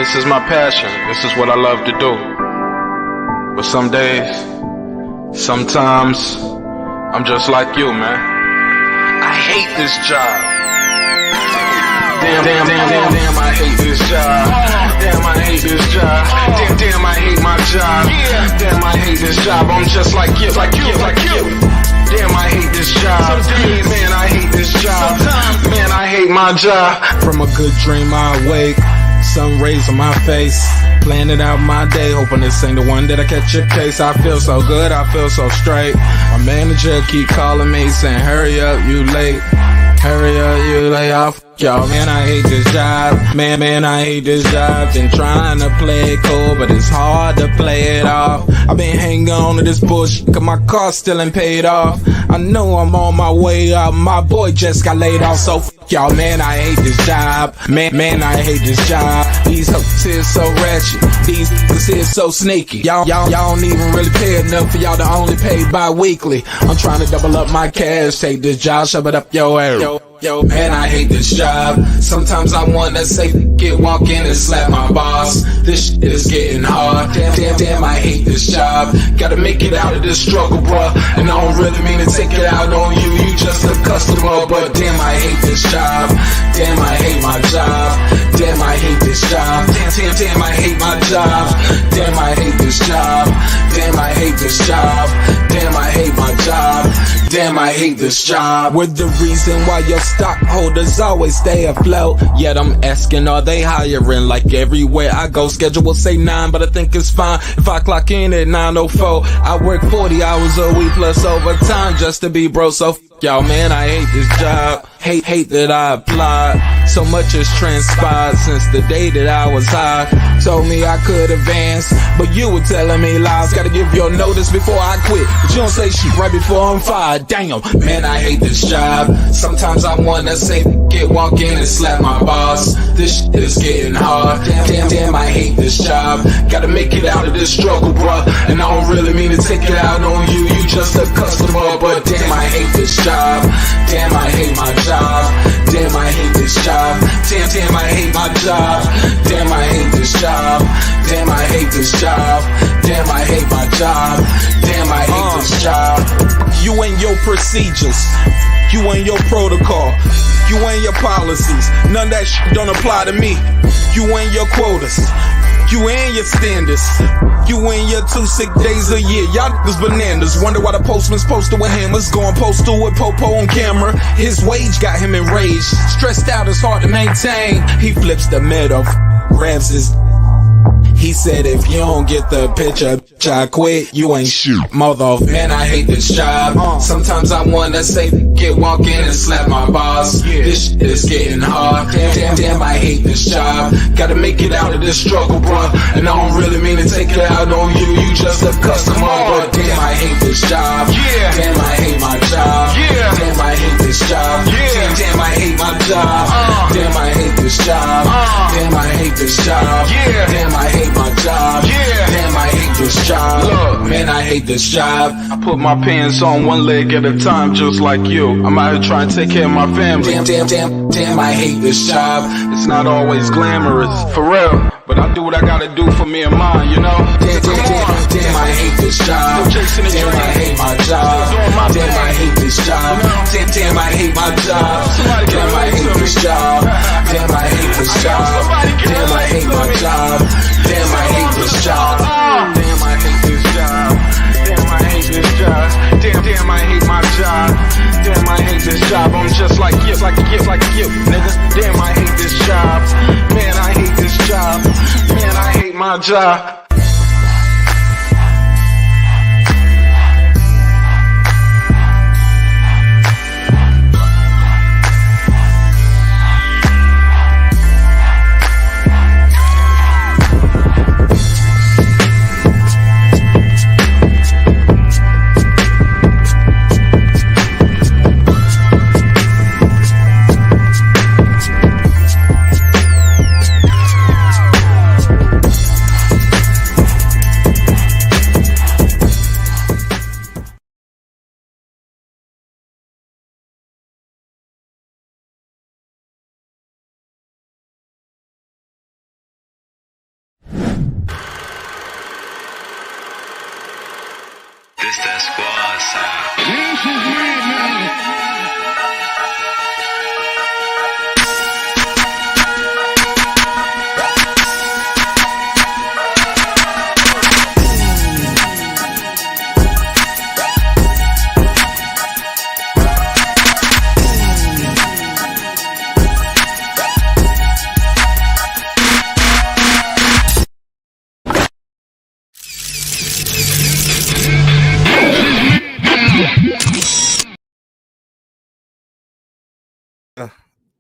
this is my passion. This is what I love to do. But some days, sometimes, I'm just like you, man. I hate this job. Damn, I hate this job. Damn, I hate this job. Damn, I hate my job. Damn, I hate this job. I'm just like you, like you, like you. Damn, I hate this job. Man, I hate this job. Man, I hate my job. From a good dream I awake, sun rays on my face, planning out my day, hoping this ain't the one that I catch a case. I feel so good, I feel so straight. My manager keep calling me saying, hurry up, you late. Hurry up, you lay off, y'all. Man, I hate this job. Man, I hate this job. Been trying to play it cool, but it's hard to play it off. I've been hanging on to this bullshit, cause my car still ain't paid off. I know I'm on my way up, my boy just got laid off, so y'all. Man, I hate this job. Man, I hate this job. These hoes here so ratchet, these niggas here so sneaky. Y'all don't even really pay enough for y'all to only pay bi-weekly. I'm trying to double up my cash, take this job, shove it up your ass. Yo, man, I hate this job. Sometimes I wanna say, walk in and slap my boss. This shit is getting hard. Damn, I hate this job. Gotta make it out of this struggle, bruh. And I don't really mean to take it out on you. You just a customer, but damn, I hate this job. Damn, I hate my job. Damn, I hate this job. Damn, I hate my job. Damn, I hate this job. Damn, I hate this job. Damn, I hate my job. Damn, I hate this job. We're the reason why your stockholders always stay afloat. Yet I'm asking, are they hiring? Like everywhere I go, schedule will say 9, but I think it's fine if I clock in at 9:04. I work 40 hours a week plus overtime just to be bro. So y'all, man, I hate this job. Hate that I applied. So much has transpired since the day that I was high. Told me I could advance, but you were telling me lies. Gotta give your notice before I quit, but you don't say shit right before I'm fired. Damn, man, I hate this job. Sometimes I wanna say, walk in and slap my boss. This shit is getting hard. Damn, I hate this job. Gotta make it out of this struggle, bruh. And I don't really mean to take it out on you. You just a customer, but damn, I hate this job. Damn, I hate my job. Damn, I hate this job. Damn, I hate my job. Damn, I hate this job. Damn, I hate this job. Damn, I hate my job. Damn, I hate this job. You and your procedures, you and your protocol, you and your policies, none of that shit don't apply to me. You and your quotas, you and your standards, you and your 2 sick days a year. Y'all niggas bananas. Wonder why the postman's posted with hammers, going postal with Popo on camera. His wage got him enraged, stressed out, it's hard to maintain. He flips the middle, grabs his. He said, if you don't get the picture, I quit, you ain't shit, mother. Man, I hate this job. Sometimes I wanna say, walk in and slap my boss. This shit is getting hard. Damn, I hate this job. Gotta make it out of this struggle, bruh. And I don't really mean to take it out on you. You just a customer, but damn, I hate this job. Damn, I hate my job. Damn, I hate this job. Damn, I hate my job. Damn, I hate this job. Damn, I hate this job. Damn, I hate my job. Damn, I hate this job. Look, man, I hate this job. I put my pants on one leg at a time, just like you. I'm out here trying to take care of my family. Damn, I hate this job. It's not always glamorous, for real, but I do what I gotta do for me and mine, you know? Damn, I hate this job. Damn, I hate my job. Damn, I hate this job. Damn, I hate my job. Damn, I hate this job. Damn, I hate this job. Damn, I hate my job. Damn, I hate this job. Damn, I hate this job. Damn, I hate this job. Damn, I hate my job. Damn, I hate this job. I'm just like you, nigga. Damn, I hate this job. Man, I hate this job. Man, I hate my job. It's that squad sound.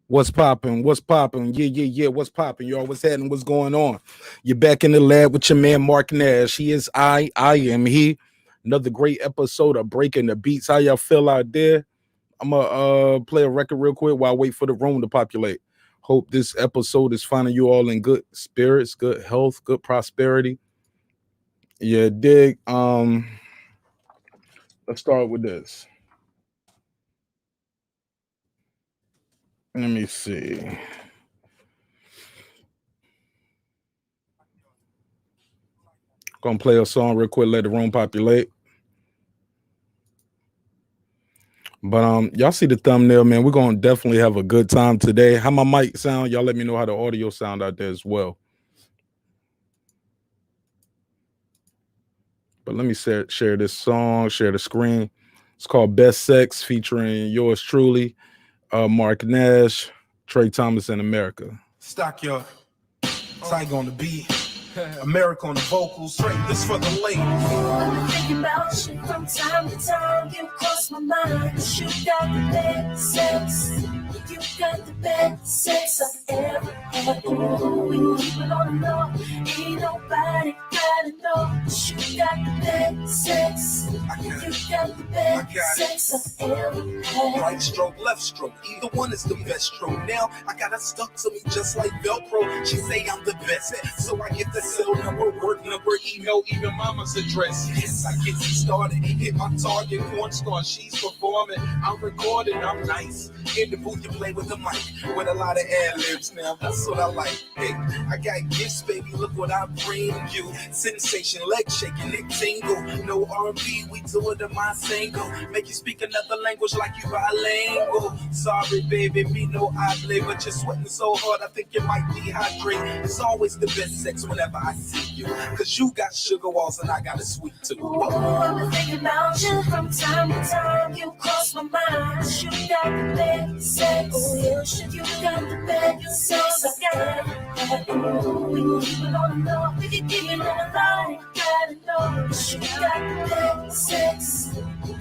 What's popping? What's popping? Yeah. What's popping, y'all? What's happening? What's going on? You're back in the lab with your man Marq Nash. He is I am he. Another great episode of Breaking the Beats. How y'all feel out there? I'm gonna play a record real quick while I wait for the room to populate. Hope this episode is finding you all in good spirits, good health, good prosperity. Yeah, dig. Let's start with this. Let me see. Gonna play a song real quick, let the room populate. But y'all see the thumbnail, man. We're gonna definitely have a good time today. How my mic sound? Y'all let me know how the audio sound out there as well. But let me share this song, share the screen. It's called Best Sex, featuring yours truly, Marq Nash, Trey Thomas in America. Stockyard, Tiger on the beat, America on the vocals. This for the ladies. I'm thinking about you from time to time. You cross my mind. You got the best sex. You got the best sex I've ever had. Ooh, we keep it on the low. Ain't nobody gotta know. You got the best sex. You got the best sex I've ever had. Right stroke, left stroke, either one is the best stroke. Now I got her stuck to me just like Velcro. She say I'm the best, so I get the cell number, work number, email, even mama's address. Yes, I get you started, hit my target, porn star, she's performing. I'm recording, I'm nice. In the booth, you play with the mic, with a lot of ad-libs now, that's what I like. Hey, I got gifts, baby, look what I bring you. Sensation, leg shaking, it tingle. No R&B, we do it in my single. Make you speak another language like you bilingual. Sorry, baby, me no hable, but you're sweating so hard, I think you might dehydrate. It's always the best sex whenever I see you, cause you got sugar walls and I got a sweet tooth. Ooh, I've been thinking about you from time to time. You cross my mind. You got the best sex. Oh, yes, you got the best sex I got. Ooh, we can keep it on the low. We can keep it on the line. Gotta know you got the best sex.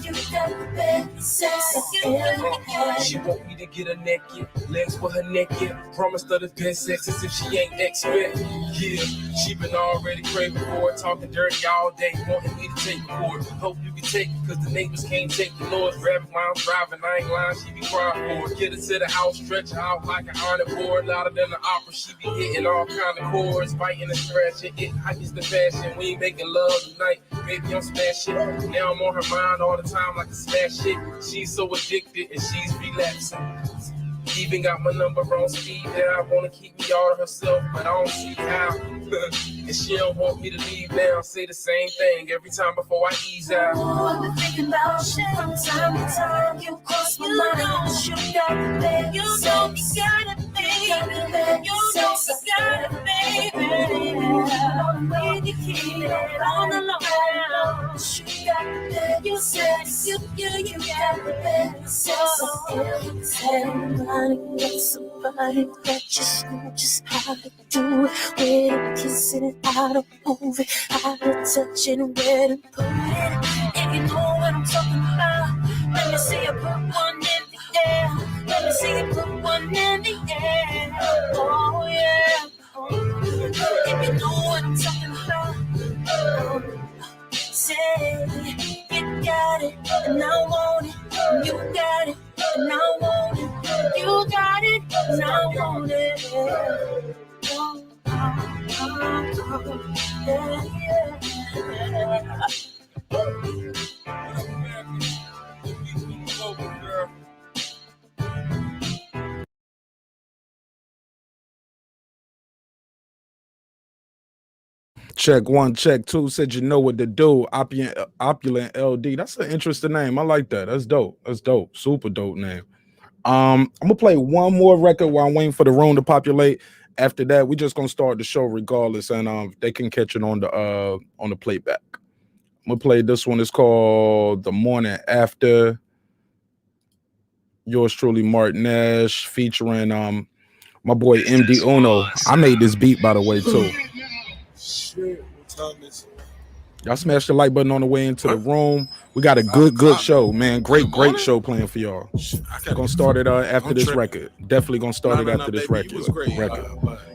You got the best sex I ever had. She want me to get her naked, legs for her naked. Promised her the best sex as if she ain't expert. Yeah, she been already craving for it, talking dirty all day, wanting me to take it for it. Hope you can take it, cause the neighbors can't take the Lord's rabbit while I'm driving. I ain't lying, she be crying for it. Get her to the house, stretch her out like an iron board. Louder than the opera, she be hitting all kind of chords, biting and scratching. It hypes the fashion. We ain't making love tonight, baby, I'm smashing. Now I'm on her mind all the time like a smash hit. She's so addicted and she's relapsing. Even got my number on speed dial. Wanna keep me all to herself, but I don't see how. And she don't want me to leave now. Say the same thing every time before I ease out. Ooh, I've been thinking about you from time to time. You cross my mind. You got the best. You know you got it, baby. You know you got it, baby. When you keep it on the low. You got the best. You said you got the best. Somebody, somebody that just know just how to do it. Where to kiss it and how to move it, how to touch it and where to put it. If you know what I'm talking about, let me see you put one in the air. Let me see you put one in the air. Oh yeah. If you know what I'm talking about, say you got it and I want it. You got it and I want it. You got it and I want it. Oh, Check one, check two. Said you know what to do. Opulent LD. That's an interesting name. I like that. That's dope. That's dope. Super dope name. I'm gonna play one more record while I'm waiting for the room to populate. After that, we just gonna start the show regardless, and they can catch it on the playback. I'm gonna play this one. It's called "The Morning After." Yours truly, Marq Nash, featuring my boy MD Uno. I made this beat, by the way, too. Shit, what time is it? Y'all smash the like button on the way into the room. We got a good show, man. Great show playing for y'all. Gonna start it after this record. Definitely gonna start it after this record.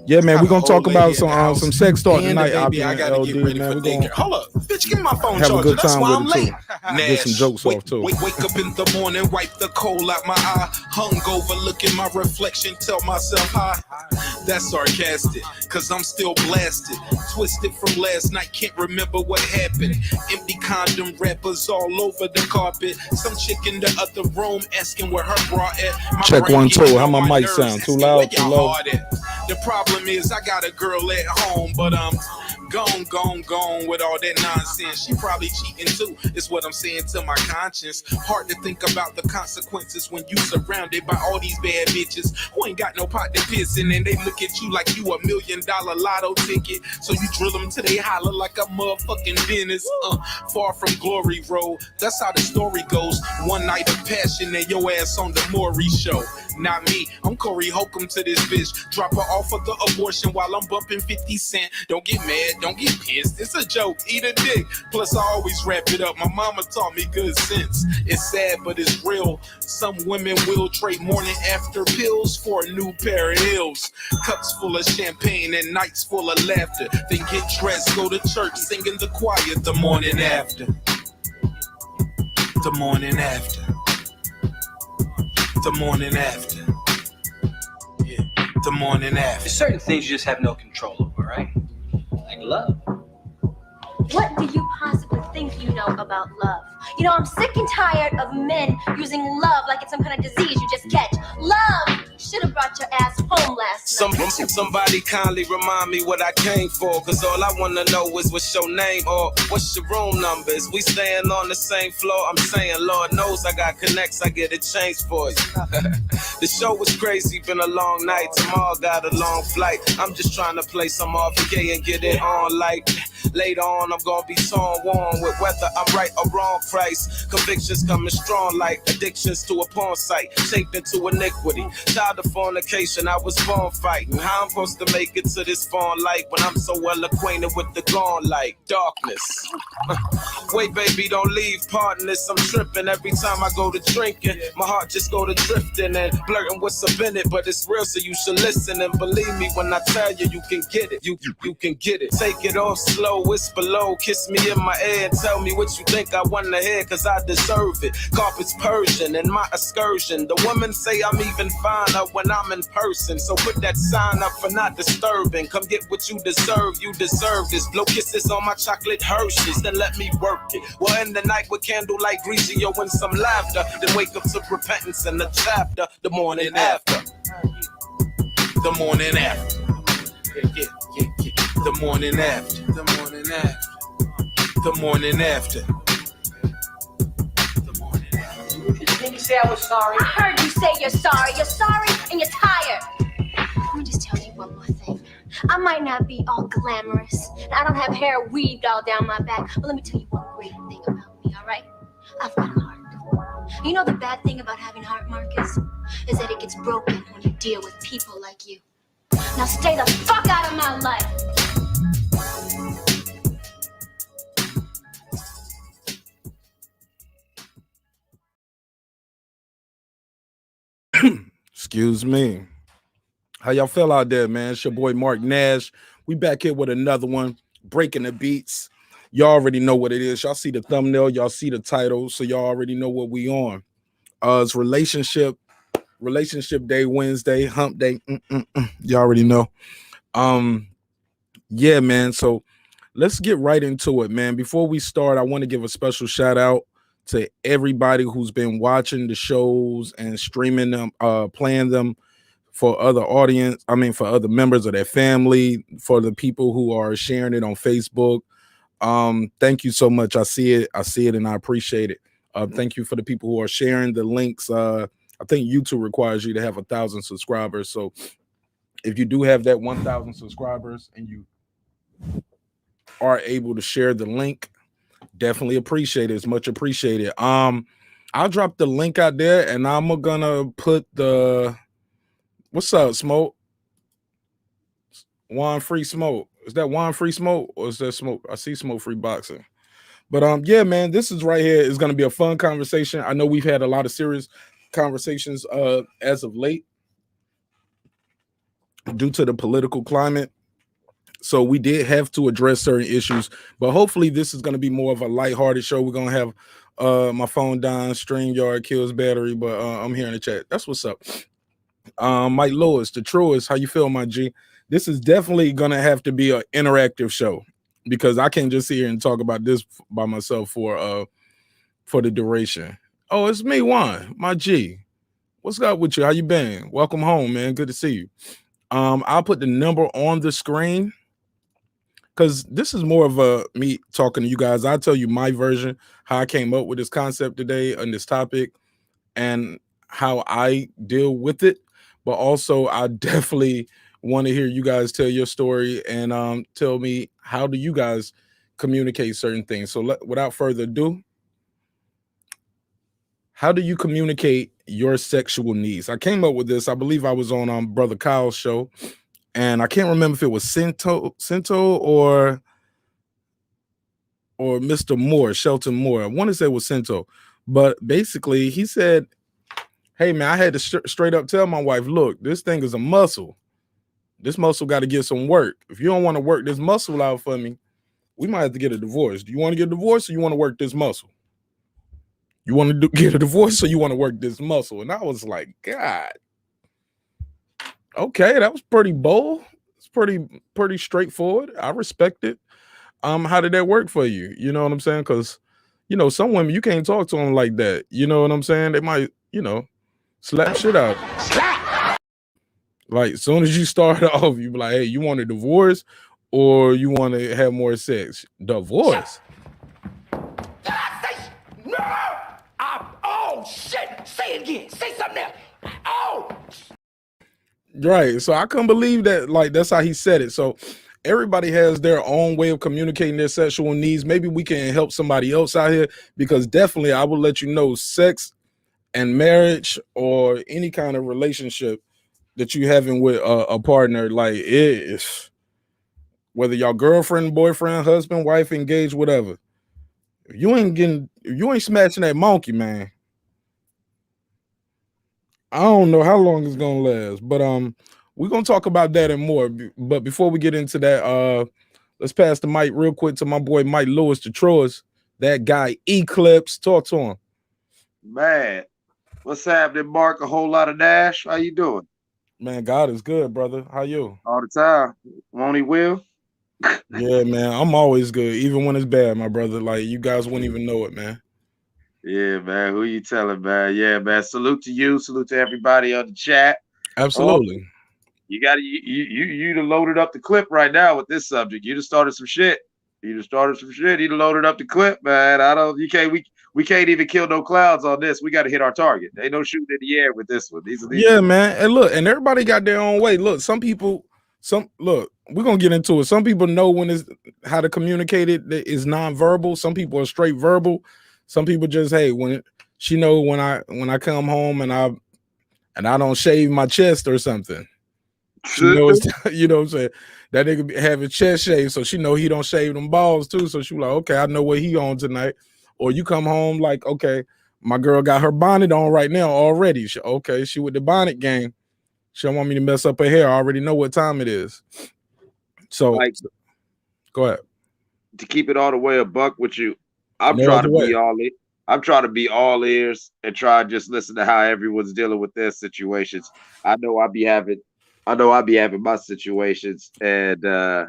Yeah, man. We're gonna talk about some sex talk tonight. I gotta get ready for daycare. Hold up, bitch, give me my phone have charger. a good That's time why with I'm it late. too. Get some jokes off too. Wake up in the morning, wipe the coal out my eye. Hungover, look in my reflection, tell myself hi. That's sarcastic, cause I'm still blasted. Twisted from last night, can't remember what happened. Empty condom wrappers all over the carpet. Some chick in the other room asking where her bra at. My Check brain 1 2. getting How on my mic nerves, sound? Too asking loud? where Too y'all low? hard at. The problem is I got a girl at home, but gone with all that nonsense. She probably cheating too, is what I'm saying to my conscience. Hard to think about the consequences when you surrounded by all these bad bitches who ain't got no pot to piss in, and they look at you like you $1 million lotto ticket. So you drill them till they holler like a motherfucking dentist. Far from glory road, that's how the story goes. One night of passion and your ass on the Maury show. Not me, I'm Corey Holcomb to this bitch. Drop her off for the abortion while I'm bumping 50 Cent. Don't get mad, don't get pissed, it's a joke, eat a dick. Plus I always wrap it up, my mama taught me good sense. It's sad but it's real, some women will trade morning after pills for a new pair of heels. Cups full of champagne and nights full of laughter. Then get dressed, go to church, singing the choir the morning after. The morning after. The morning after. Yeah, the morning after. There's certain things you just have no control over, right? Like love. What do you possibly think you know about love? You know, I'm sick and tired of men using love like it's some kind of disease you just catch. Love should have brought your ass home last night. Somebody kindly remind me what I came for, cause all I wanna know is what's your name or what's your room numbers. We staying on the same floor, I'm saying Lord knows I got connects, I get a change for you. The show was crazy, been a long night, tomorrow got a long flight. I'm just trying to play some RPK and get it on like later on I'm gonna be torn warm with whether I'm right or wrong price. Convictions coming strong like addictions to a porn site, shaped into iniquity. Child of fornication, I was born fighting. How I'm supposed to make it to this phone light when I'm so well acquainted with the gone light, darkness. Wait, baby, don't leave, pardon this. I'm tripping every time I go to drinking. My heart just go to drifting and blurting what's up in it, but it's real, so you should listen and believe me when I tell you, you can get it. You can get it. Take it off slow, whisper low, kiss me in my ear and tell me what you think I want to hear, cause I deserve it. Carpet's Persian in my excursion. The women say I'm even finer when I'm in person, so put that sign up for not disturbing. Come get what you deserve this. Blow kisses on my chocolate Hershey's, then let me work it. We'll end the night with candlelight Grigio and some laughter, then wake up to repentance in the chapter, the morning after. The morning after. Yeah. The morning after. The morning after. The morning after. The morning after. Didn't you say I was sorry? I heard you say you're sorry and you're tired. Let me just tell you one more thing. I might not be all glamorous, and I don't have hair weaved all down my back, but let me tell you one great thing about me, all right? I've got a heart. You know the bad thing about having a heart, Marcus, is that it gets broken when you deal with people like you. Now stay the fuck out of my life. Excuse me. How y'all feel out there, man? It's your boy Marq Nash. We back here with another one, Breaking the Beats. Y'all already know what it is. Y'all see the thumbnail, y'all see the title, so y'all already know what we on. It's relationship day Wednesday, hump day. Y'all already know. Yeah, man. So let's get right into it, man. Before we start, I want to give a special shout out to everybody who's been watching the shows and streaming them, playing them for other audience. I mean, for other members of their family, for the people who are sharing it on Facebook. Thank you so much. I see it, and I appreciate it. Thank you for the people who are sharing the links. I think YouTube requires you to have 1,000 subscribers. So if you do have that 1,000 subscribers and you are able to share the link, definitely appreciate it. It's much appreciated. I'll drop the link out there, and I'm gonna put the what's up, Smoke? Wine Free Smoke. Is that Wine Free Smoke or is that Smoke? I see Smoke Free Boxing. But yeah, man, this is right here is gonna be a fun conversation. I know we've had a lot of serious conversations as of late due to the political climate. So we did have to address certain issues, but hopefully this is going to be more of a lighthearted show. We're going to have my phone down, StreamYard kills battery, but I'm here in the chat. That's what's up. Mike Lewis, the truest. How you feel, my G? This is definitely going to have to be an interactive show because I can't just sit here and talk about this by myself for the duration. Oh, it's me, Juan, my G. What's up with you? How you been? Welcome home, man. Good to see you. I'll put the number on the screen because this is more of a me talking to you guys. I'll tell you my version, how I came up with this concept today on this topic and how I deal with it. But also, I definitely want to hear you guys tell your story and tell me how do you guys communicate certain things. So without further ado, how do you communicate your sexual needs? I came up with this. I believe I was on Brother Kyle's show, and I can't remember if it was Cinto or Mr. Moore, Shelton Moore. I want to say it was Cinto, but basically he said, "Hey man, I had to straight up tell my wife, look, this thing is a muscle. This muscle got to get some work. If you don't want to work this muscle out for me, we might have to get a divorce. Do you want to get a divorce or you want to work this muscle? You want to get a divorce or you want to work this muscle?" And I was like, God, okay, that was pretty bold. It's pretty straightforward. I respect it. How did that work for you? You know what I'm saying? Because some women you can't talk to them like that. You know what I'm saying? They might, slap shit out. Like as soon as you start off, you be like, hey, you want a divorce or you want to have more sex? Divorce. No! Oh shit! Say it again. Say something else. Oh. Right. So I couldn't believe that. Like that's how he said it. So everybody has their own way of communicating their sexual needs. Maybe we can help somebody else out here because definitely I will let you know sex and marriage or any kind of relationship that you having with a partner, like it is whether y'all girlfriend, boyfriend, husband, wife, engaged, whatever. If you ain't smashing that monkey, man, I don't know how long it's gonna last. But we're gonna talk about that and more. But before we get into that, let's pass the mic real quick to my boy Mike Lewis, the Troyes. That guy Eclipse. Talk to him. Man, what's happening, Marq? A whole lot of Nash. How you doing? Man, God is good, brother. How you? All the time. Won't he will? Yeah, man. I'm always good, even when it's bad, my brother. Like you guys wouldn't even know it, man. Yeah, man. Who you telling, man? Yeah, man. Salute to you. Salute to everybody on the chat. Absolutely. Oh, you done loaded up the clip right now with this subject. You just started some shit. You done loaded up the clip, man. We can't even kill no clouds on this. We got to hit our target. Ain't no shooting in the air with this one. These yeah, man. And look, and everybody got their own way. Look, we're gonna get into it. Some people know how to communicate it is nonverbal. Some people are straight verbal. Some people just, hey, when I come home and I don't shave my chest or something. She knows, you know what I'm saying? That nigga have his chest shaved, so she know he don't shave them balls too. So she like, okay, I know what he on tonight. Or you come home like, okay, my girl got her bonnet on right now already. She with the bonnet game. She don't want me to mess up her hair. I already know what time it is. So go ahead. To keep it all the way a buck with you, I'm trying to be all ears and try to just listen to how everyone's dealing with their situations. I know I'll be having my situations, and I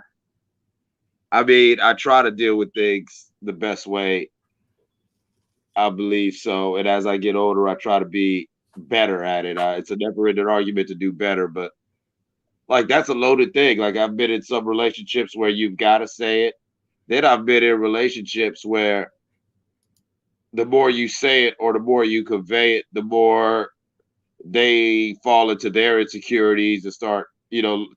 mean, I try to deal with things the best way I believe so. And as I get older, I try to be better at it. It's a never-ending argument to do better, but like that's a loaded thing. Like I've been in some relationships where you've got to say it. Then I've been in relationships where the more you say it or the more you convey it, the more they fall into their insecurities and start,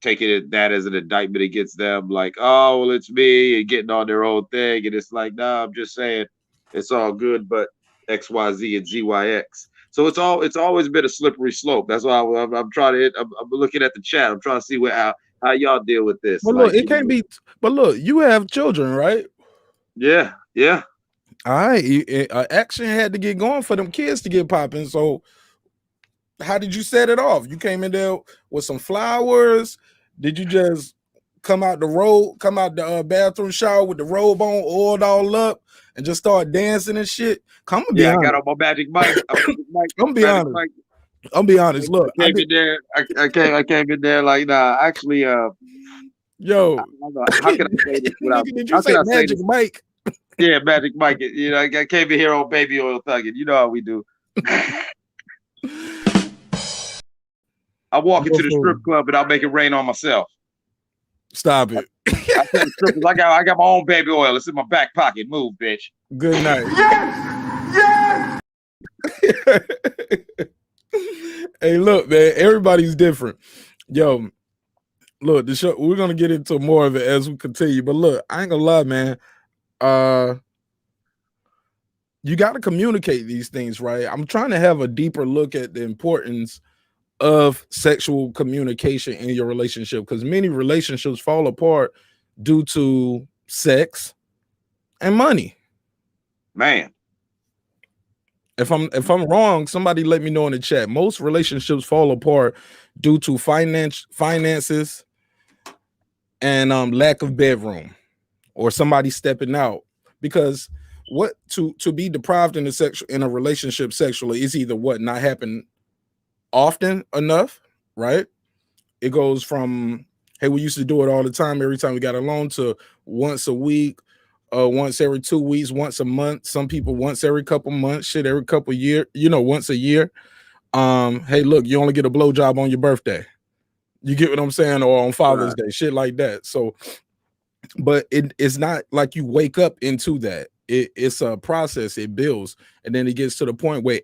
taking that as an indictment against them. Like, oh, well, it's me, and getting on their own thing. And it's like, nah, I'm just saying it's all good, but X, Y, Z, and Z, Y, X. So it's always been a slippery slope. That's why I'm trying to. I'm looking at the chat. I'm trying to see how y'all deal with this. But look, it can't be. But look, you have children, right? Yeah, yeah. All right, action had to get going for them kids to get popping. So, how did you set it off? You came in there with some flowers. Did you just come out the bathroom shower with the robe on, oiled all up, and just start dancing and shit? Come on, I got on my magic mic. I'm be honest. I'm be honest. Look, I came in there. I came in there like, nah. Actually, yo, how can I say this without? Did you say magic mic? Yeah, magic mic. I came in here on baby oil thugging. You know how we do. I walk into the strip club and I'll make it rain on myself. Stop it. I tell the strippers, I got my own baby oil. It's in my back pocket. Move, bitch. Good night. Yes! Hey, look, man, everybody's different. Yo, look, the show, we're gonna get into more of it as we continue. But look, I ain't gonna lie, man. You got to communicate these things, right? I'm trying to have a deeper look at the importance of sexual communication in your relationship, because many relationships fall apart due to sex and money. Man, if I'm wrong, somebody let me know in the chat. Most relationships fall apart due to finances and lack of bedroom, or somebody stepping out. Because what to be deprived in a relationship sexually is either not happen often enough, right? It goes from, hey, we used to do it all the time, every time we got alone, to once a week, once every 2 weeks, once a month. Some people once every couple months, shit, every couple year, once a year. Hey, look, you only get a blowjob on your birthday. You get what I'm saying? Or on Father's Day, shit like that. So, but it's not like you wake up into that. It's a process. It builds, and then it gets to the point where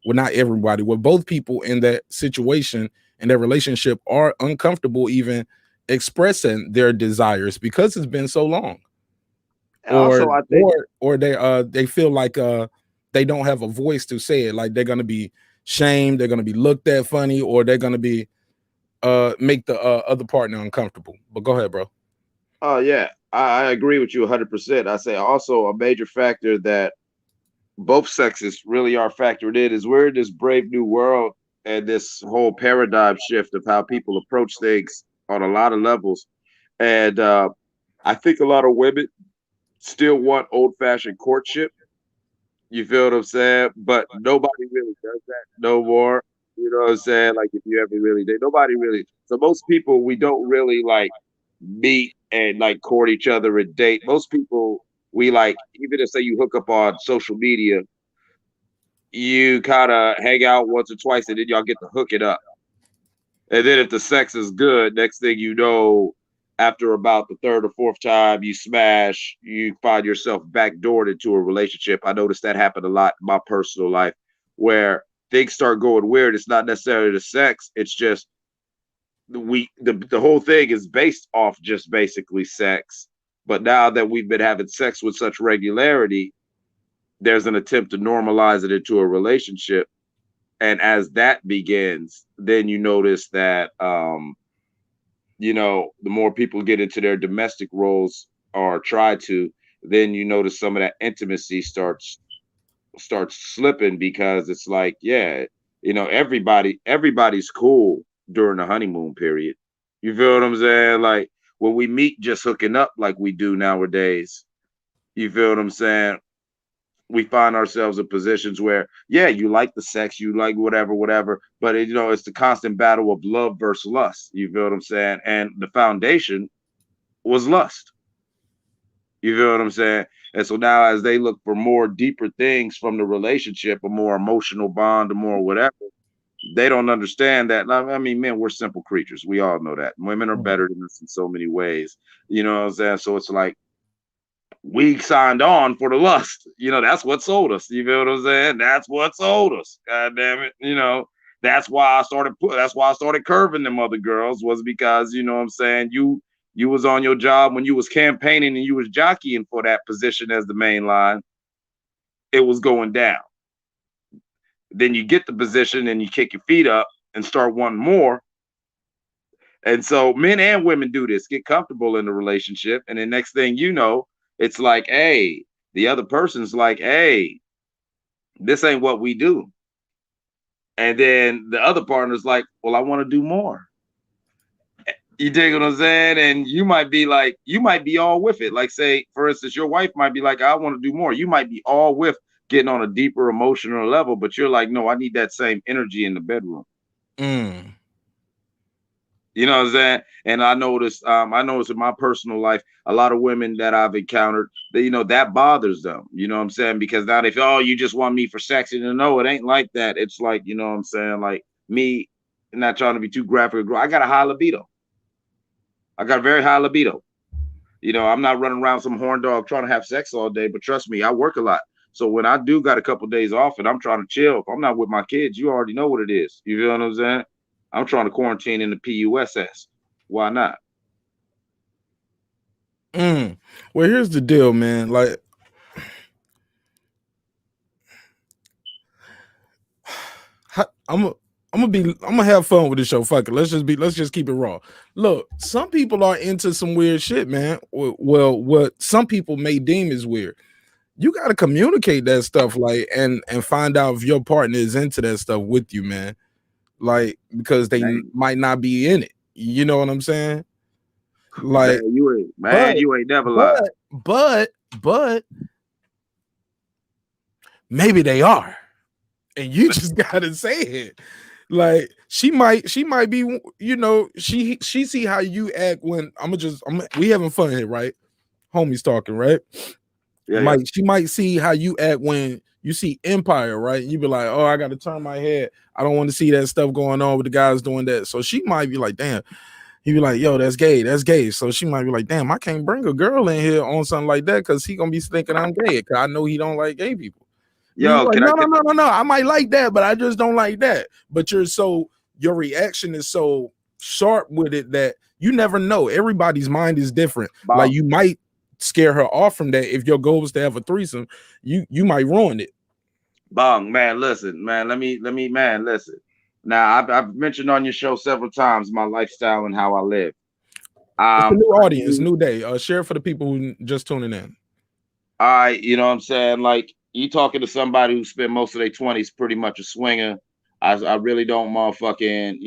not everybody, where both people in that situation, in that relationship, are uncomfortable even expressing their desires because it's been so long. Also, I think, or they feel like they don't have a voice to say it. Like they're gonna be shamed, they're gonna be looked at funny, or they're gonna be make the other partner uncomfortable. But go ahead, bro. Oh yeah, I agree with you 100%. I say also a major factor that both sexes really are factored in is we're in this brave new world and this whole paradigm shift of how people approach things on a lot of levels. And I think a lot of women still want old-fashioned courtship. You feel what I'm saying? But nobody really does that no more. You know what I'm saying? Like if you ever really did, nobody really. So most people, we don't really like meet and like court each other and date. Most people, we like, even if say you hook up on social media, you kind of hang out once or twice and then y'all get to hook it up. And then if the sex is good, next thing you know, after about the third or fourth time you smash, you find yourself backdoored into a relationship. I noticed that happened a lot in my personal life where things start going weird. It's not necessarily the sex. It's just the whole thing is based off just basically sex. But now that we've been having sex with such regularity, there's an attempt to normalize it into a relationship. And as that begins, then you notice that, the more people get into their domestic roles or try to, then you notice some of that intimacy starts slipping because it's like, everybody's cool during the honeymoon period. You feel what I'm saying? Like when we meet just hooking up like we do nowadays, you feel what I'm saying? We find ourselves in positions where, you like the sex, you like whatever, but it's the constant battle of love versus lust. You feel what I'm saying? And the foundation was lust. You feel what I'm saying? And so now, as they look for more deeper things from the relationship, a more emotional bond, or more whatever, they don't understand that. I mean, men, we're simple creatures. We all know that. Women are better than us in so many ways. You know what I'm saying? So it's like we signed on for the lust. You know, that's what sold us. You feel what I'm saying? That's what sold us. God damn it. You know, that's why I started curving them other girls, was because, you know what I'm saying, you was on your job when you was campaigning and you was jockeying for that position as the main line. It was going down. Then you get the position and you kick your feet up and start wanting more. And so men and women do this, get comfortable in the relationship. And the next thing you know, it's like, hey, the other person's like, hey, this ain't what we do. And then the other partner's like, well, I want to do more. You dig what I'm saying? And you might be like, you might be all with it. Like, say, for instance, your wife might be like, I want to do more. You might be all with getting on a deeper emotional level, but you're like, no, I need that same energy in the bedroom. Mm. You know what I'm saying? And I noticed in my personal life, a lot of women that I've encountered, that, you know, that bothers them. You know what I'm saying? Because now they feel, oh, you just want me for sex. And no, it ain't like that. It's like, you know what I'm saying? Like me, not trying to be too graphic, I got a high libido. I got a very high libido. You know, I'm not running around some horn dog trying to have sex all day, but trust me, I work a lot. So when I do got a couple of days off and I'm trying to chill, if I'm not with my kids, you already know what it is. You feel what I'm saying? I'm trying to quarantine in the PUSS. Why not? Well, here's the deal, man. Like, I'm gonna have fun with this show. Fuck it. Let's just keep it raw. Look, some people are into some weird shit, man. Well, what some people may deem is weird. You got to communicate that stuff, like, and find out if your partner is into that stuff with you, man. Like, because they might not be in it. You know what I'm saying? Like, you ain't never lied. But maybe they are, and you just gotta say it. Like, she might be, you know, she see how you act when we having fun here, right? Homies talking, right? Yeah, She might see how you act when you see Empire, right? You be like, oh, I got to turn my head. I don't want to see that stuff going on with the guys doing that. So she might be like, damn. He be like, yo, that's gay. That's gay. So she might be like, damn, I can't bring a girl in here on something like that because he gonna be thinking I'm gay because I know he don't like gay people. Yo, like, no. I might like that, but I just don't like that. But your reaction is so sharp with it that you never know. Everybody's mind is different. Bomb. Like, you might scare her off from that. If your goal was to have a threesome, you might ruin it. Bong, man, listen, man, let me, man, listen. Now, I've mentioned on your show several times my lifestyle and how I live. It's a new audience, new day. Share for the people who just tuning in. You know what I'm saying? Like, you talking to somebody who spent most of their 20s pretty much a swinger. I really don't motherfucking,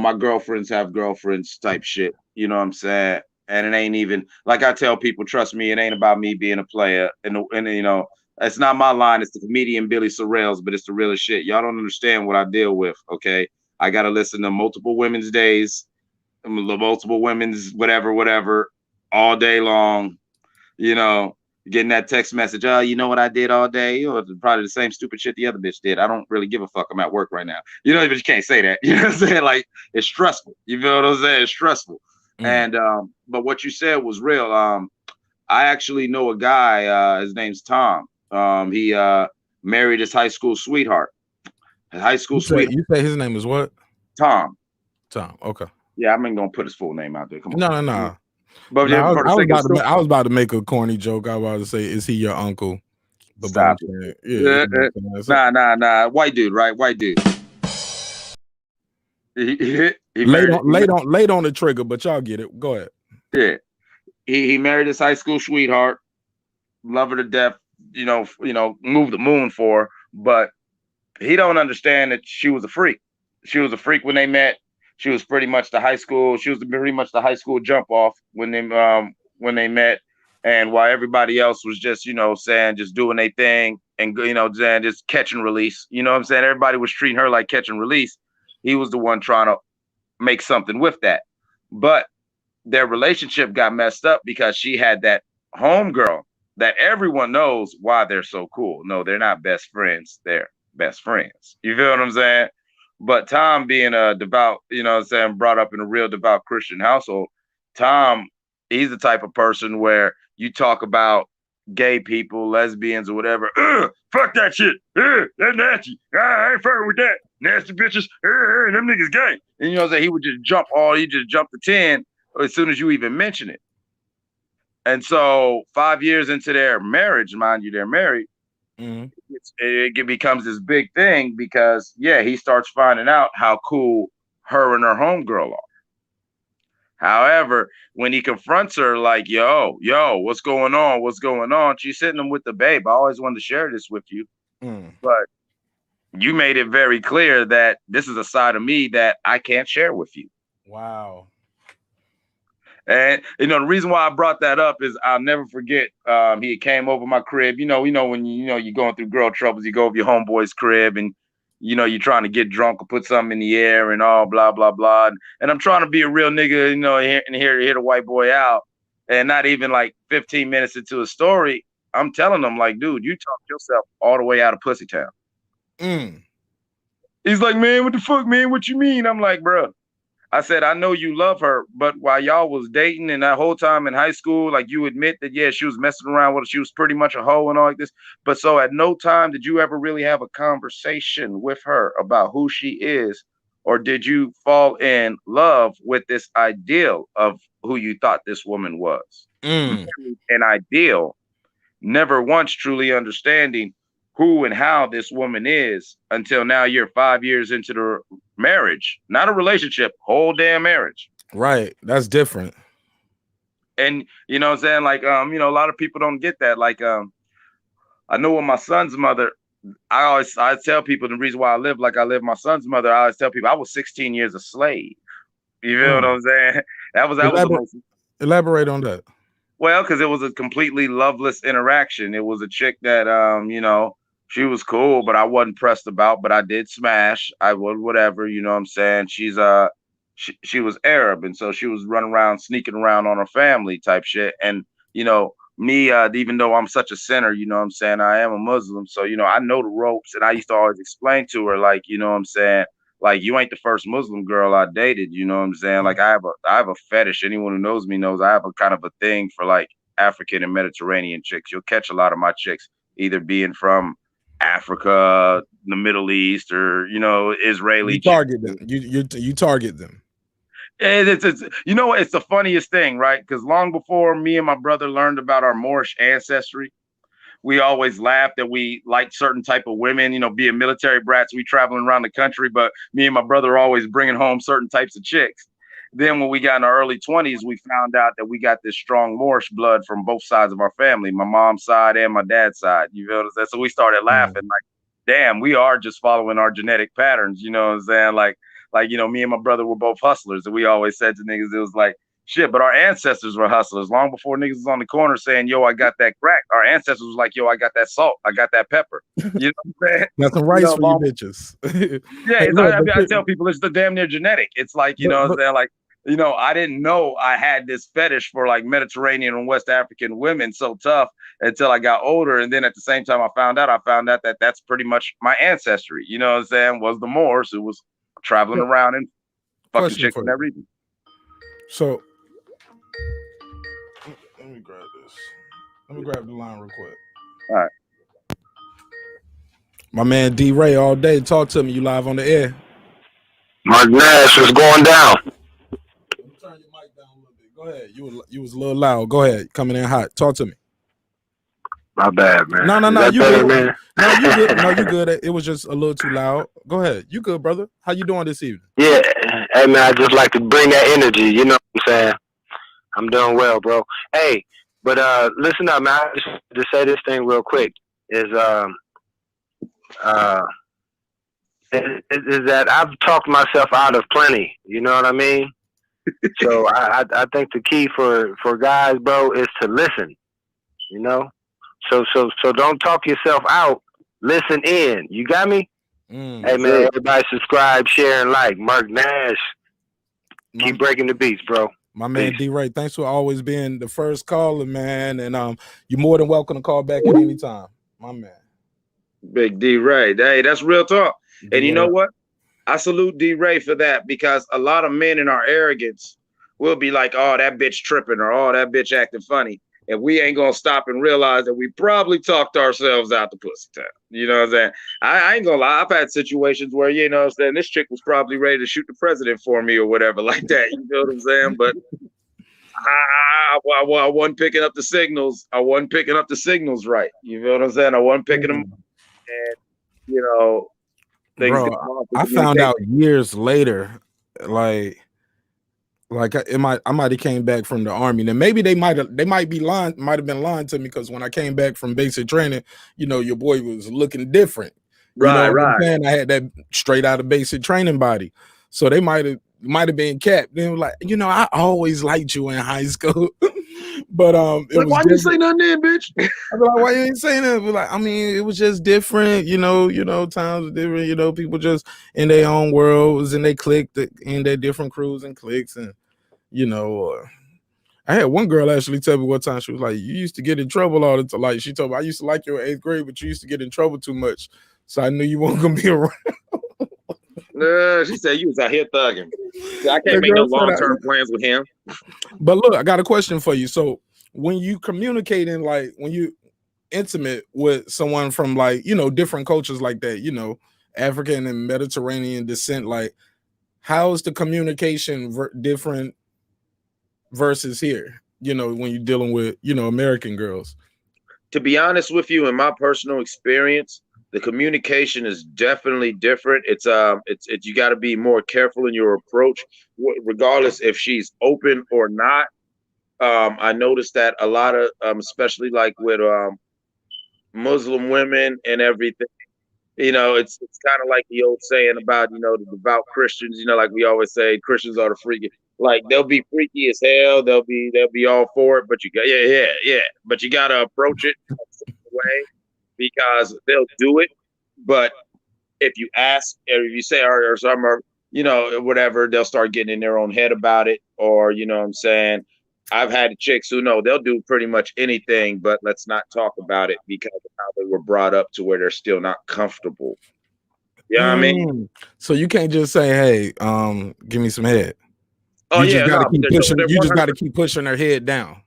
my girlfriends have girlfriends type shit. You know what I'm saying? And it ain't even, like I tell people, trust me, it ain't about me being a player. And you know, it's not my line. It's the comedian Billy Sorrell's, but it's the realest shit. Y'all don't understand what I deal with, okay? I got to listen to multiple women's days, multiple women's whatever, all day long, you know, getting that text message, oh, you know what I did all day? You know, probably the same stupid shit the other bitch did. I don't really give a fuck. I'm at work right now. You know, but you can't say that. You know what I'm saying? Like, it's stressful. You feel what I'm saying? It's stressful. And but what you said was real. I actually know a guy, his name's Tom. He married his high school sweetheart. You say his name is what? Tom. Okay. Yeah, I'm not gonna put his full name out there. Come on. No. But I was about to make a corny joke. I was about to say, is he your uncle? But stop it. Nah. White dude, right? White dude. He late on the trigger, but y'all get it. Go ahead. Yeah. He married his high school sweetheart, love her to death, you know, moved the moon for her, but he don't understand that she was a freak. She was a freak when they met. She was pretty much the high school jump off when they met. And while everybody else was just, you know, saying, just doing their thing and, you know, just catch and release, you know what I'm saying? Everybody was treating her like catch and release. He was the one trying to make something with that. But their relationship got messed up because she had that homegirl that everyone knows why they're so cool. No, they're not best friends. They're best friends. You feel what I'm saying? But Tom being a devout, you know what I'm saying, brought up in a real devout Christian household, Tom, he's the type of person where you talk about gay people, lesbians, or whatever. Fuck that shit. That's nasty. I ain't fucking with that. Nasty bitches. Them niggas gay. And you know what I'm saying? He would just jump to 10 as soon as you even mention it. And so 5 years into their marriage, mind you, they're married, it becomes this big thing because, yeah, he starts finding out how cool her and her homegirl are. However, when he confronts her like, yo, what's going on? What's going on? She's sitting him with the babe. I always wanted to share this with you. But you made it very clear that this is a side of me that I can't share with you. Wow. And, you know, the reason why I brought that up is I'll never forget, he came over my crib. You know, when you're going through girl troubles, you go over your homeboy's crib and, you know, you're trying to get drunk or put something in the air and all blah, blah, blah. And I'm trying to be a real nigga, you know, and hear the white boy out. And not even like 15 minutes into a story, I'm telling him like, dude, you talked yourself all the way out of Pussy Town. He's like, man, what the fuck, man? What you mean? I'm like, bro. I said, I know you love her, but while y'all was dating and that whole time in high school, like you admit that, yeah, she was messing around with her. She was pretty much a hoe and all like this. But so at no time did you ever really have a conversation with her about who she is? Or did you fall in love with this ideal of who you thought this woman was? An ideal, never once truly understanding who and how this woman is until now you're 5 years into the marriage, not a relationship, whole damn marriage. Right. That's different. And you know what I'm saying? Like, you know, a lot of people don't get that. Like, I know with my son's mother, I tell people the reason why I live like I live my son's mother, I always tell people I was 16 years a slave. You feel what I'm saying? That was the most... Elaborate on that. Well, because it was a completely loveless interaction. It was a chick that, you know, she was cool, but I wasn't pressed about, but I did smash. I would, whatever, you know what I'm saying? She's, she was Arab. And so she was running around, sneaking around on her family type shit. And, you know, me, even though I'm such a sinner, you know what I'm saying? I am a Muslim. So, you know, I know the ropes and I used to always explain to her, like, you know what I'm saying? Like, you ain't the first Muslim girl I dated, you know what I'm saying? Like, I have a fetish. Anyone who knows me knows I have a kind of a thing for like African and Mediterranean chicks. You'll catch a lot of my chicks either being from Africa, the Middle East, or, you know, Israeli. You target them. You target them. It's you know, it's the funniest thing, right? Because long before me and my brother learned about our Moorish ancestry, we always laughed that we liked certain type of women, you know, being military brats, we traveling around the country, but me and my brother are always bringing home certain types of chicks. Then when we got in our early 20s, we found out that we got this strong Moorish blood from both sides of our family, my mom's side and my dad's side. You know what I'm saying? So we started laughing like, damn, we are just following our genetic patterns. You know what I'm saying? Like, you know, me and my brother were both hustlers. And we always said to niggas, it was like, shit, but our ancestors were hustlers. Long before niggas was on the corner saying, yo, I got that crack. Our ancestors was like, yo, I got that salt. I got that pepper. You know what I'm saying? Got some rice for you bitches. Yeah, hey, look, I tell people it's the damn near genetic. It's like, you know what I'm saying? Like, you know, I didn't know I had this fetish for like Mediterranean and West African women so tough until I got older. And then at the same time, I found out that that's pretty much my ancestry. You know what I'm saying? Was the Moors who was traveling around and fucking chicks and everything. So let me grab this. Let me grab the line real quick. All right. My man D Ray all day. Talk to me. You live on the air. Marq Nash is going down. Turn your mic down a little bit. Go ahead. You was a little loud. Go ahead. Coming in hot. Talk to me. My bad, man. No. You better, good, man? No, you good. No, you good. It was just a little too loud. Go ahead. You good, brother? How you doing this evening? Yeah. Hey, man, I just like to bring that energy. You know what I'm saying? I'm doing well, bro. Hey, but listen up, man. I just to say this thing real quick is that I've talked myself out of plenty. You know what I mean? So I think the key for guys, bro, is to listen. You know, so don't talk yourself out. Listen in. You got me? Hey man, everybody subscribe, share, and like. Marq Nash, keep breaking the beats, bro. My man D-Ray, thanks for always being the first caller, man. And you're more than welcome to call back at any time, my man. Big D-Ray. Hey, that's real talk. And you know what? I salute D-Ray for that, because a lot of men in our arrogance will be like, oh, that bitch tripping, or oh, that bitch acting funny. And we ain't gonna stop and realize that we probably talked ourselves out the pussy town. You know what I'm saying? I ain't gonna lie. I've had situations where, you know what I'm saying, this chick was probably ready to shoot the president for me or whatever like that. You know what I'm saying? But I wasn't picking up the signals. I wasn't picking up the signals right. You know what I'm saying? I wasn't picking them up. And, you know, bro, I found out years later, like I might have came back from the army. Now maybe they might have been lying to me, because when I came back from basic training, you know, your boy was looking different. Right, what I'm saying? I had that straight out of basic training body. So they might have been capped. They were like, you know, I always liked you in high school. But it was why you say nothing then, bitch? I'd be like, why you ain't saying that? But like, I mean, it was just different, you know, times were different, you know, people just in their own worlds, and they clicked in their different crews and cliques. And you know, I had one girl actually tell me one time, she was like, you used to get in trouble all the time. Like, she told me, I used to like you in 8th grade, but you used to get in trouble too much, so I knew you weren't gonna be around. She said you was out here thugging. I can't make no long-term plans with him. But look, I got a question for you. So when you communicating, like when you intimate with someone from, like, you know, different cultures like that, you know, African and Mediterranean descent, like, how is the communication different versus here, you know, when you're dealing with, you know, American girls? To be honest with you, in my personal experience, the communication is definitely different. It's you got to be more careful in your approach, regardless if she's open or not. I noticed that a lot of, especially like with Muslim women and everything, you know, it's kind of like the old saying about, you know, the devout Christians. You know, like we always say, Christians are the freaky. Like, they'll be freaky as hell. They'll be all for it, but you got but you got to approach it a certain way, because they'll do it. But if you ask, or if you say, or some, or, you know, whatever, they'll start getting in their own head about it. Or, you know what I'm saying? I've had chicks who know they'll do pretty much anything, but let's not talk about it, because of how they were brought up to where they're still not comfortable. You know what I mean? So you can't just say, hey, give me some head. Oh, you just gotta keep pushing. You just gotta keep pushing her head down.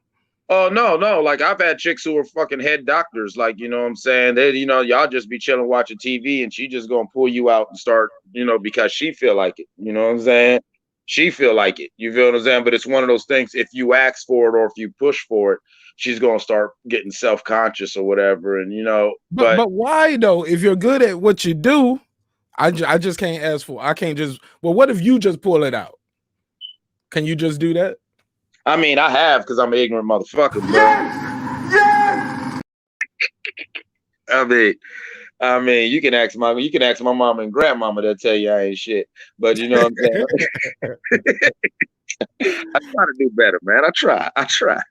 Oh, no. Like, I've had chicks who are fucking head doctors. Like, you know what I'm saying? They, you know, y'all just be chilling watching TV, and she just gonna pull you out and start, you know, because she feel like it. You know what I'm saying? She feel like it. You feel what I'm saying? But it's one of those things, if you ask for it or if you push for it, she's gonna start getting self-conscious or whatever. And, you know, but why though? If you're good at what you do, I just can't ask for. I can't just. Well, what if you just pull it out? Can you just do that? I mean, I have, because I'm an ignorant motherfucker. Yes! I mean, you can ask my mama and grandmama, they'll tell you I ain't shit. But you know what I'm saying? I try to do better, man. I try.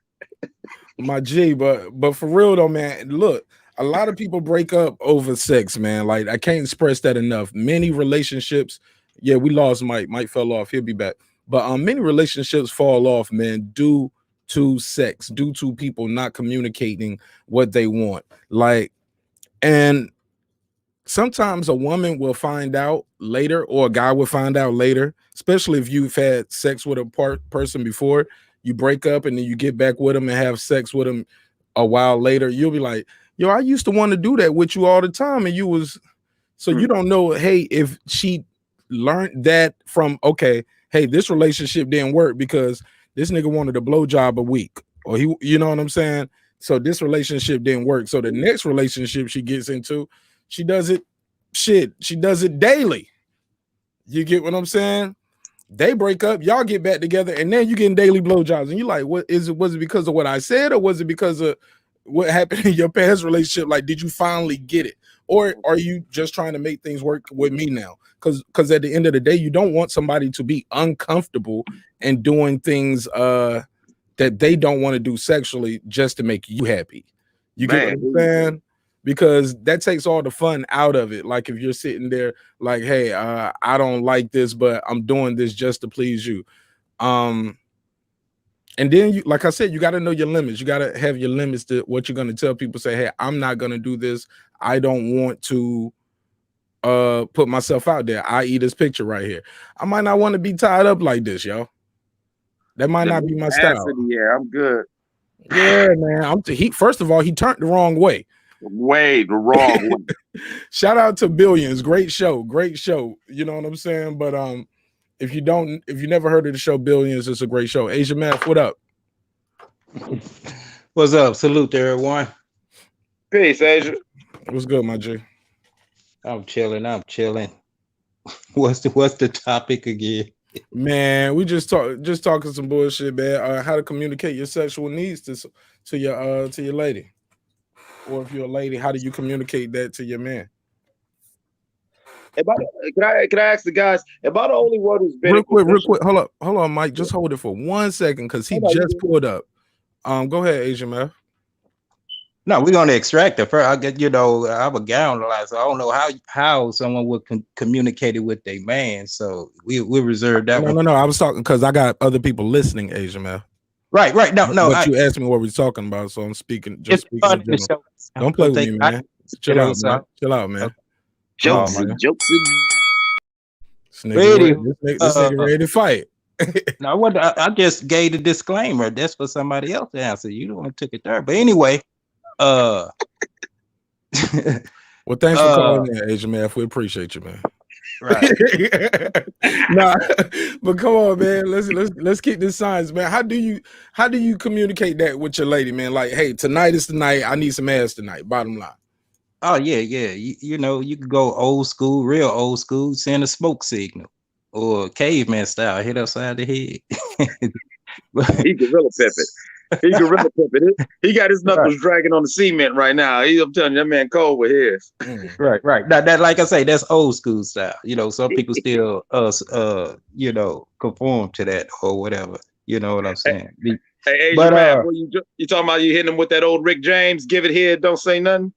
My G, but for real though, man, look, a lot of people break up over sex, man. Like, I can't express that enough. Many relationships, yeah, we lost Mike. Mike fell off. He'll be back. But many relationships fall off, man, due to sex, due to people not communicating what they want. Like, and sometimes a woman will find out later, or a guy will find out later, especially if you've had sex with a person before. You break up and then you get back with them and have sex with them a while later. You'll be like, yo, I used to want to do that with you all the time. And you was, so you don't know, hey, if she learned that from, okay, hey, this relationship didn't work because this nigga wanted a blowjob a week, or he, you know what I'm saying? So this relationship didn't work. So the next relationship she gets into, she does it daily. You get what I'm saying? They break up, y'all get back together, and then you getting daily blowjobs. And you like, what is it? Was it because of what I said, or was it because of what happened in your past relationship? Like, did you finally get it? Or are you just trying to make things work with me now? Because at the end of the day, you don't want somebody to be uncomfortable and doing things that they don't want to do sexually just to make you happy. You get what I'm saying? Because that takes all the fun out of it. Like, if you're sitting there like, hey, I don't like this, but I'm doing this just to please you. And then you, like I said, you got to know your limits. You got to have your limits to what you're going to tell people. Say, hey, I'm not going to do this. I don't want to put myself out there, i.e. this picture right here. I might not want to be tied up like this, yo. That might not be my style. Yeah, I'm good. Yeah, man. First of all, he turned the wrong way. Way the wrong way. Shout out to Billions. Great show. You know what I'm saying? But if you never heard of the show Billions, it's a great show. Asia Math, what up? What's up? Salute to everyone. Peace, Asia. What's good, my G? I'm chilling. What's the topic again? Man, we just talking some bullshit, man. How to communicate your sexual needs to your lady, or if you're a lady, how do you communicate that to your man? Can I ask the guys? Am I the only one who's been real quick? Hold on, Mike. Just hold it for 1 second because he just pulled up. Go ahead, Asian man. No, we're gonna extract it first. I get, I'm a guy on the line, so I don't know how someone would communicate it with their man. So we reserve that one. No. I was talking because I got other people listening, Asian man. Right. No. But you asked me what we're talking about, so I'm speaking. Just speaking. Don't play with me, man. Chill out, man. Chill out, man. Jokes. This nigga ready to fight. No, I just gave the disclaimer. That's for somebody else to answer. You don't want to take it there. But anyway, well, thanks for calling in, Asian man. We appreciate you, man. Right. Nah, but come on, man. Let's keep this science, man. How do you communicate that with your lady, man? Like, hey, tonight is the night. I need some ass tonight. Bottom line. Oh yeah. You could go old school, real old school, send a smoke signal, or caveman style, hit upside the head. He gorilla pimp it. He got his knuckles dragging on the cement right now. I'm telling you, that man cold with his. Right. That like I say, that's old school style. Some people still conform to that or whatever. You know what I'm saying? Hey, Asian man, you talking about you hitting him with that old Rick James? Give it here, don't say nothing.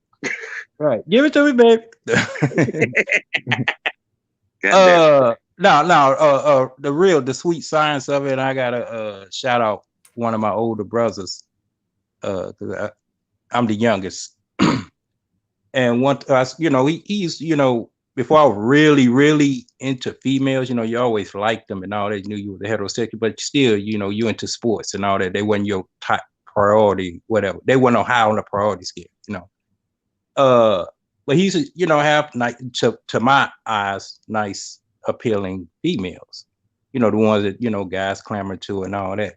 Right, give it to me, baby. The sweet science of it. I gotta shout out one of my older brothers, because I'm the youngest, and he's before I was really into females. You always liked them and all that. You knew you were the heterosexual, but still, you into sports and all that. They weren't your top priority, whatever. They weren't high on the priority scale, but he's have nice, to my eyes, nice, appealing females, the ones that guys clamor to and all that.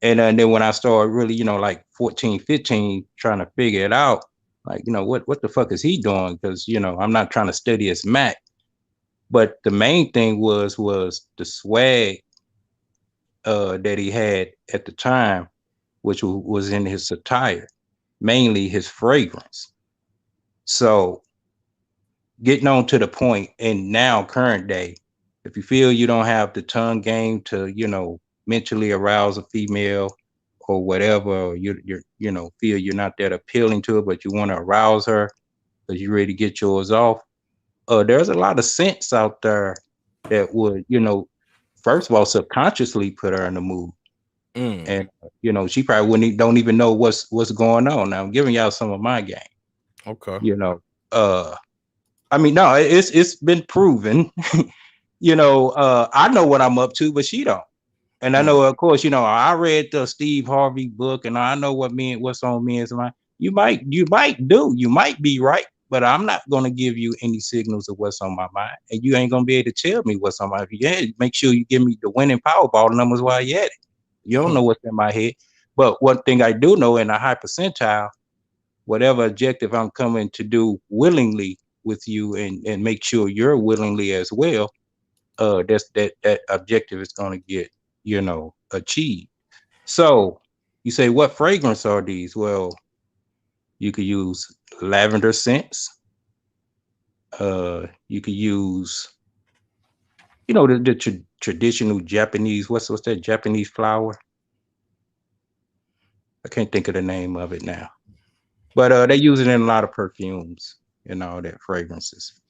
And then when I started really, like 14, 15, trying to figure it out, like, what the fuck is he doing? Because I'm not trying to study his Mac, but the main thing was the swag that he had at the time, which was in his attire, mainly his fragrance. So getting on to the point, and now current day, if you feel you don't have the tongue game to, mentally arouse a female or whatever, or you're feel you're not that appealing to her, but you want to arouse her because you're ready to get yours off. There's a lot of scents out there that would, first of all, subconsciously put her in the mood. And she probably don't even know what's going on. Now I'm giving y'all some of my game. Okay. I mean, no, it's been proven. I know what I'm up to, but she don't. And I know, of course, I read the Steve Harvey book, and I know what's on men's mind. You might be right, but I'm not going to give you any signals of what's on my mind, and you ain't going to be able to tell me what's on my head. Make sure you give me the winning Powerball numbers while you're at it. You don't know what's in my head, but one thing I do know, in a high percentile, whatever objective I'm coming to do willingly with you, and make sure you're willingly as well, that objective is going to get achieved. So you say, what fragrance are these? Well, you could use lavender scents. You could use the traditional Japanese, what's that Japanese flower? I can't think of the name of it now, but they use it in a lot of perfumes and all that, fragrances,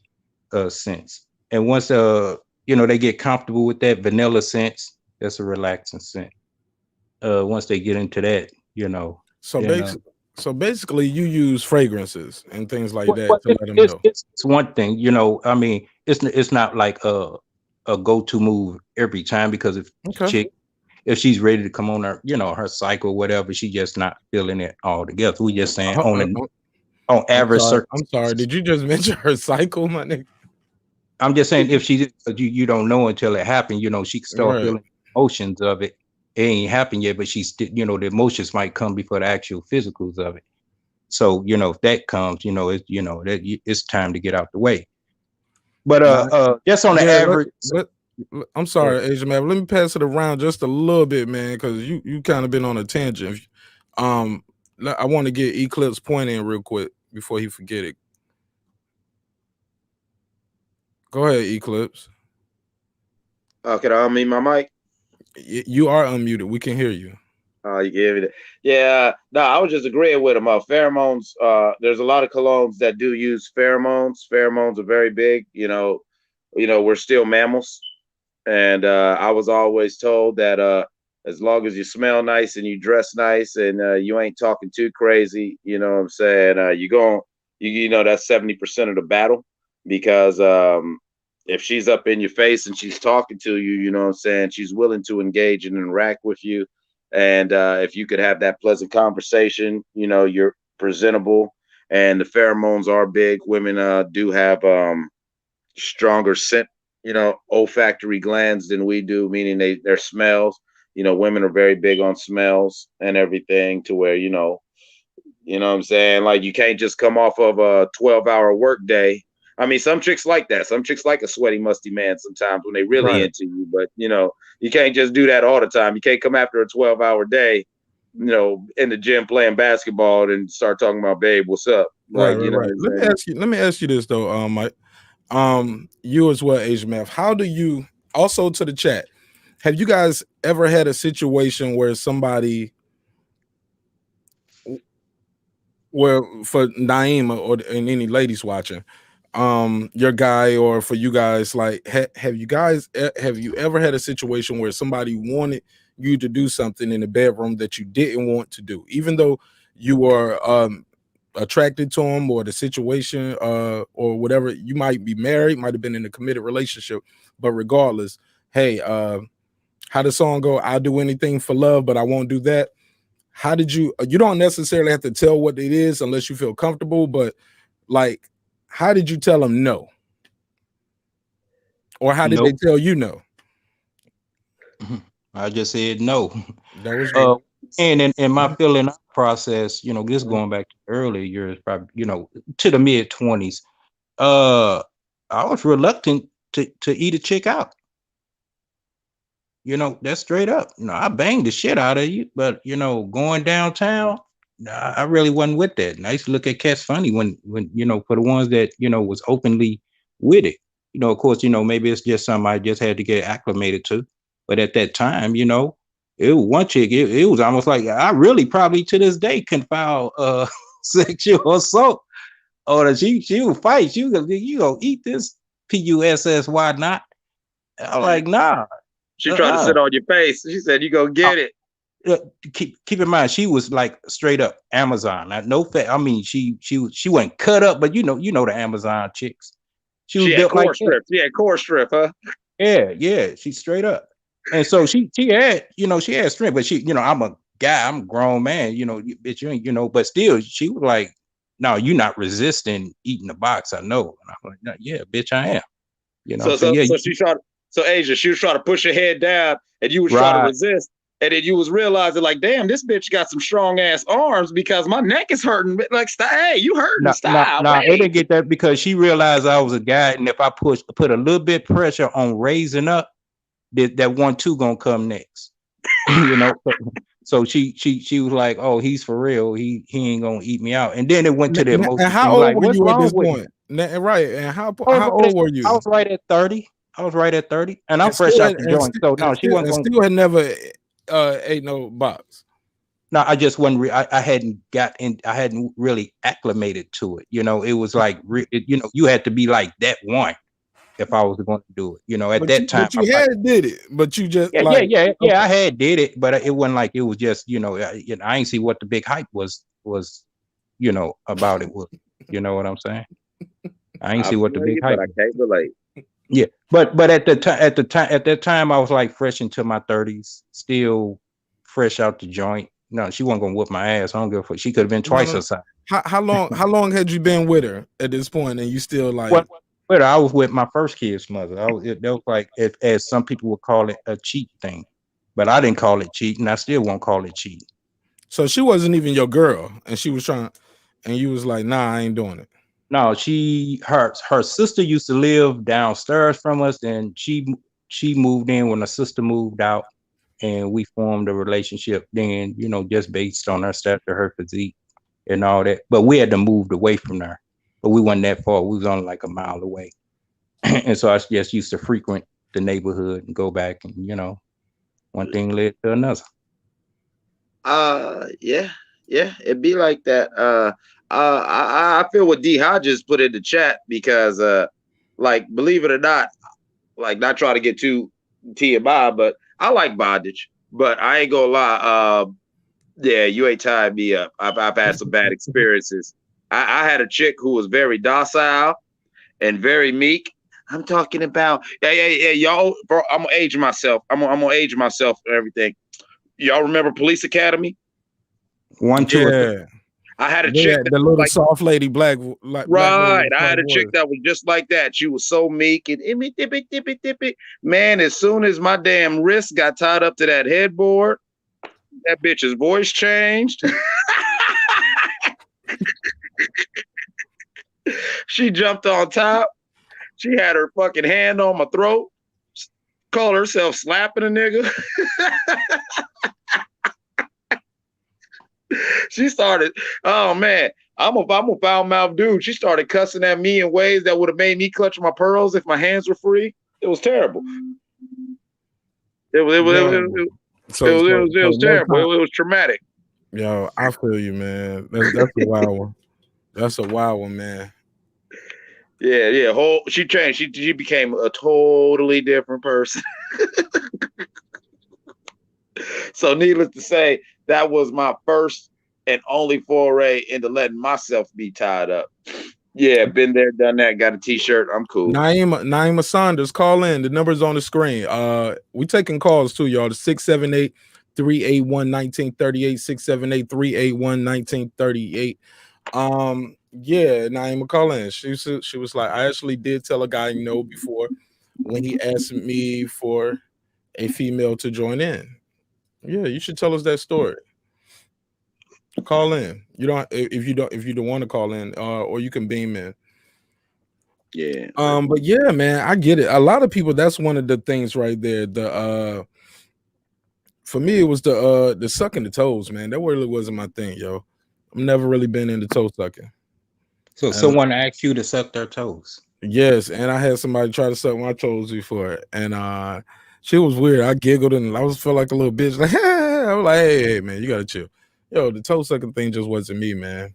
scents. And once they get comfortable with that, vanilla scents, that's a relaxing scent. once they get into that, So then basically, you use fragrances and things like that to let them know. it's one thing, I mean, it's not like a go-to move every time, because if she's ready to come on her, her cycle, whatever, she just not feeling it all together. We just saying on average. I'm sorry. Did you just mention her cycle, my nigga? I'm just saying, if you don't know until it happened, she can start feeling emotions of it. It ain't happened yet, but she's still, the emotions might come before the actual physicals of it. So, if that comes, it's time to get out the way. But just on the average. I'm sorry, Asian man. Let me pass it around just a little bit, man, because you kind of been on a tangent. I want to get Eclipse point in real quick before he forget it. Go ahead, Eclipse. Can I unmute my mic? You are unmuted. We can hear you. You gave it. Yeah. No, I was just agreeing with him. Pheromones. There's a lot of colognes that do use pheromones. Pheromones are very big. We're still mammals, and I was always told that as long as you smell nice and you dress nice and you ain't talking too crazy, you know what I'm saying? That's 70% of the battle, because if she's up in your face and she's talking to you, you know what I'm saying, she's willing to engage and interact with you. And if you could have that pleasant conversation, you're presentable, and the pheromones are big. Women do have stronger scent, olfactory glands than we do, meaning their smells. Women are very big on smells and everything, to where, you know what I'm saying? Like, you can't just come off of a 12-hour work day. I mean, some chicks like that. Some chicks like a sweaty, musty man sometimes when they really into you. But, you can't just do that all the time. You can't come after a 12-hour day, in the gym playing basketball and start talking about, babe, what's up? Like, right. Let me ask you this, though, Mike. You as well, Asian Math. How do you, also to the chat, have you guys ever had a situation where somebody, where for Naima or any ladies watching, your guy, or for you guys, like, have you ever had a situation where somebody wanted you to do something in the bedroom that you didn't want to do, even though you were attracted to him, or the situation or whatever? You might be married, might have been in a committed relationship, but regardless, hey, how the song go? I'll do anything for love, but I won't do that. How did you don't necessarily have to tell what it is unless you feel comfortable, but like, how did you tell them no? Or how did they tell you no? I just said no. That was good. And in my feeling process, this going back to earlier years, probably, to the mid-20s, I was reluctant to eat a chick out. That's straight up. I banged the shit out of you, but going downtown, I really wasn't with that. And I used to look at cats funny when for the ones that was openly with it. Of course, maybe it's just something I just had to get acclimated to. But at that time, it was one chick. It was almost like I really probably to this day can file sexual assault. Or she would fight. You gonna eat this PUSS? Why not? I'm like, nah. She tried to sit on your face. She said, "You go get it." Keep in mind, she was like straight up Amazon. No fat. I mean, she wasn't cut up, but you know the Amazon chicks. She was built like strip. Yeah, core strip, huh? Yeah. She's straight up. And so she had strength, but I'm a guy, I'm a grown man, bitch, you ain't, but still she was like, no, you're not resisting eating the box. I know. And I'm like, no, yeah, bitch, I am. So Asia, she was trying to push her head down, and you was trying to resist, and then you was realizing, like, damn, this bitch got some strong ass arms because my neck is hurting. Like, hey, you hurting? Style. No, it didn't get that, because she realized I was a guy, and if I put a little bit pressure on raising up, that 1-2 gonna come next. So she was like, oh, he's for real. He ain't gonna eat me out. And then it went to the emotion. And how old were you at this point? Right. And how old were you? I was right at 30. And I'm fresh out the joint. So no, she wasn't going. Still had never ate no box. No, I just wasn't. I hadn't really acclimated to it. It was like, you had to be like that one. if I was going to do it. You know, at that time, but you had did it, but you just yeah. I had did it, but it wasn't like it was just, you know, I ain't see what the big hype was, you know, about it was. You know what I'm saying? I ain't see what the big hype. But I can't relate. Yeah, but at that time, I was like fresh into my 30s, still fresh out the joint. No, she wasn't gonna whoop my ass. I don't give a fuck. She could have been twice her size. How long had you been with her at this point, and you still like? Well, I was with my first kid's mother. That was like, as some people would call it, a cheat thing, but I didn't call it cheating. I still won't call it cheating. So she wasn't even your girl, and she was trying, and you was like, "Nah, I ain't doing it." No, her sister used to live downstairs from us, and she moved in when her sister moved out. And we formed a relationship then, you know, just based on her stature, her physique, and all that. But we had to move away from there. But we wasn't that far. We was only like a mile away. And so I just used to frequent the neighborhood and go back, and, you know, one thing led to another. Yeah, it'd be like that. I feel what D Hodges put in the chat, because like, believe it or not, like, not trying to get too TMI, but I like bondage, but I ain't gonna lie. Yeah, you ain't tied me up. I've had some bad experiences. I had a chick who was very docile and very meek. I'm talking about, yeah, y'all, bro. I'm gonna age myself. I'm gonna age myself and everything. Y'all remember Police Academy? 1, 2, yeah. I had a chick, the little like, soft lady, black right. Black I had a chick that was just like that. She was so meek and tippy. Man, as soon as my damn wrist got tied up to that headboard, that bitch's voice changed. She jumped on top. She had her fucking hand on my throat. Called herself slapping a nigga. She started, oh man, I'm a foul mouth dude. She started cussing at me in ways that would have made me clutch my pearls if my hands were free. It was terrible. It was terrible. It was traumatic. Yo, I feel you, man. That's a wild one. That's a wild one, man. Yeah. She changed. She became a totally different person. So needless to say, that was my first and only foray into letting myself be tied up. Yeah, been there, done that, got a t-shirt. I'm cool. Naima Saunders, call in. The number's on the screen. We taking calls too, y'all. The 678-381-1938, 678-381-1938. Yeah, Naima, call in. She was like, I actually did tell a guy no before when he asked me for a female to join in. Yeah, you should tell us that story. Call in. You don't if you don't want to call in, or you can beam in. Yeah. But yeah, man, I get it. A lot of people, that's one of the things right there. For me, it was the sucking the toes, man. That really wasn't my thing, yo. I've never really been into toe sucking. So someone asked you to suck their toes? Yes, and I had somebody try to suck my toes before, and she was weird. I giggled and I felt like a little bitch. Like, I was like, hey, man, you gotta chill. Yo, the toe sucking thing just wasn't me, man.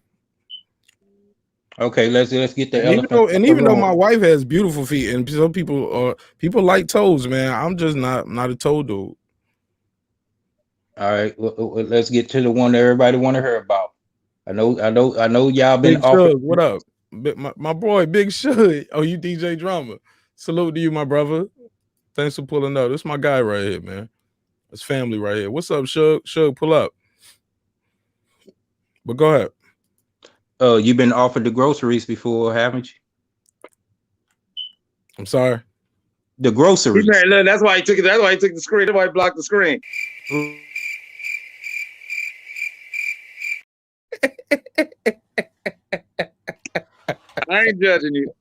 Okay, let's get the even though my wife has beautiful feet, and some people like toes, man, I'm just not a toe dude. All right, let's get to the one that everybody want to hear about. I know y'all been offered. What up, my boy, Big Shug? Oh, you DJ Drama? Salute to you, my brother. Thanks for pulling up. This is my guy right here, man. It's family right here. What's up, Shug? Shug, pull up. But go ahead. You've been offered the groceries before, haven't you? I'm sorry. The groceries. That's why he took it. That's why he took the screen. That's why he blocked the screen. I ain't judging you.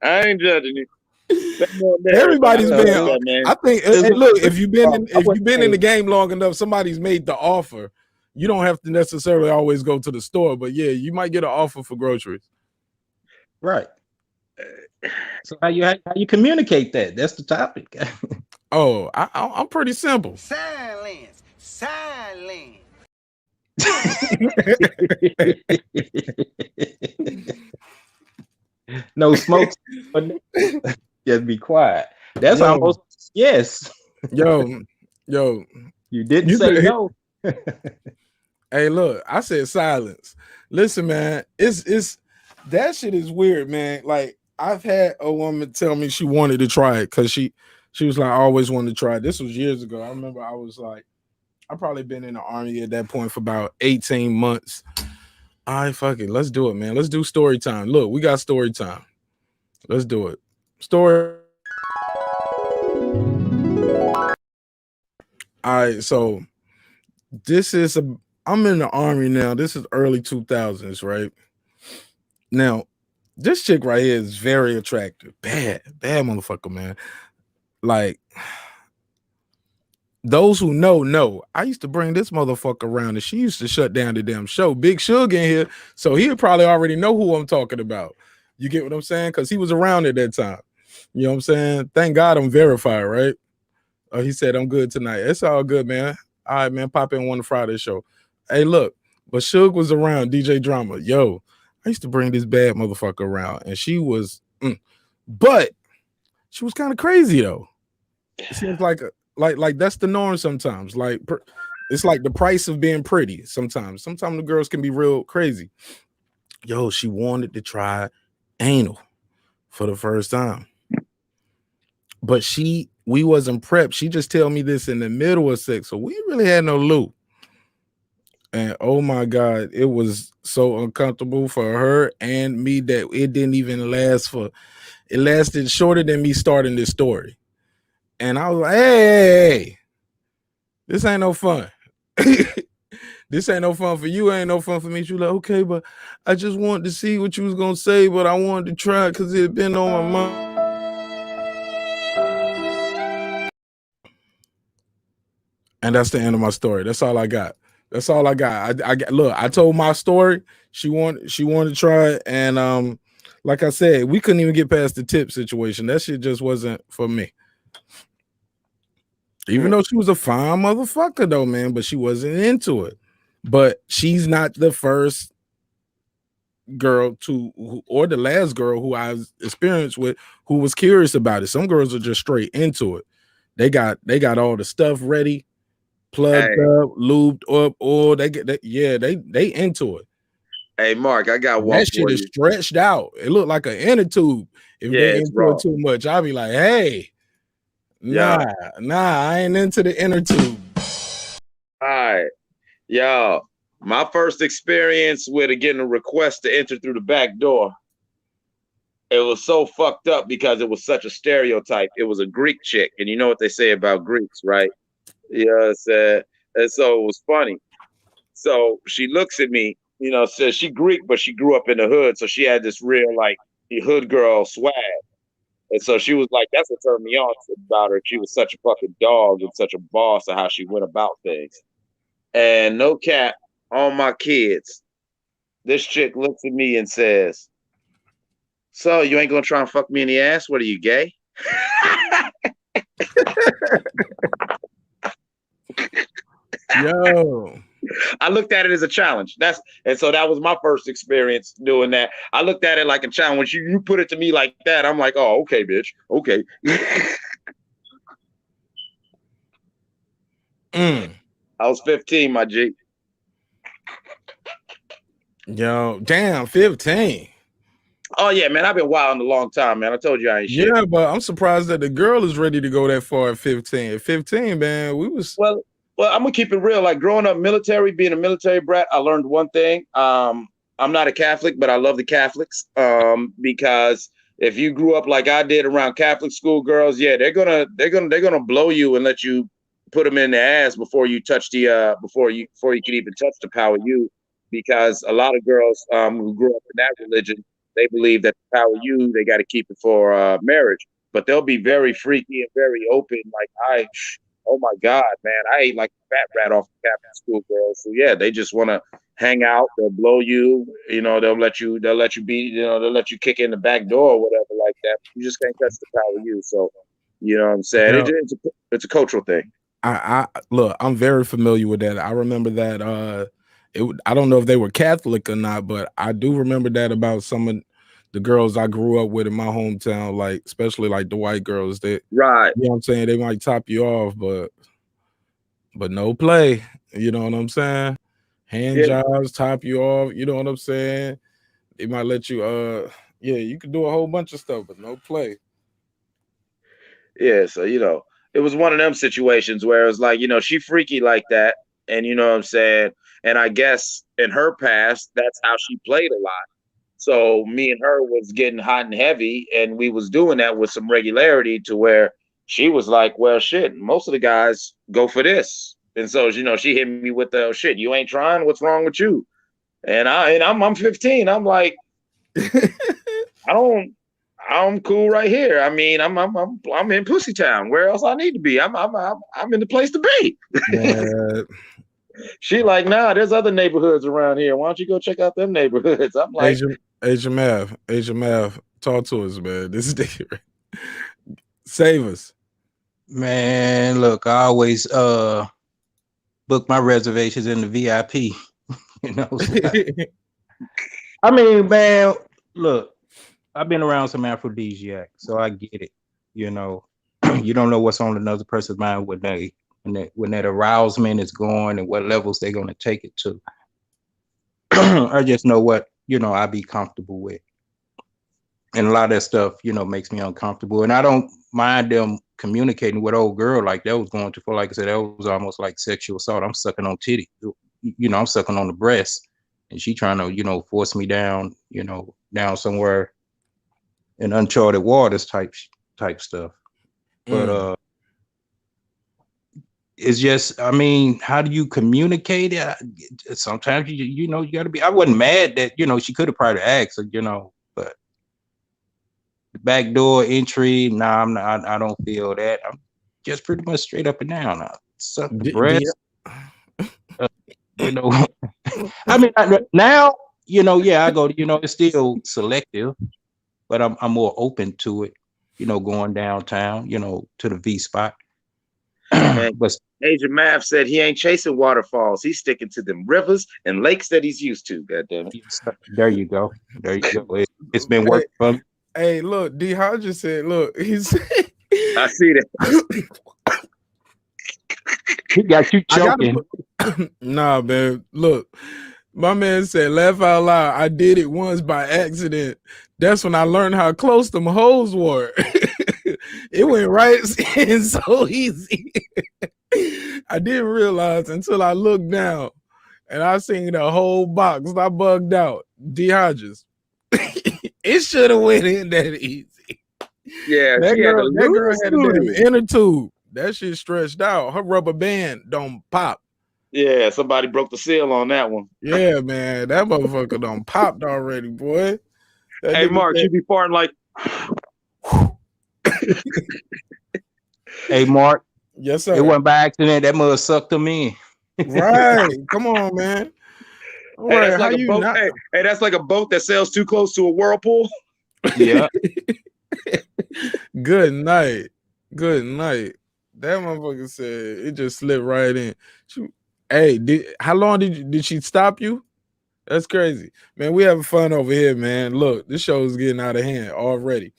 Everybody's been. I think. Look, if you've been in the game long enough, somebody's made the offer. You don't have to necessarily always go to the store, but yeah, you might get an offer for groceries. Right. So how you communicate that? That's the topic. Oh, I'm pretty simple. Silence. No smoke. Just be quiet. That's almost yes. Yo. You didn't say no. Hey, look, I said silence. Listen, man, it's that shit is weird, man. Like I've had a woman tell me she wanted to try it because she was like, I always wanted to try it. This was years ago. I remember I was like, I probably been in the army at that point for about 18 months. All right, fuck it. Let's do it, man. Let's do story time. Look, we got story time. Let's do it. Story. All right, so I'm in the army now. This is early 2000s, right? Now, this chick right here is very attractive. Bad motherfucker, man. Like, those who know. I used to bring this motherfucker around and she used to shut down the damn show. Big Suge in here, so he'll probably already know who I'm talking about. You get what I'm saying? Because he was around at that time. You know what I'm saying? Thank God I'm verified, right? He said, I'm good tonight. It's all good, man. All right, man, pop in on the Friday show. Hey, look, but Suge was around, DJ Drama. Yo, I used to bring this bad motherfucker around, and she was, but she was kind of crazy, though. It seems like that's the norm sometimes. Like it's like the price of being pretty sometimes. Sometimes the girls can be real crazy. Yo, she wanted to try anal for the first time. But we wasn't prepped. She just tell me this in the middle of sex. So we really had no loop. And oh my God, it was so uncomfortable for her and me that it didn't even last it lasted shorter than me starting this story. And I was like, hey, this ain't no fun. This ain't no fun for you. Ain't no fun for me. She was like, okay, but I just wanted to see what you was going to say, but I wanted to try because it had been on my mind. And that's the end of my story. That's all I got. Look, I told my story. She wanted to try it. And like I said, we couldn't even get past the tip situation. That shit just wasn't for me. Even though she was a fine motherfucker, though, man, but she wasn't into it. But she's not the first girl or the last girl who I was experienced with who was curious about it. Some girls are just straight into it. They got all the stuff ready, plugged up, lubed up, or they into it. Hey, Mark, I got one. That shit is stretched out. It looked like an inner tube. If they into it too much, I'll be like, hey. Nah, I ain't into the inner tube. All right. Yo, my first experience with getting a request to enter through the back door, it was so fucked up because it was such a stereotype. It was a Greek chick, and you know what they say about Greeks, right? You know what I'm saying? And so it was funny. So she looks at me, says she Greek, but she grew up in the hood, so she had this real, like, hood girl swag. And so she was like, that's what turned me on about her. She was such a fucking dog and such a boss of how she went about things. And no cap, on my kids, this chick looks at me and says, so you ain't gonna try and fuck me in the ass? What are you, gay? Yo. I looked at it as a challenge. And so that was my first experience doing that. I looked at it like a challenge. You put it to me like that, I'm like, oh, okay, bitch. Okay. I was 15, my G. Yo, damn, 15. Oh yeah, man. I've been wilding a long time, man. I told you I ain't shit. Yeah, but I'm surprised that the girl is ready to go that far at 15. At 15, man, we was Well, I'm gonna keep it real. Like growing up military, being a military brat, I learned one thing. I'm not a Catholic, but I love the Catholics. Because if you grew up like I did around Catholic school girls, yeah, they're gonna blow you and let you put them in the ass before you touch before you can even touch the power you. Because a lot of girls who grew up in that religion, they believe that the power you, they got to keep it for marriage. But they'll be very freaky and very open. Like oh my God, man, I ate like a fat rat off the Catholic school girls. So yeah, they just want to hang out. They'll blow you. They'll let you be. They'll let you kick in the back door or whatever like that. You just can't touch the power you. So you know what I'm saying? It's a cultural thing. I look, I'm very familiar with that. I remember that. I don't know if they were Catholic or not, but I do remember that about some of the girls I grew up with in my hometown, like especially like the white girls that, right. You know what I'm saying? They might top you off, but no play. You know what I'm saying? Hand jobs, top you off. You know what I'm saying? They might let you. Yeah, you can do a whole bunch of stuff, but no play. Yeah, so it was one of them situations where it was like, she freaky like that, and you know what I'm saying. And I guess in her past, that's how she played a lot. So me and her was getting hot and heavy, and we was doing that with some regularity to where she was like, well, shit, most of the guys go for this. And so, she hit me with the shit, you ain't trying, what's wrong with you? And I'm 15. I'm like, I'm cool right here. I mean, I'm in Pussy Town. Where else I need to be? I'm in the place to be. She like, nah, there's other neighborhoods around here. Why don't you go check out them neighborhoods? I'm like, Asian Math, talk to us, man. This is different. Save us. Man, look, I always book my reservations in the VIP. You know, I mean, man, look, I've been around some aphrodisiac, so I get it. You know, you don't know what's on another person's mind when that arousement is going and what levels they're going to take it to. I just know what, I be comfortable with. And a lot of that stuff, makes me uncomfortable. And I don't mind them communicating with old girl like that was going to, for like I said, that was almost like sexual assault. I'm sucking on titty, I'm sucking on the breast. And she trying to, force me down, down somewhere in uncharted waters type stuff. But it's just, I mean, how do you communicate it? Sometimes you gotta be. I wasn't mad that she could have probably asked, but the backdoor entry, nah, I'm not. I don't feel that. I'm just pretty much straight up and down. I suck the breast. I mean, now, I go, it's still selective, but I'm more open to it, going downtown, to the V spot. But Asian Math said he ain't chasing waterfalls. He's sticking to them rivers and lakes that he's used to. God damn it. There you go. It's been working for me. Hey, look, D Hodges said, look, he's I see that. He got you choking. Nah, man. Look, my man said, laugh out loud. I did it once by accident. That's when I learned how close them hoes were. It went right in so easy. I didn't realize until I looked down and I seen the whole box. I bugged out. D Hodges. It should have went in that easy. Yeah, that girl had a damn inner tube. That shit stretched out. Her rubber band don't pop. Yeah, somebody broke the seal on that one. Yeah, man, that motherfucker done popped already, boy. Hey, Mark, you be farting like. Hey, Mark. Yes, sir. It wasn't by accident. That mother sucked him in. Right. Come on, man. All hey, right, that's how like you a boat. not? Hey, that's like a boat that sails too close to a whirlpool. Yeah. Good night. Good night. That motherfucker said it just slipped right in. How long did she stop you? That's crazy. Man, we having fun over here, man. Look, this show is getting out of hand already.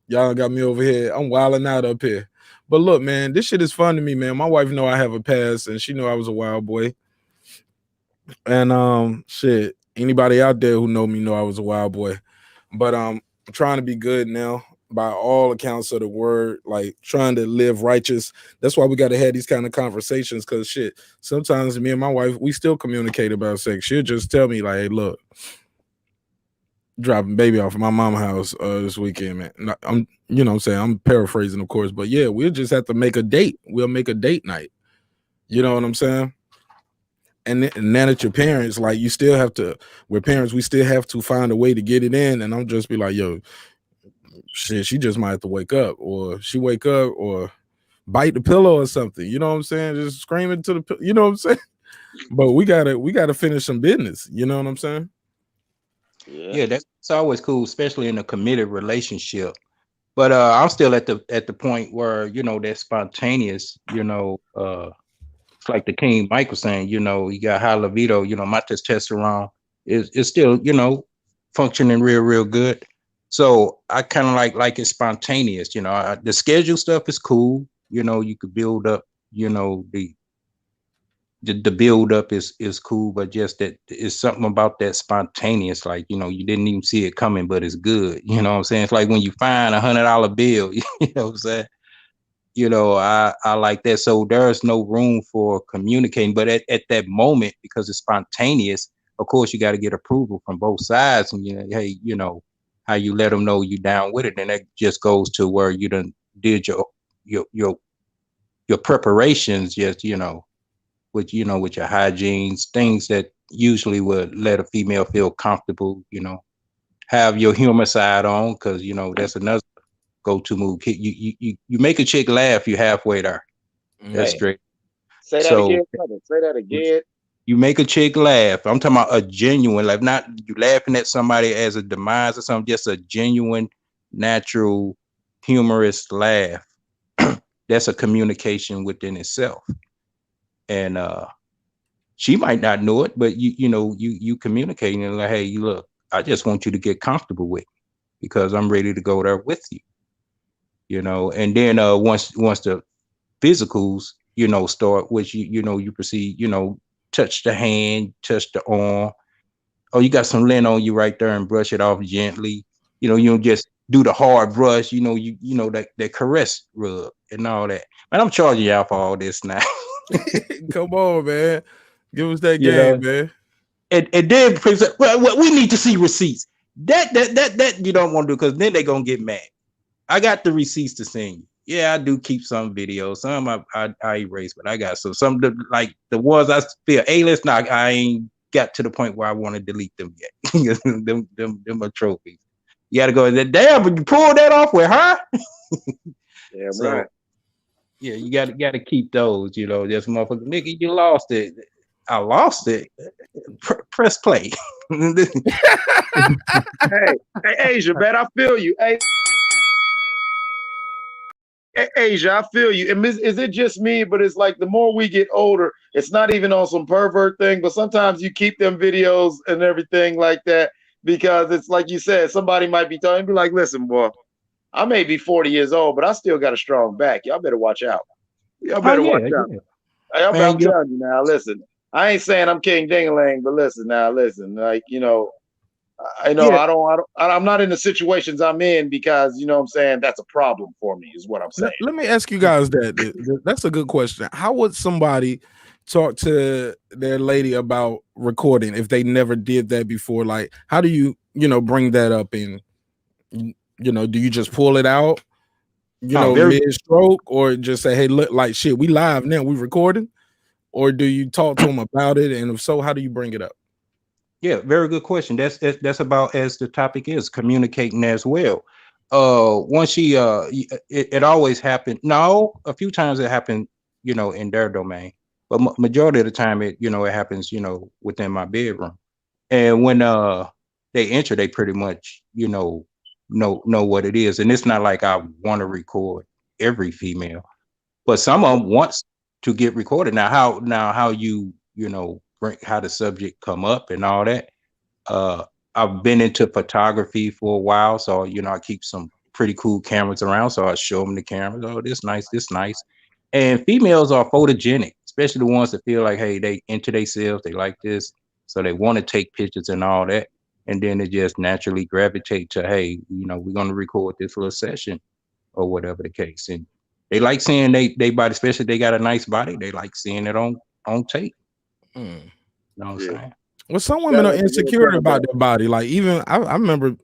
Y'all got me over here. I'm wilding out up here. But look, man, this shit is fun to me, man. My wife know I have a past, and she know I was a wild boy. And shit, anybody out there who know me know I was a wild boy. But I'm trying to be good now by all accounts of the word, like trying to live righteous. That's why we got to have these kind of conversations, because shit, sometimes me and my wife, we still communicate about sex. She'll just tell me like, hey, look, dropping baby off at my mama's house this weekend, man. I'm, what I'm saying, I'm paraphrasing, of course, but yeah, we'll just have to make a date. We'll make a date night. You know what I'm saying? And then at your parents, like you still have to, we're parents, we still have to find a way to get it in. And I'm just be like, yo, shit, she just might have to wake up, or she wake up or bite the pillow or something. You know what I'm saying? Just screaming to the, you know what I'm saying? But we gotta finish some business. You know what I'm saying? Yeah, that's always cool, especially in a committed relationship. But I'm still at the point where, that spontaneous, it's like the King Mike was saying, you got high libido, my testosterone is still, functioning real good. So I kind of like it's spontaneous, you know. The schedule stuff is cool, you know. You could build up, you know, the build up is cool, but just that it's something about that spontaneous, like, you know, you didn't even see it coming, but it's good. You know what I'm saying? It's like when you find $100 bill, you know what I'm saying? You know, I like that. So there's no room for communicating, but at that moment, because it's spontaneous, of course you got to get approval from both sides, and, you know, hey, you know, how you let them know you down with it. And that just goes to where you done did your preparations, just, you know, with your hygienes, things that usually would let a female feel comfortable, you know. Have your humor side on, because, you know, that's another go-to move. You make a chick laugh, you halfway there. That's straight. Say that again, brother. Say that again. You make a chick laugh. I'm talking about a genuine laugh, not you laughing at somebody as a demise or something, just a genuine, natural, humorous laugh. That's a communication within itself. And she might not know it, but you communicating and like, hey, you look, I just want you to get comfortable with me because I'm ready to go there with you. You know, and then once the physicals, you know, start, which you proceed, you know, touch the hand, touch the arm. Oh, you got some lint on you right there, and brush it off gently. You know, you don't just do the hard brush. You know, you know that caress rub and all that. Man, I'm charging y'all for all this now. Come on, man. Give us that You game, know? man. And then well, we need to see receipts. That you don't want to do, because then they're gonna get mad. I got the receipts to send you. Yeah, I do keep some videos. Some I erase, but I got some like the ones I feel A-list. Now I ain't got to the point where I want to delete them yet. them are trophies. You got to go. Damn, but you pulled that off with her. Yeah, So, right. yeah, you got to keep those. You know, just motherfucker, nigga, you lost it. I lost it. Press play. Hey, Asia, man, I feel you. Hey, Asia, I feel you. And is it just me? But it's like the more we get older, it's not even on some pervert thing, but sometimes you keep them videos and everything like that because it's like you said, somebody might be telling, be like, listen, boy, I may be 40 years old, but I still got a strong back. Y'all better watch out. Y'all better watch out. Yeah. Hey, I'm telling you now, listen, I ain't saying I'm King Ding-a-ling, but listen, like, you know, I know I'm not in the situations I'm in because, you know what I'm saying, that's a problem for me is what I'm saying. Let me ask you guys that. That's a good question. How would somebody talk to their lady about recording if they never did that before? Like, how do you bring that up in, do you just pull it out, mid-stroke, or just say, hey, look, like, shit, we live now, we recording? Or do you talk to them about it? And if so, how do you bring it up? Yeah, very good question. That's about as the topic is, communicating as well. Once she it always happened. No, a few times it happened, you know, in their domain, but majority of the time it happens, you know, within my bedroom. And when they enter, they pretty much, you know what it is. And it's not like I want to record every female, but some of them wants to get recorded. Now how you know bring how the subject come up and all that. I've been into photography for a while, so you know I keep some pretty cool cameras around. So I show them the cameras. Oh, this nice. And females are photogenic, especially the ones that feel like, hey, they into themselves, they like this, so they want to take pictures and all that. And then they just naturally gravitate to, hey, you know, we're gonna record this little session or whatever the case. And they like seeing they body, especially if they got a nice body. They like seeing it on tape. You know what I'm saying? Well, some women are insecure about their body. Like, even I remember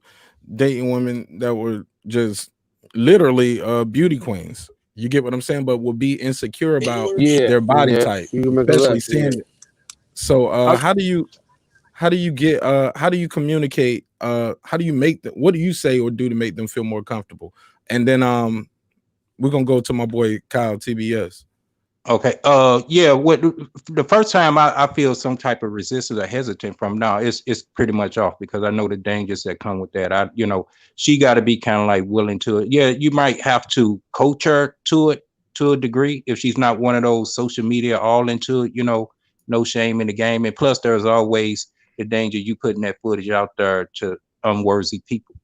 dating women that were just literally beauty queens. You get what I'm saying? But would be insecure about their body type, especially seeing it. So how do you communicate? How do you make them? What do you say or do to make them feel more comfortable? And then we're gonna go to my boy Kyle TBS. Okay. Yeah. What the first time I feel some type of resistance or hesitant from now, it's pretty much off, because I know the dangers that come with that. She got to be kind of like willing to it. Yeah, you might have to coach her to it to a degree if she's not one of those social media all into it. You know, no shame in the game. And plus, there's always the danger you putting that footage out there to unworthy people.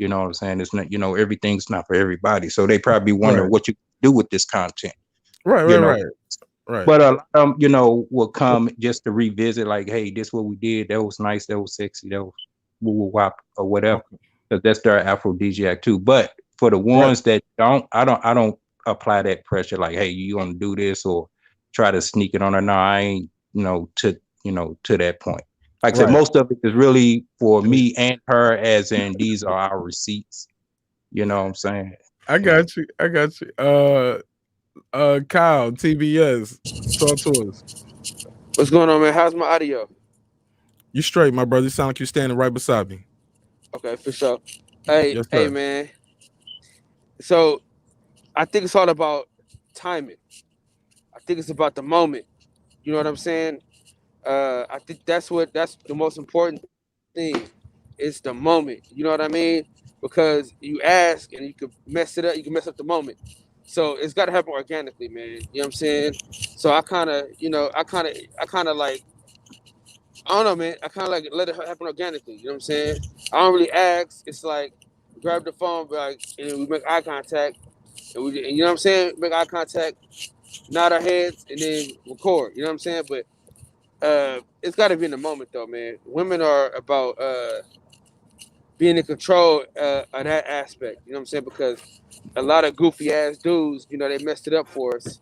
You know what I'm saying? It's not, everything's not for everybody. So they probably wonder what you do with this content. Right. But a lot of them, will come just to revisit, like, hey, this what we did. That was nice. That was sexy. That was woo woo wop or whatever. Because that's their aphrodisiac too. But for the ones that don't, I don't apply that pressure. Like, hey, you gonna do this or try to sneak it on her? No, I ain't. To that point. Like I said, most of it is really for me and her, as in these are our receipts. You know what I'm saying? I got you. Kyle, TBS, talk to us. What's going on, man? How's my audio? You straight, my brother. You sound like you're standing right beside me. Okay, for sure. Hey, Yes, sir. man. So I think it's all about timing. I think it's about the moment. You know what I'm saying? I think that's the most important thing. It's the moment. You know what I mean? Because you ask and you could mess it up. You can mess up the moment. So it's got to happen organically, man. You know what I'm saying? So I kind of like, I don't know, man. I kind of like let it happen organically. You know what I'm saying? I don't really ask. It's like grab the phone, and we make eye contact, and you know what I'm saying? Make eye contact, nod our heads, and then record. You know what I'm saying? But it's got to be in the moment, though, man. Women are about being in control of that aspect. You know what I'm saying? Because a lot of goofy ass dudes, they messed it up for us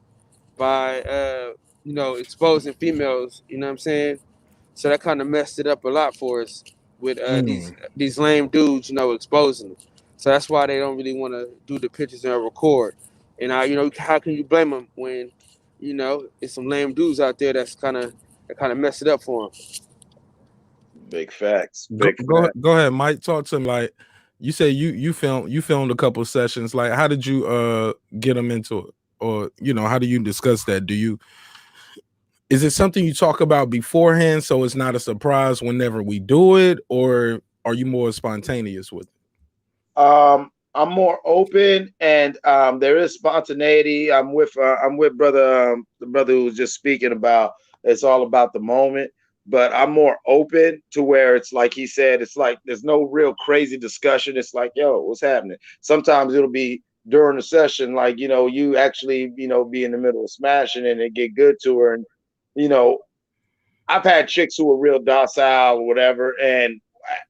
by exposing females. You know what I'm saying? So that kind of messed it up a lot for us with these lame dudes, exposing them. So that's why they don't really want to do the pictures and record. And how can you blame them when, it's some lame dudes out there that kind of mess it up for them. Big facts. Go ahead, Mike. Talk to him. Like you say, you filmed a couple of sessions. Like, how did you get them into it, or how do you discuss that? Is it something you talk about beforehand so it's not a surprise whenever we do it, or are you more spontaneous with it? I'm more open, and there is spontaneity. I'm with brother the brother who was just speaking about it's all about the moment, but I'm more open to where it's like he said, it's like there's no real crazy discussion. It's like, yo, what's happening? Sometimes it'll be during the session, like, you actually, be in the middle of smashing and it get good to her. And I've had chicks who are real docile or whatever, and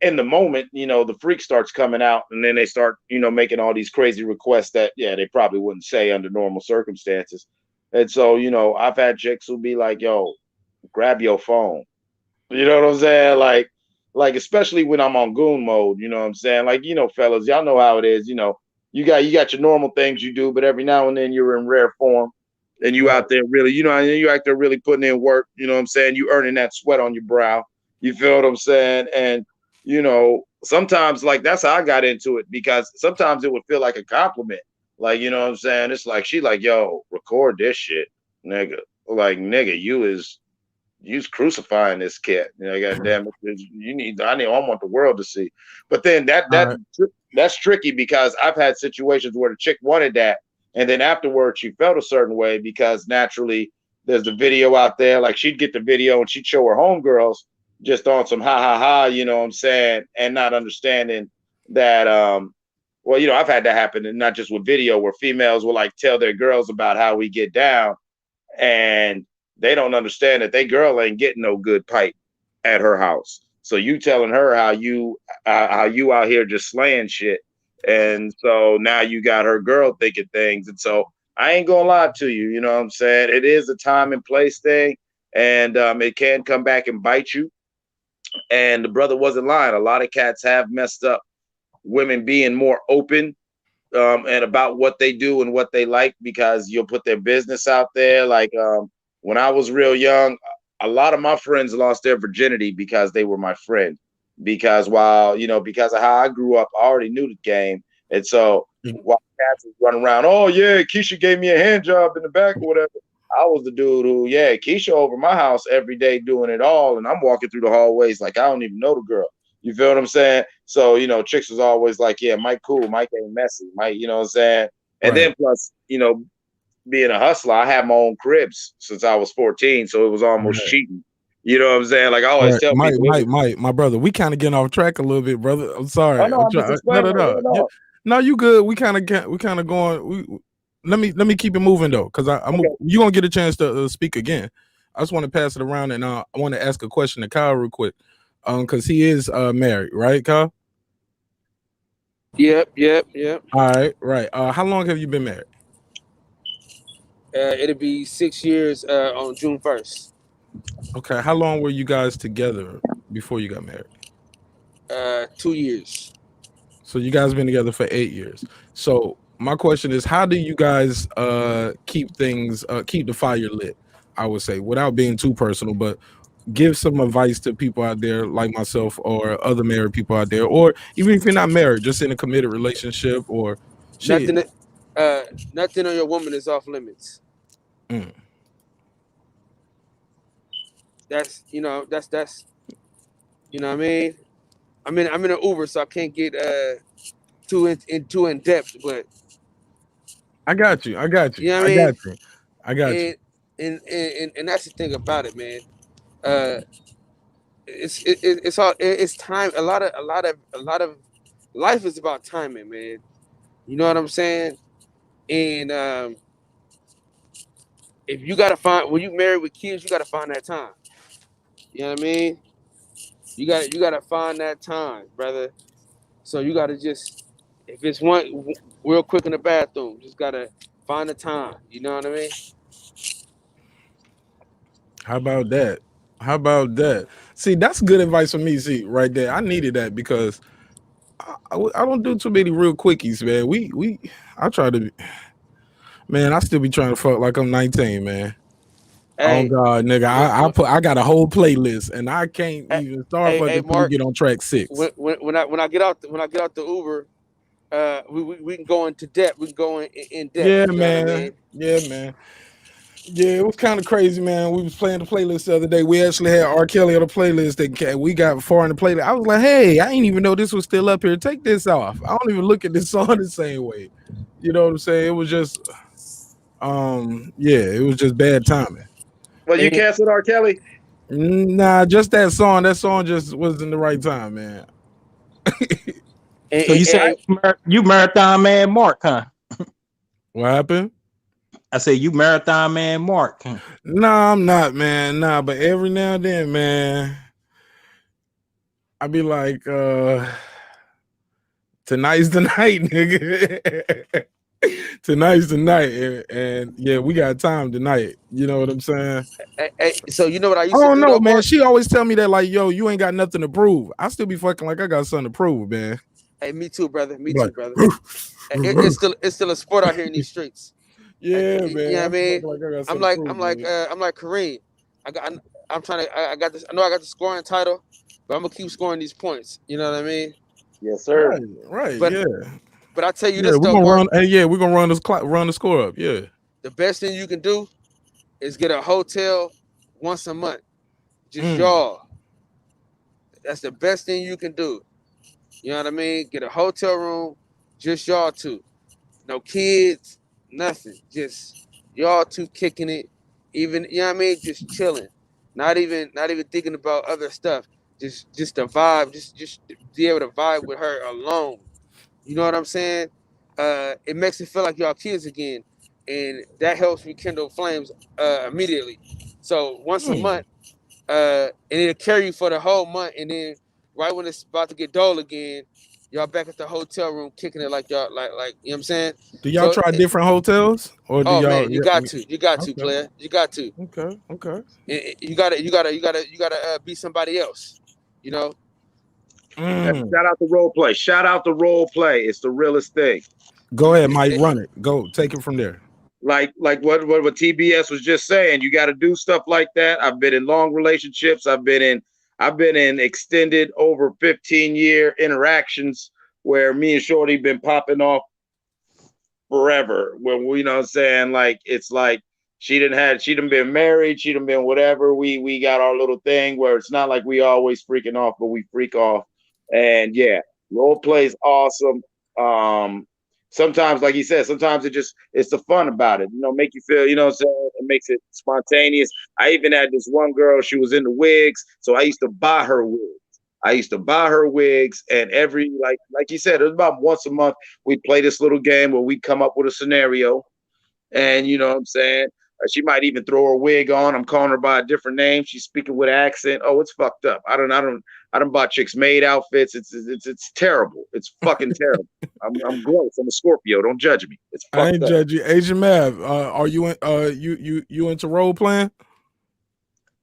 in the moment, the freak starts coming out, and then they start, making all these crazy requests that, they probably wouldn't say under normal circumstances. And so, I've had chicks who be like, yo, grab your phone. You know what I'm saying? Like especially when I'm on goon mode, you know what I'm saying? Like, fellas, y'all know how it is, you got your normal things you do, but every now and then you're in rare form. And you out there really, you out there really putting in work, you know what I'm saying? You earning that sweat on your brow. You feel what I'm saying? And, sometimes like that's how I got into it, because sometimes it would feel like a compliment. Like, you know what I'm saying? It's like, she like, yo, record this shit, nigga. Like, nigga, you's crucifying this cat. God damn it. I want the world to see. But then that's tricky, because I've had situations where the chick wanted that. And then afterwards, she felt a certain way, because naturally there's the video out there. Like, she'd get the video and she'd show her homegirls just on some ha ha ha, you know what I'm saying? And not understanding that, I've had that happen, and not just with video, where females will like tell their girls about how we get down, and they don't understand that they girl ain't getting no good pipe at her house. So you telling her how you out here just slaying shit. And so now you got her girl thinking things. And so I ain't gonna lie to you, you know what I'm saying? It is a time and place thing, and it can come back and bite you. And the brother wasn't lying. A lot of cats have messed up women being more open and about what they do and what they like, because you'll put their business out there. Like, when I was real young, a lot of my friends lost their virginity because they were my friend. Because because of how I grew up, I already knew the game. And so while cats was running around, oh yeah, Keisha gave me a hand job in the back or whatever, I was the dude who, Keisha over my house every day doing it all. And I'm walking through the hallways like I don't even know the girl. You feel what I'm saying? So, chicks was always like, yeah, Mike cool, Mike ain't messy, Mike, you know what I'm saying? And then plus, being a hustler, I had my own cribs since I was 14, so it was almost cheating. You know what I'm saying? Like I All always right, tell people. Mike, my brother. We kind of getting off track a little bit, brother. I'm sorry. Oh no, I'm just No, explaining. no, no. No, you good. We kind of going. Let me keep it moving though, because you gonna get a chance to speak again. I just want to pass it around, and I want to ask a question to Kyle real quick, because he is married, right, Kyle? Yep. All right, right. How long have you been married? It'll be 6 years on June 1st. Okay. How long were you guys together before you got married? 2 years. So you guys been together for 8 years. So my question is, how do you guys keep things keep the fire lit? I would say, without being too personal, but give some advice to people out there like myself or other married people out there, or even if you're not married, just in a committed relationship or shit. Nothing on your woman is off limits. Mm. That's you know what I mean. I'm in an Uber, so I can't get too in depth, but I got you. you know what I I mean. got you. I got you. And that's the thing about it, man. It's time. A lot of life is about timing, man. You know what I'm saying? And if you gotta find when you married with kids, you gotta find that time. You know what I mean? You gotta find that time, brother. So you gotta just if it's one real quick in the bathroom, just gotta find the time. You know what I mean? How about that? How about that? See, that's good advice for me. See, right there, I needed that because I don't do too many real quickies, man. I try to, man. I still be trying to fuck like I'm 19, man. Oh Hey, God, nigga, I got a whole playlist and I can't even start fucking hey, until we Mark. get on track 6. When I get out the Uber, we can go into depth. We can go in depth. Yeah, You know what I man. mean? Yeah, man. Yeah, it was kind of crazy, man. We was playing the playlist the other day. We actually had R. Kelly on the playlist that we got far in the playlist. I was like, hey, I didn't even know this was still up here. Take this off. I don't even look at this song the same way. You know what I'm saying? It was just yeah, it was just bad timing. Well, you canceled R. Kelly? Nah, just that song. That song just wasn't the right time, man. So you say you marathon man Marq, huh? What happened? I say you marathon man Marq. Huh? Nah, I'm not, man. Nah, but every now and then, man, I be like, tonight's the night, nigga. Tonight's the night, and yeah, we got time tonight. You know what I'm saying? Hey, so you know what I used I to don't do know, though, man. Mark? She always tell me that, like, yo, you ain't got nothing to prove. I still be fucking like I got something to prove, man. Hey, me too, brother. Me Like, too, brother. It's still a sport out here in these streets. yeah, man. You know what I mean? Like I got something to prove, I'm like Kareem. I'm trying to. I got this. I know I got the scoring title, but I'm gonna keep scoring these points. You know what I mean? Yes, sir. Right, But yeah. but I tell you Yeah, this we're though, gonna Mark. run. Hey, yeah, we're gonna run the score up. Yeah. The best thing you can do is get a hotel once a month. Just y'all. That's the best thing you can do. You know what I mean? Get a hotel room, just y'all two. No kids, nothing. Just y'all two kicking it. Even you know what I mean? Just chilling. Not even thinking about other stuff. Just the vibe. Just be able to vibe with her alone. You know what I'm saying? It makes it feel like y'all kids again, and that helps rekindle flames immediately. So once a month, and it'll carry you for the whole month, and then right when it's about to get dull again, y'all back at the hotel room kicking it like y'all like you know what I'm saying? Do y'all try different hotels or do Oh y'all? man, you got to, Okay. player, you got to. Okay. You gotta be somebody else, you know. Shout out the role play. Shout out the role play. It's the realest thing. Go ahead, Mike. Run it. Go. Take it from there. Like what TBS was just saying. You got to do stuff like that. I've been in long relationships. I've been in extended over 15-year interactions where me and Shorty been popping off forever. When we, you know what I'm saying, like it's like she done been married, she done been whatever. We got our little thing where it's not like we always freaking off, but we freak off. And yeah, role play is awesome. sometimes, like he said, sometimes it's the fun about it, make you feel, what I'm saying? It makes it spontaneous. I even had this one girl, she was into wigs, so I used to buy her wigs. And every like you said, it was about once a month we'd play this little game where we'd come up with a scenario, and you know what I'm saying? She might even throw her wig on. I'm calling her by a different name. She's speaking with an accent. Oh, it's fucked up. I don't buy chicks made outfits. It's terrible. It's fucking terrible. I'm gross. I'm a Scorpio. Don't judge me. It's fucked I ain't up. judge you. Asian Mav, are you you into role playing?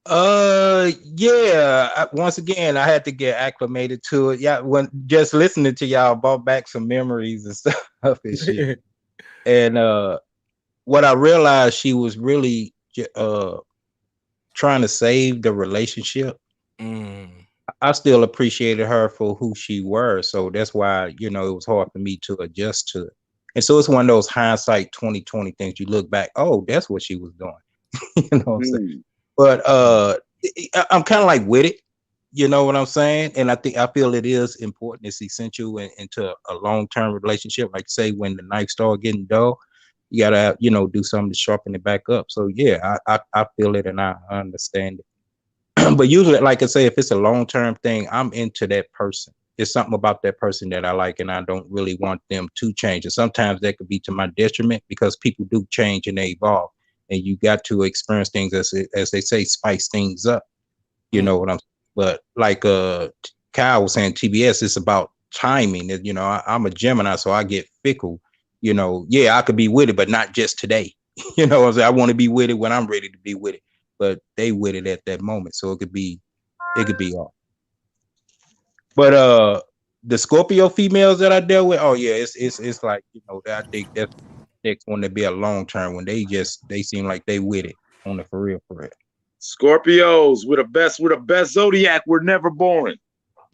Yeah. Once again, I had to get acclimated to it. Yeah, when just listening to y'all brought back some memories and stuff and shit. And what I realized, she was really trying to save the relationship. I still appreciated her for who she were, so that's why it was hard for me to adjust to it. And so it's one of those hindsight 2020 things. You look back, oh, that's what she was doing. You know what I'm saying? But I'm kind of like with it. You know what I'm saying? And I feel it is important. It's essential into a long-term relationship. Like say when the knife start getting dull, you gotta do something to sharpen it back up. So yeah, I feel it and I understand it. But usually, like I say, if it's a long-term thing, I'm into that person. There's something about that person that I like, and I don't really want them to change. And sometimes that could be to my detriment because people do change and they evolve, and you got to experience things as they say, spice things up. You know what I'm saying? But like Kyle was saying, TBS is about timing. I'm a Gemini, so I get fickle. Yeah, I could be with it, but not just today. You know what I'm saying? I want to be with it when I'm ready to be with it. But they with it at that moment, so it could be off. But the Scorpio females that I dealt with, oh yeah, it's like I think that's the next one to be a long term when they seem like they with it on the for real. Scorpios, we're the best zodiac. We're never boring.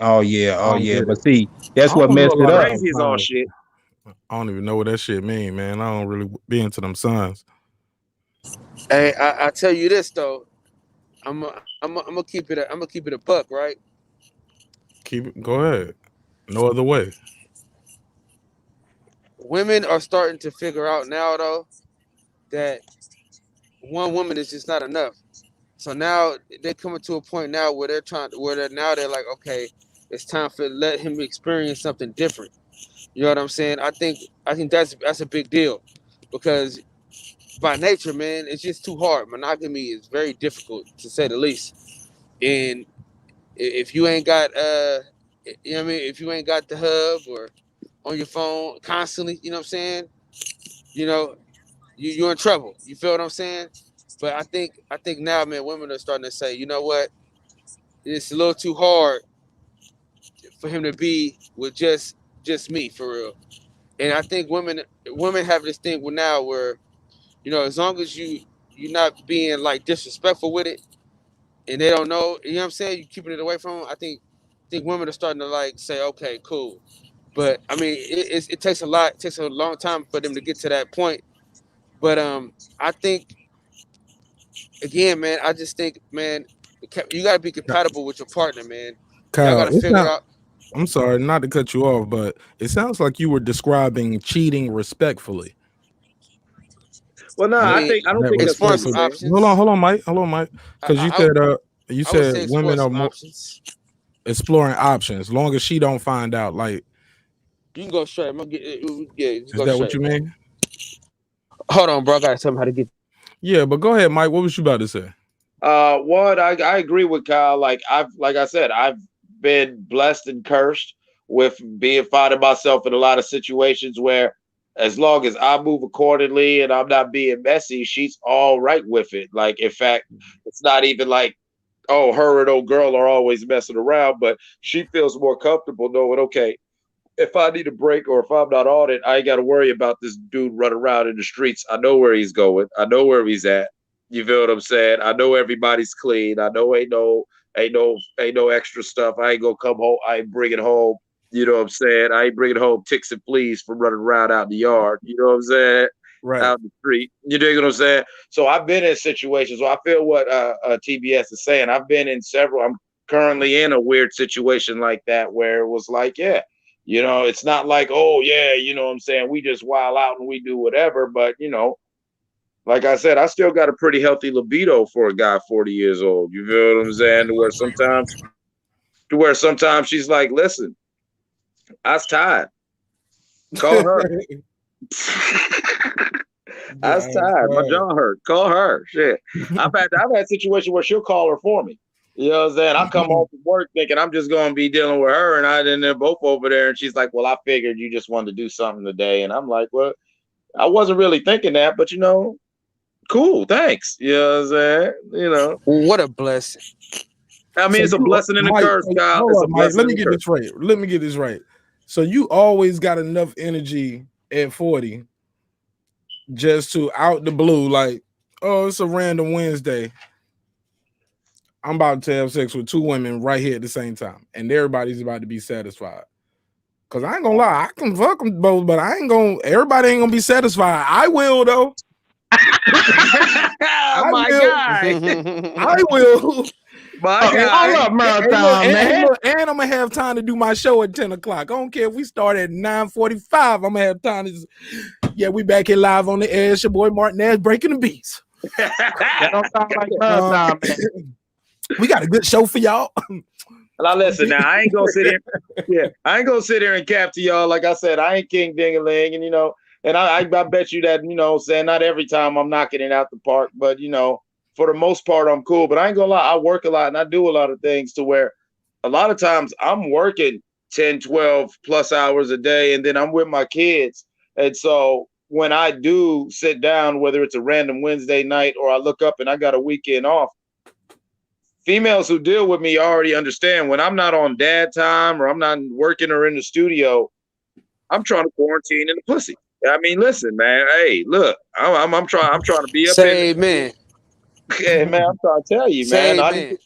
Oh yeah. But see, that's what messed it up. Crazy is all shit. I don't even know what that shit mean, man. I don't really be into them signs. Hey, I tell you this though, I'm gonna keep it. I'm gonna keep it a buck, right? Go ahead. No other way. Women are starting to figure out now though that one woman is just not enough. So now they're coming to a point now where they're like, okay, it's time for let him experience something different. You know what I'm saying? I think that's a big deal because by nature, man, it's just too hard. Monogamy is very difficult to say the least. And if you ain't got you know what I mean, if you ain't got the hub or on your phone constantly, you know what I'm saying? You're in trouble. You feel what I'm saying? But I think now, man, women are starting to say, you know what? It's a little too hard for him to be with just me for real. And I think women have this thing now where, as long as you're not being like disrespectful with it, and they don't know, you know what I'm saying? You keeping it away from them. I think women are starting to like say, okay, cool. But I mean, it takes a long time for them to get to that point. But I think again, man, I just think, man, you gotta be compatible with your partner, man. Y'all Kyle, gotta figure out. I'm sorry, not to cut you off, but it sounds like you were describing cheating respectfully. Well, no, I don't think that's explore some options. Hold on, Mike. Because you said women are more exploring options. As long as she don't find out, like you can go straight. I'm gonna get is that what you mean? Hold on, bro. I gotta tell him how to get. Yeah, but go ahead, Mike. What was you about to say? I agree with Kyle. Like I said, I've been blessed and cursed with being finding myself in a lot of situations where, as long as I move accordingly and I'm not being messy, she's all right with it. Like, in fact, it's not even like, oh, her and old girl are always messing around, but she feels more comfortable knowing, okay, if I need a break or if I'm not on it, I ain't got to worry about this dude running around in the streets. I know where he's going. I know where he's at. You feel what I'm saying? I know everybody's clean. I know ain't no extra stuff. I ain't gonna come home. I ain't bringing home. You know what I'm saying? I ain't bringing home ticks and fleas from running around out in the yard. You know what I'm saying? Right. Out in the street. You dig what I'm saying? So I've been in situations. So I feel what TBS is saying. I've been in several. I'm currently in a weird situation like that where it was like, yeah, You know, it's not like, oh yeah, you know what I'm saying, we just wild out and we do whatever. But you know, like I said, I still got a pretty healthy libido for a guy 40 years old. You feel what I'm saying? To where sometimes she's like, listen, I was tired. Call her. I was tired. My jaw hurt. Call her. Shit. I've had situations where she'll call her for me. You know what I'm saying? I come home from work thinking I'm just gonna be dealing with her, and then they're both over there, and she's like, well, I figured you just wanted to do something today. And I'm like, well, I wasn't really thinking that, but you know, cool, thanks. You know what I'm saying? You know. What a blessing. I mean, So it's a you, blessing and a Mike, curse, Kyle. hold It's a up, Mike. blessing Let me and a get curse. this right. Let me get this right. So you always got enough energy at 40 just to out the blue, like, oh, it's a random Wednesday. I'm about to have sex with two women right here at the same time, and everybody's about to be satisfied. Cause I ain't gonna lie, I can fuck them both, but I ain't gonna. Everybody ain't gonna be satisfied. I will though. Oh my God. I will. My guy. Hold up, Marathon, man. And I'm gonna have time to do my show at 10 o'clock. I don't care if we start at 9:45. I'm gonna have time to. Yeah, we back here live on the air. It's your boy Marq Nash breaking the beats. That don't sound like Marathon, man. We got a good show for y'all. Now listen, now I ain't gonna sit here. Yeah, I ain't gonna sit here and cap to y'all. Like I said, I ain't King Ding-a-ling, and you know, and I bet you that, you know, saying not every time I'm knocking it out the park, but you know, for the most part, I'm cool. But I ain't gonna lie, I work a lot and I do a lot of things to where a lot of times I'm working 10, 12 plus hours a day, and then I'm with my kids. And so when I do sit down, whether it's a random Wednesday night or I look up and I got a weekend off, females who deal with me already understand when I'm not on dad time or I'm not working or in the studio, I'm trying to quarantine in the pussy. I mean, listen, man. Hey, look, I'm trying to be up Say in. amen. Hey, man, I'm trying to tell you, Say man. amen.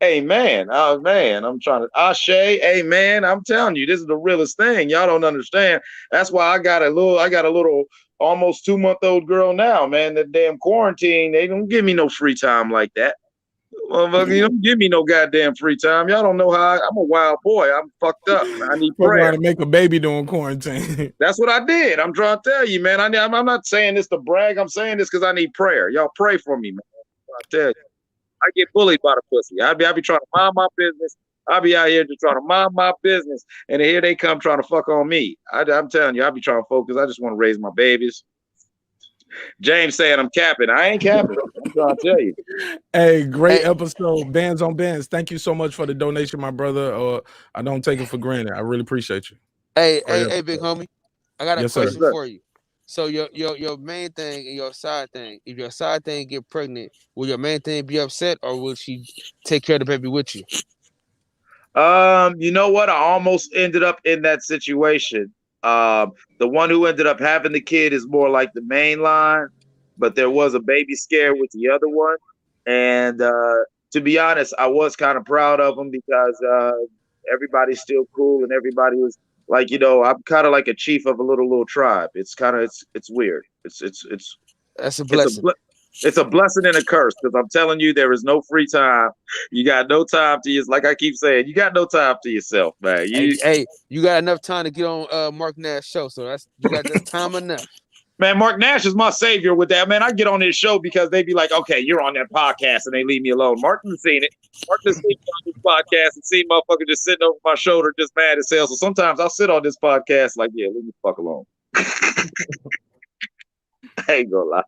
Amen. Oh man, I'm trying to Ashe, amen. I'm telling you, this is the realest thing. Y'all don't understand. That's why I got a little almost 2-month-old girl now, man. That damn quarantine, they don't give me no free time like that. Motherfucker, you don't give me no goddamn free time. Y'all don't know how I'm a wild boy. I'm fucked up. I need Fuck prayer. around and make a baby during quarantine. That's what I did. I'm trying to tell you, man. I'm not saying this to brag. I'm saying this because I need prayer. Y'all pray for me, man. I tell you, I get bullied by the pussy. I be trying to mind my business. I be out here just trying to mind my business, and here they come trying to fuck on me. I'm telling you, I be trying to focus. I just want to raise my babies. James saying I'm capping. I ain't capping. I'm trying to tell you. Hey, great episode. Bands on bands. Thank you so much for the donation, my brother. I don't take it for granted. I really appreciate you. Hey, big homie. I got a question sir. for you. So your main thing and your side thing, if your side thing get pregnant, will your main thing be upset or will she take care of the baby with you? You know what? I almost ended up in that situation. The one who ended up having the kid is more like the main line, but there was a baby scare with the other one. And to be honest, I was kind of proud of him because everybody's still cool and everybody was like, you know, I'm kind of like a chief of a little tribe. It's kind of it's weird. It's That's a blessing. It's a blessing and a curse because I'm telling you, there is no free time. You got no time to yourself. Like I keep saying, you got no time to yourself, man. You got enough time to get on Marq Nash show, so you got this time enough. Man, Marq Nash is my savior with that. Man, I get on his show because they be like, okay, you're on that podcast, and they leave me alone. Mark has seen it. Mark has seen me on this podcast and seen motherfucker just sitting over my shoulder, just mad as hell. So sometimes I'll sit on this podcast like, yeah, leave me the fuck alone. I ain't gonna lie.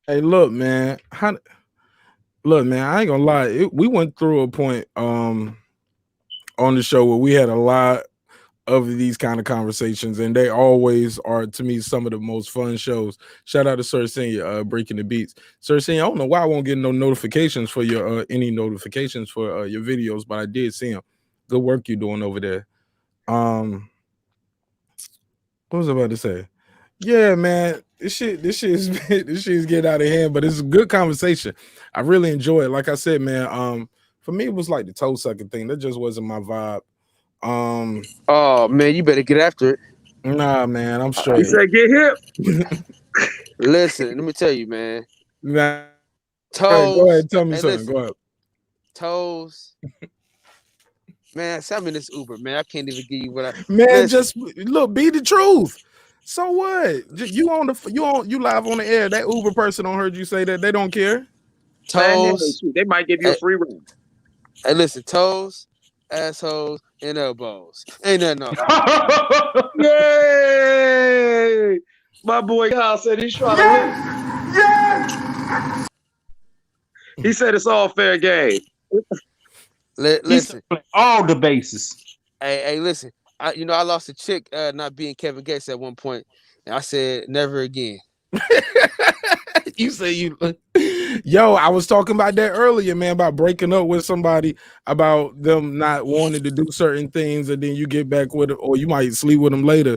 Hey, look, man. Look, man, I ain't gonna lie. We went through a point on the show where we had a lot of these kind of conversations, and they always are, to me, some of the most fun shows. Shout out to Sir Senior, Breaking the Beats. Sir Senior, I don't know why I won't get no notifications for your any notifications for your videos, but I did see them. Good work you're doing over there. What was I about to say? Yeah, man, this shit is getting out of hand, but it's a good conversation. I really enjoy it. Like I said, man, for me it was like the toe sucking thing. That just wasn't my vibe. Oh man, you better get after it. Nah, man, I'm straight. He said, get hip. Listen, let me tell you, man. Nah, toes. go ahead, tell me something. Listen, go ahead. Toes. Man, send me this Uber, man. I can't even give you what I Man, listen. just look, be the truth. So what? You live on the air. That Uber person don't heard you say that. They don't care. Toes. Man, they might give you a free ride. Hey, listen, toes, assholes, and elbows. Ain't nothing off. Yay! My boy Kyle said he's trying to live. Yes! He said it's all fair game. Listen, all the bases. Hey, listen. I lost a chick not being Kevin Gates at one point, and I said never again. You say you. Yo, I was talking about that earlier, man, about breaking up with somebody, about them not wanting to do certain things, and then you get back with it, or you might sleep with them later.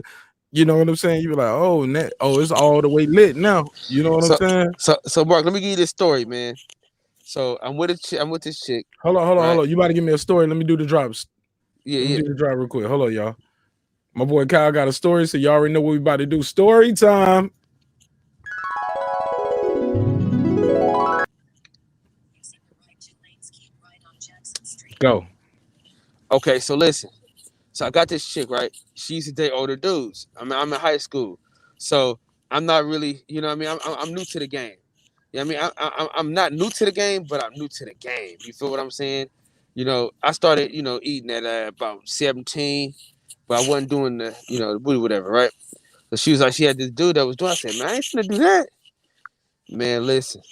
You know what I'm saying? You're like, it's all the way lit now. You know what I'm saying? So Mark, let me give you this story, man. So I'm with this chick. Hold on. You about to give me a story? Let me do the drops. Yeah, Let me do the drop real quick. Hold on, y'all. My boy Kyle got a story, so you already know what we about to do. Story time. Go. Okay, so listen. So I got this chick, right? She used to date older dudes. I'm in high school, so I'm not really, you know what I mean? I'm new to the game. You know what I mean? I'm not new to the game, but I'm new to the game. You feel what I'm saying? You know, I started, eating at about 17, but I wasn't doing the booty whatever, right? So she was like, she had this dude that was doing. I said, man, I ain't gonna do that. Man, listen,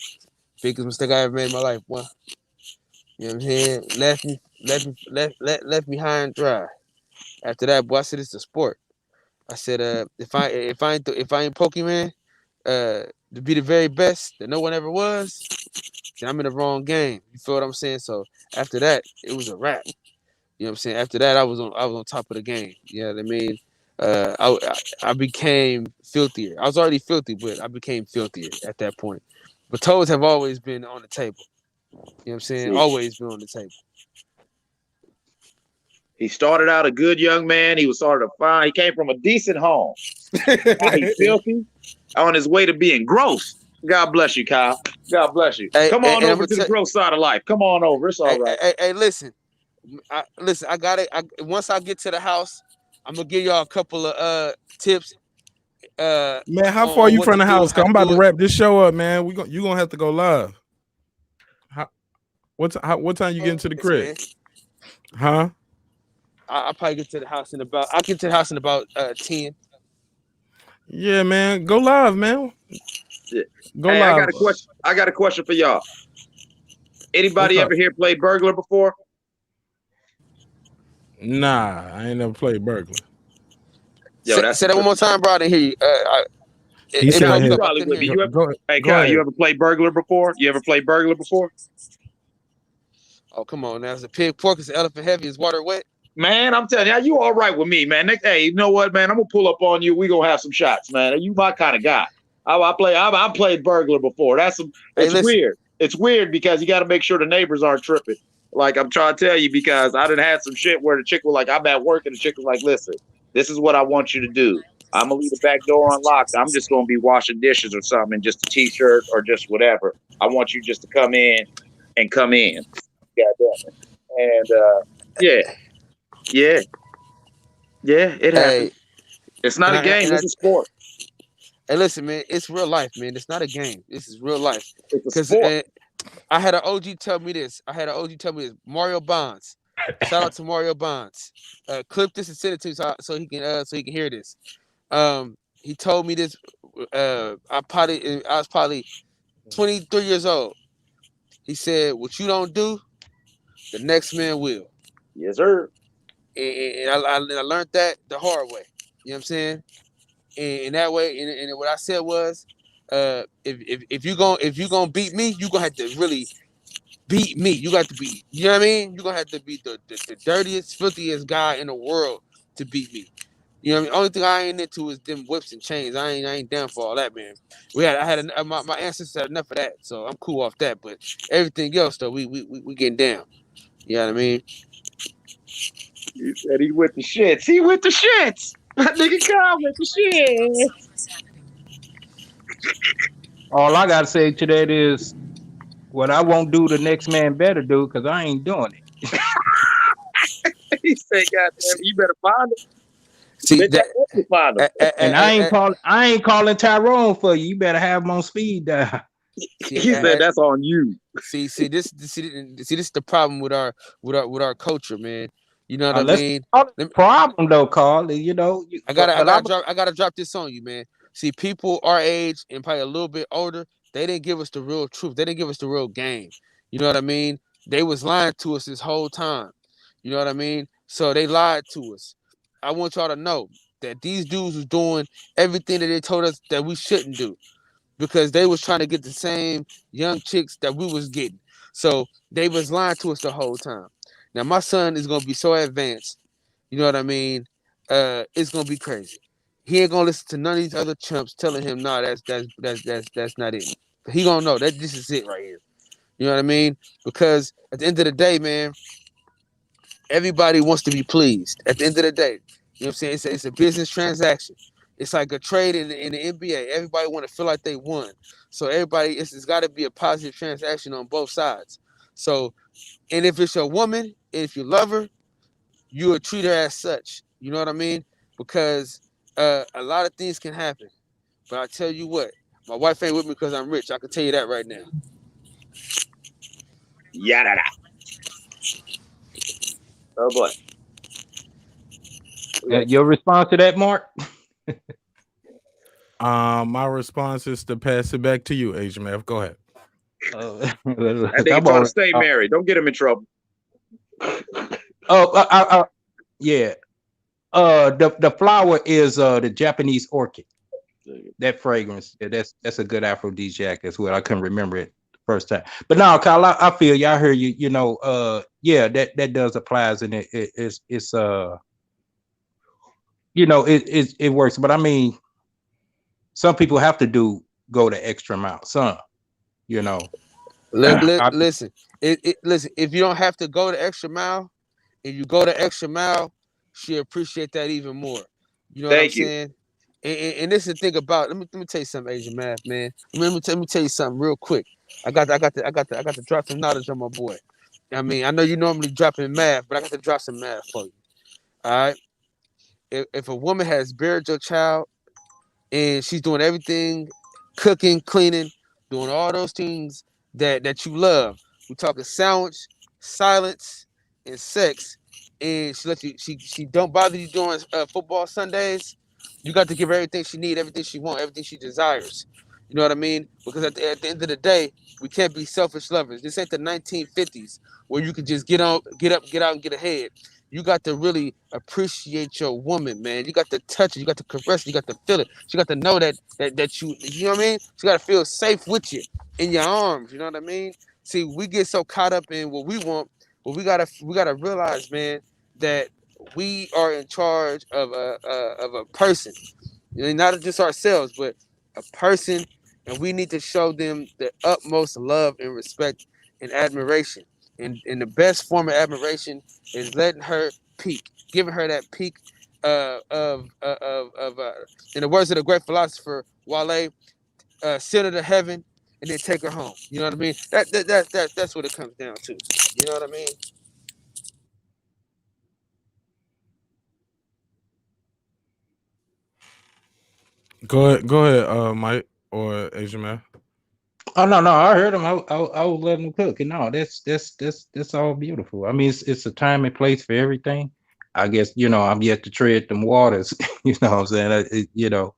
biggest mistake I ever made in my life, boy. You know what I'm saying? Left me high and dry. After that, boy, I said it's a sport. I said, if I ain't Pokemon, to be the very best that no one ever was, then I'm in the wrong game. You feel what I'm saying? So after that, it was a wrap. You know what I'm saying? After that, I was on top of the game. You know what I mean? I became filthier. I was already filthy, but I became filthier at that point. But toes have always been on the table. You know what I'm saying? Always been on the table. He started out a good young man. He was sort of fine. He came from a decent home. Now he's filthy, on his way to being gross. God bless you, Kyle. God bless you. Come on over to the gross side of life. Come on over. It's all right. Hey, listen. I got it. Once I get to the house, I'm gonna give y'all a couple of tips. Man, how far are you from the house? Cause I'm about to wrap this show up, man. You gonna have to go live. What time you get into the crib? Huh? I'll probably get to the house in about. I'll get to the house in about 10. Yeah, man. Go live, man. Yeah. Go hey, live. I got a question for y'all. Anybody ever here play burglar before? Nah, I ain't never played burglar. Yo, say that one more time, bro. I didn't hear you. He said you probably would be. Hey, Kyle, you ever played burglar before? You ever played burglar before? Oh, come on now. It's a pig pork. It's an elephant heavy. Is water wet? Man, I'm telling you all right with me, man. Hey, you know what, man? I'm gonna pull up on you. We gonna have some shots, man. You my kind of guy. I played burglar before. It's weird. It's weird because you got to make sure the neighbors aren't tripping. Like I'm trying to tell you, because I done had some shit where the chick was like, I'm at work, and the chick was like, listen, this is what I want you to do. I'm gonna leave the back door unlocked. I'm just gonna be washing dishes or something, just a t-shirt or just whatever. I want you just to come in and come in. God damn it. And yeah, it happens. It's not a game. It's a sport. Hey, listen, man. It's real life, man. It's not a game. This is real life. It's a sport. I had an OG tell me this. Mario Bonds. Shout out to Mario Bonds. Clip this and send it to you so he can hear this. He told me this. I was probably 23 years old. He said, "What you don't do, the next man will." Yes, sir. And I learned that the hard way. You know what I'm saying? And that way, and what I said was, if you gonna beat me, you gonna have to really beat me. You got to be, you know what I mean? You're gonna have to be the dirtiest, filthiest guy in the world to beat me. You know what I mean? Only thing I ain't into is them whips and chains. I ain't down for all that, man. My ancestors had enough of that, so I'm cool off that. But everything else, though, we getting down. You know what I mean? He said he with the shits. He with the shits. That nigga Kyle with the shits. All I gotta say to that is, what I won't do, the next man better do, because I ain't doing it. He said, "God damn, you better find him." See Bitch, that, I find him. And I ain't calling Tyrone for you. You better have him on speed dial. He said, "That's on you." See, this is the problem with our culture, man. You know what I Let's mean? call it problem though, Carl. You know, I gotta drop this on you, man. See, people our age and probably a little bit older, they didn't give us the real truth. They didn't give us the real game. You know what I mean? They was lying to us this whole time. You know what I mean? So they lied to us. I want y'all to know that these dudes was doing everything that they told us that we shouldn't do because they was trying to get the same young chicks that we was getting. So they was lying to us the whole time. Now my son is gonna be so advanced. You know what I mean? It's gonna be crazy. He ain't gonna listen to none of these other chumps telling him, "No, that's not it." He gonna know that this is it right here. You know what I mean? Because at the end of the day, man, everybody wants to be pleased. At the end of the day, you know what I'm saying? It's a business transaction. It's like a trade in the NBA. Everybody want to feel like they won. So everybody, it's got to be a positive transaction on both sides. So, and if it's your woman, if you love her, you would treat her as such. You know what I mean? Because a lot of things can happen. But I tell you what, my wife ain't with me because I'm rich. I can tell you that right now. Yada. Oh boy. Your response to that, Mark? My response is to pass it back to you, Asian F. Go ahead. That nigga trying to stay married. Don't get him in trouble. Yeah. The flower is the Japanese orchid. That fragrance, that's a good aphrodisiac as well. I couldn't remember it the first time, but now, Kyle, I feel you. I hear you. You know, yeah, that does applies, and it's you know, it works. But I mean, some people have to go the extra mile. Some, you know, listen. Listen. If you don't have to go the extra mile, and you go the extra mile, she appreciate that even more. You know what I'm saying? And this is the thing about. Let me tell you something, Asian Math, man. Let me tell you something real quick. I got to drop some knowledge on my boy. I mean, I know you normally dropping math, but I got to drop some math for you. All right. If a woman has buried your child and she's doing everything, cooking, cleaning, doing all those things that you love. We talking sandwich, silence, and sex, and she let you. She don't bother you during football Sundays. You got to give her everything she needs, everything she wants, everything she desires. You know what I mean? Because at the end of the day, we can't be selfish lovers. This ain't the 1950s where you can just get out, and get ahead. You got to really appreciate your woman, man. You got to touch it, you got to caress it, you got to feel it. She got to know that you know what I mean? She got to feel safe with you in your arms. You know what I mean? See, we get so caught up in what we want, but we gotta realize, man, that we are in charge of a person. You know, not just ourselves, but a person, and we need to show them the utmost love and respect and admiration. And the best form of admiration is letting her peak, giving her that peak in the words of the great philosopher Wale, send her to heaven and then take her home. You know what I mean? That's what it comes down to. You know what I mean? Go ahead, Mike or Asian Man. Oh no, I heard him. I was letting him cook. And no, that's all beautiful. I mean, it's a time and place for everything. I guess, you know, I'm yet to tread them waters. You know what I'm saying? You know,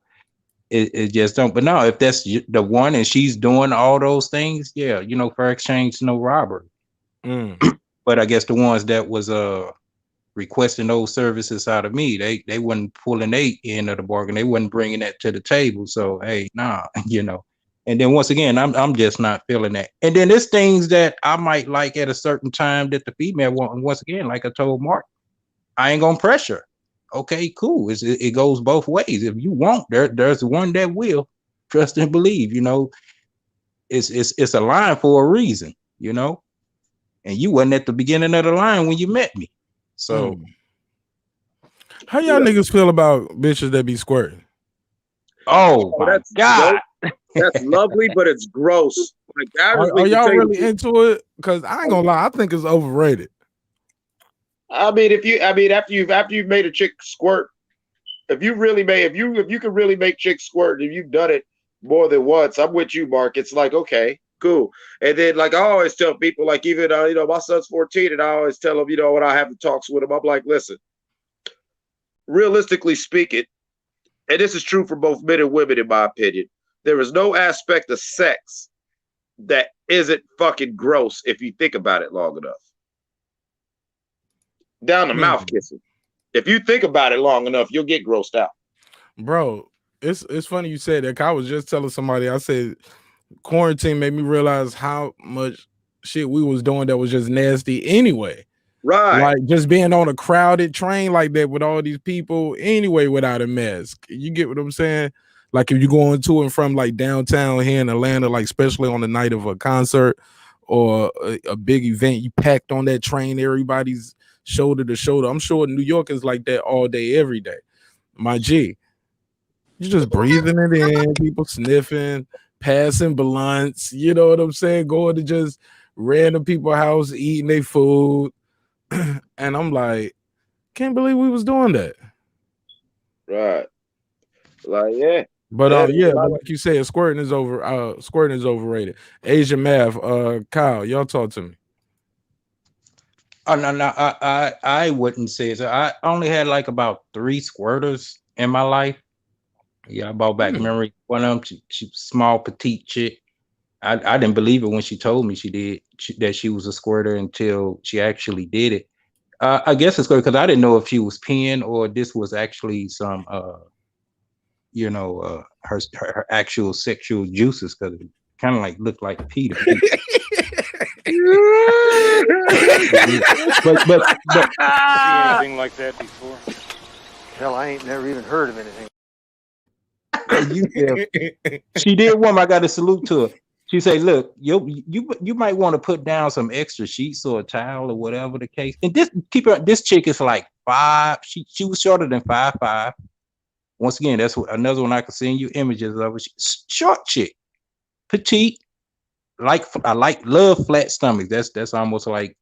it just don't. But no, if that's the one and she's doing all those things, yeah, you know, fair exchange, no robbery. But I guess the ones that was requesting those services out of me, they wasn't pulling their end of the bargain. They wasn't bringing that to the table. So hey, nah, you know. And then once again, I'm just not feeling that. And then there's things that I might like at a certain time that the female want. And once again, like I told Mark, I ain't gonna pressure. Okay, cool. It goes both ways. If you want, there's one that will. Trust and believe. You know, it's a line for a reason. You know, and you wasn't at the beginning of the line when you met me. So, how y'all niggas feel about bitches that be squirting? Oh my God. That's lovely, but it's gross. Like, are y'all really into it? Because I ain't gonna lie, I think it's overrated. I mean, after you've made a chick squirt, if you can really make chicks squirt, if you've done it more than once, I'm with you, Mark. It's like, okay, cool. And then, like, I always tell people, like, even my son's 14, and I always tell him, when I have the talks with him, I'm like, listen, realistically speaking, and this is true for both men and women, in my opinion, there is no aspect of sex that isn't fucking gross if you think about it long enough. Down the mouth kissing. If you think about it long enough, you'll get grossed out. Bro, it's funny you said that. I was just telling somebody, I said quarantine made me realize how much shit we was doing that was just nasty anyway. Right. Like just being on a crowded train like that with all these people anyway without a mask. You get what I'm saying? Like if you're going to and from like downtown here in Atlanta, like especially on the night of a concert or a big event, you packed on that train, everybody's shoulder to shoulder. I'm sure New York is like that all day, every day. My G. You're just breathing it in, people sniffing, passing blunts, you know what I'm saying? Going to just random people's house, eating their food. And I'm like, can't believe we was doing that. Right. Like, yeah. But but like you said, squirting is overrated. Asian math, Kyle, y'all talk to me. Oh no, I wouldn't say so. I only had like about 3 squirters in my life. Yeah, I brought back memory. One of them, she small, petite chick. I didn't believe it when she told me that she was a squirter until she actually did it. I guess it's good because I didn't know if she was peeing or this was actually some, her actual sexual juices, because it kind of like looked like pee to me. but anything like that before? Hell, I ain't never even heard of anything. She did one. I got to salute to her. She said, "Look, you might want to put down some extra sheets or a towel or whatever the case." And this chick is like 5. She was shorter than 5'5". Once again, that's another one I can send you images of. Short chick, petite. Love flat stomach. That's almost like,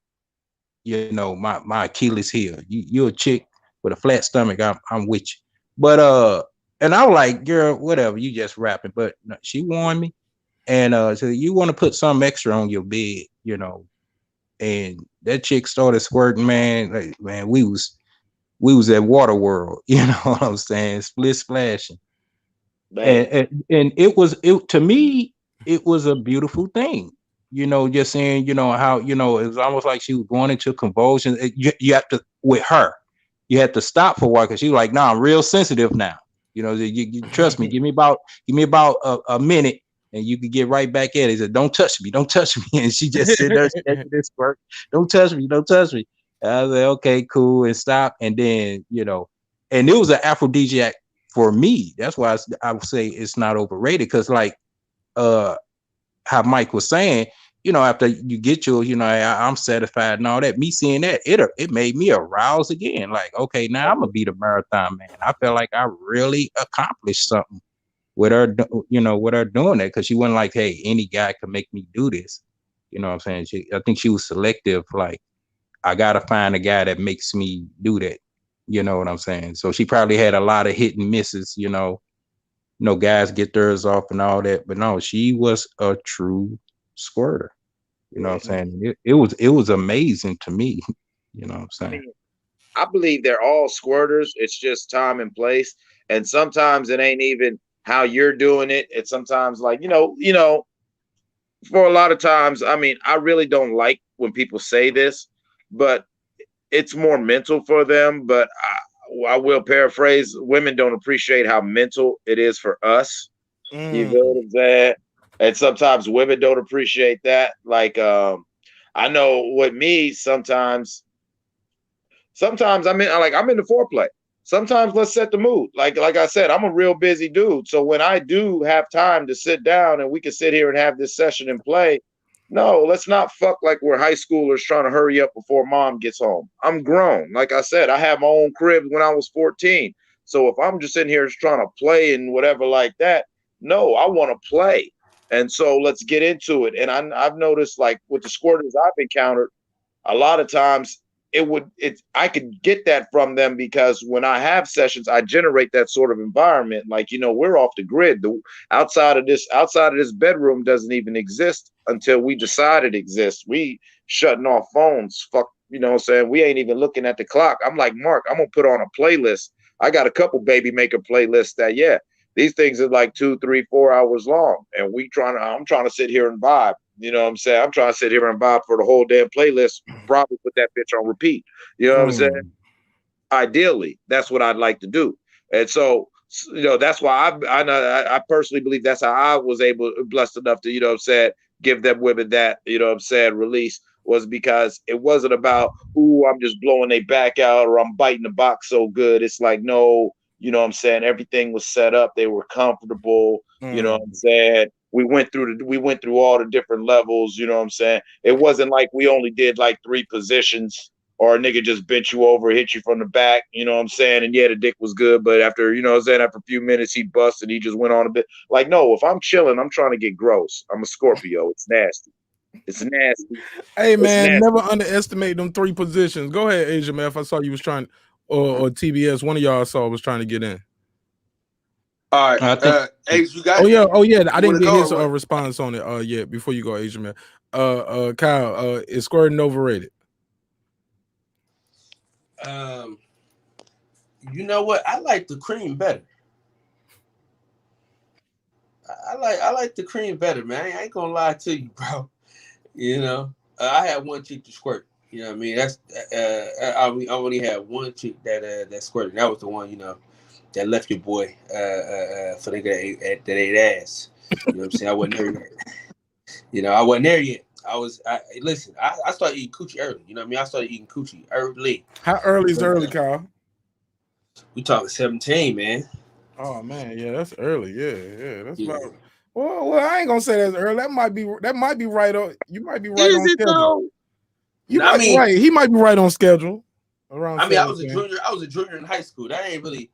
my Achilles heel. You're a chick with a flat stomach. I'm with you. But and I was like, girl, whatever, you just rapping. But no, she warned me. And so you want to put some extra on your bed, and that chick started squirting, man. Like, man, we was at Water World, you know what I'm saying? Split splashing. And to me, it was a beautiful thing, just saying, how, it was almost like she was going into convulsions. You have to, with her, you had to stop for a while because she was like, "Nah, I'm real sensitive now. You trust me. Give me about a minute, and you can get right back at it." He said, "Don't touch me, don't touch me." And she just said, "This work. Don't touch me, don't touch me." And I was like, "Okay, cool," and stop. And then, and it was an aphrodisiac for me. That's why I would say it's not overrated, because like how Mike was saying, after you get your, I'm satisfied and all that, me seeing that, it made me arouse again. Like, okay, now I'm gonna be the marathon man. I felt like I really accomplished something with her, with her doing that, because she wasn't like, hey, any guy could make me do this. You know what I'm saying? I think she was selective. Like, I gotta find a guy that makes me do that. You know what I'm saying? So she probably had a lot of hit and misses. Guys get theirs off and all that, but no, she was a true squirter. You know what I'm saying? It was amazing to me. You know what I'm saying? I believe they're all squirters. It's just time and place. And sometimes it ain't even how you're doing it. It's sometimes like, for a lot of times, I mean, I really don't like when people say this, but it's more mental for them. But I will paraphrase: women don't appreciate how mental it is for us. You know what I'm saying? And sometimes women don't appreciate that. Like, I know with me, sometimes I'm in the foreplay. Sometimes let's set the mood. Like I said, I'm a real busy dude. So when I do have time to sit down and we can sit here and have this session and play, no, let's not fuck like we're high schoolers trying to hurry up before mom gets home. I'm grown. Like I said, I had my own crib when I was 14. So if I'm just sitting here trying to play and whatever like that, no, I want to play. And so let's get into it. And I've noticed, like, with the squirters I've encountered, a lot of times I could get that from them because when I have sessions, I generate that sort of environment. Like, we're off the grid. The outside of this bedroom doesn't even exist until we decide it exists. We shutting off phones. Fuck, you know what I'm saying? We ain't even looking at the clock. I'm like, Mark, I'm gonna put on a playlist. I got a couple Baby Maker playlists that, these things are like 2, 3, 4 hours long. And I'm trying to sit here and vibe. You know what I'm saying? I'm trying to sit here and vibe for the whole damn playlist, probably put that bitch on repeat. You know what I'm saying? Ideally, that's what I'd like to do. And so, that's why I personally believe that's how I was blessed enough to, give them women that, release, was because it wasn't about, I'm just blowing their back out or I'm biting the box so good. It's like, no, everything was set up. They were comfortable. You know what I'm saying? We went through all the different levels. You know what I'm saying? It wasn't like we only did like 3 positions or a nigga just bent you over, hit you from the back. You know what I'm saying? And the dick was good, but after, after a few minutes, he bust and he just went on a bit. Like, no, if I'm chilling, I'm trying to get gross. I'm a Scorpio. It's nasty. It's nasty. Hey, man, never underestimate them 3 positions. Go ahead, Asia, man. If I saw you was trying, or TBS, one of y'all I saw was trying to get in. All right, Asia, you got Oh yeah. I didn't get his response on it yet. Before you go, Asia, man. Kyle, is squirting overrated? You know what? I like the cream better. I like the cream better, man. I ain't gonna lie to you, bro. I had one chick to squirt. You know what I mean? That's I only had one chick that squirted. That was the one, that left your boy for the that ate ass. You know what I'm saying? I wasn't there yet. I wasn't there yet. Listen, I started eating coochie early. You know what I mean? I started eating coochie early. How early is early, Kyle? We talking 17, man. Oh man, yeah, that's early. Yeah, that's about. Well, I ain't gonna say that's early. That might be right on. You might be right on schedule. You might be right. He might be right on schedule. Around. 17. I was a junior in high school. That ain't really.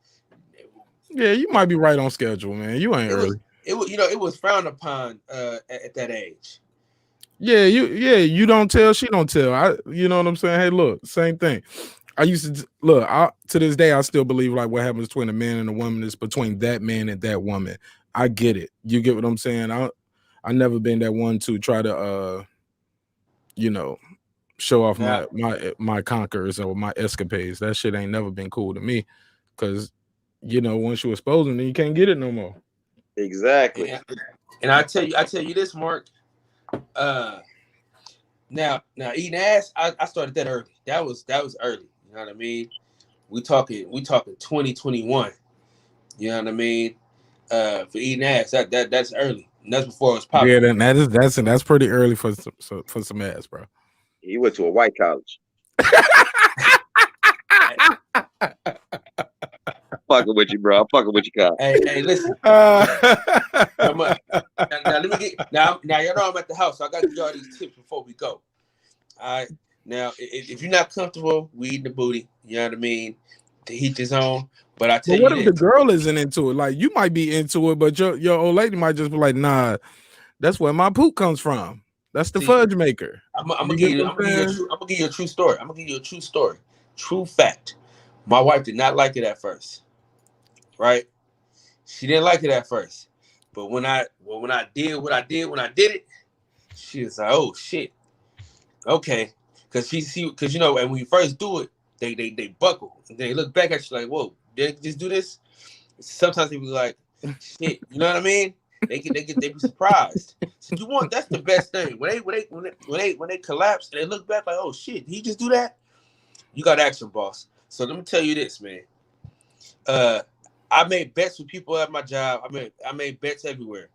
Yeah, you might be right on schedule, man. You ain't early. It was frowned upon at that age. Yeah, you don't tell, she don't tell. You know what I'm saying? Hey, look, same thing. I used to look. To this day, I still believe like what happens between a man and a woman is between that man and that woman. I get it. You get what I'm saying? I never been that one to try to show off my conquerors or my escapades. That shit ain't never been cool to me, because once you expose them, then you can't get it no more. Exactly. And I tell you this, Mark. Now eating ass, I started that early. That was early. You know what I mean? We talking 2021. You know what I mean? For eating ass, that's early. And that's before it was popular. Yeah, that's pretty early for some ass, bro. He went to a white college. Fucking with you, bro. I'm fucking with you, Kyle. Hey, listen. Now let me get now y'all know I'm at the house, so I gotta give y'all these tips before we go. All right. Now, if you're not comfortable, we eating the booty, you know what I mean? To each his own. But I tell you, what if the girl isn't into it? Like, you might be into it, but your old lady might just be like, nah, that's where my poop comes from. That's the fudge maker. I'm gonna give you a true story. I'm gonna give you a true story. True fact. My wife did not like it at first. Right? She didn't like it at first. But when I did it, she was like, oh shit. Okay. Cause and when you first do it, they buckle. And they look back at you like, whoa, did they just do this? Sometimes they be like, shit, you know what I mean? They be surprised. So that's the best thing. When they collapse and they look back like, oh shit, did he just do that? You got action, boss. So let me tell you this, man. I made bets with people at my job. I made bets everywhere.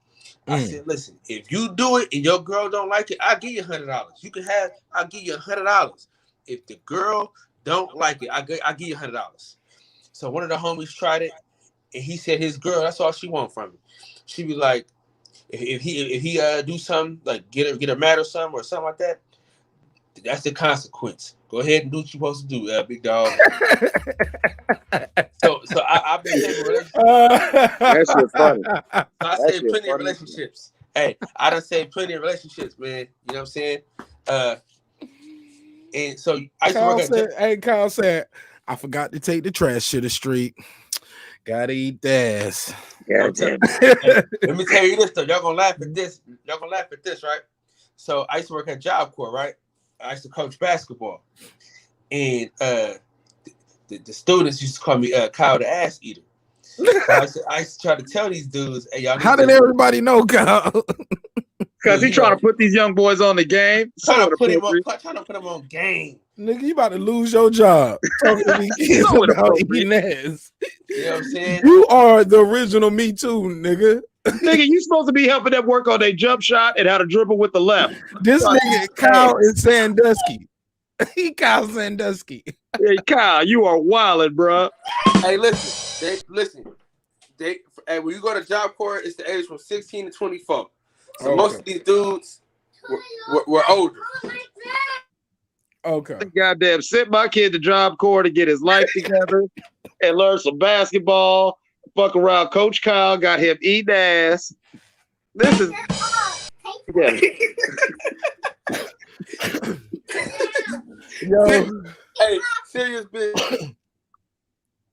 I said, listen, if you do it and your girl don't like it, I'll give you $100. I'll give you $100. If the girl don't like it, I'll give you $100. So one of the homies tried it, and he said his girl, that's all she want from me. She be like, if he do something like get her mad or something like that, that's the consequence. Go ahead and do what you're supposed to do, big dog. So I've been saving relationships. That shit funny. So I saved plenty of relationships. Hey, I done saved plenty of relationships, man. You know what I'm saying? And so I used to work at Kyle said, I forgot to take the trash to the street. Gotta eat that. God damn it. Let me tell you this though. Y'all gonna laugh at this. Y'all gonna laugh at this, right? So I used to work at Job Corps, right? I used to coach basketball. And the students used to call me Kyle the ass eater. I used to try to tell these dudes, hey, y'all. How did everybody know, Kyle? Because he trying to put these young boys on the game. Trying to put them on game. Nigga, you about to lose your job. Talking to these kids about eating ass. You know what I'm saying? You are the original Me Too, nigga. Nigga, you supposed to be helping them work on their jump shot and how to dribble with the left. This nigga, Kyle is Sandusky. He Kyle Sandusky. Hey, Kyle, you are wildin', bro. Hey, listen. Hey, when you go to Job Corps, it's the age from 16 to 24. So most of these dudes were older. Okay. Goddamn, sent my kid to Job Corps to get his life together and learn some basketball. Fuck around. Coach Kyle got him eating ass. This is. Yeah. Yo. Hey, serious bitch.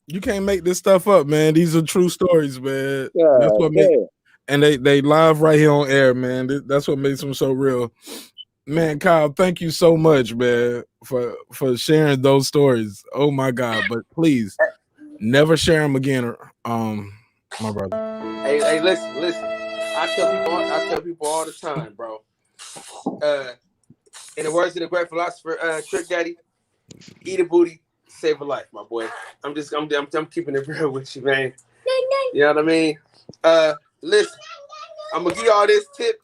You can't make this stuff up, man. These are true stories, man. Yeah, that's what makes, and they live right here on air, man. That's what makes them so real. Man, Kyle, thank you so much, man, for sharing those stories. Oh my God. But please never share them again. My brother. Hey, listen. I tell people all the time, bro. In the words of the great philosopher, Trick Daddy, eat a booty, save a life, my boy. I'm keeping it real with you, man. You know what I mean? Listen, I'm gonna give y'all this tip,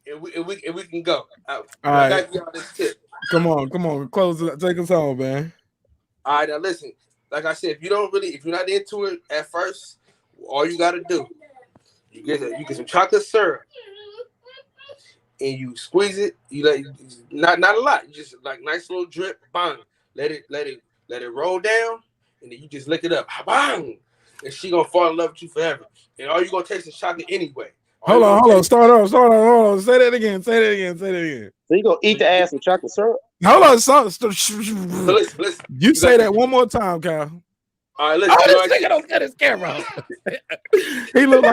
and we can go. All right. I gotta give y'all this tip. Come on, close it. Take us home, man. All right, now listen. Like I said, if you're not into it at first, all you gotta do, you get some chocolate syrup, and you squeeze it. You let not a lot. You just like nice little drip. Bang. Let it roll down, and then you just lick it up. Bang. And she gonna fall in love with you forever. And all you gonna taste is chocolate anyway. Hold on. Start on. Hold on. Say that again. So you gonna eat the ass with chocolate syrup? Hold on. Listen. You say that one more time, Kyle. All right, listen. Oh, this nigga don't cut his camera off. He look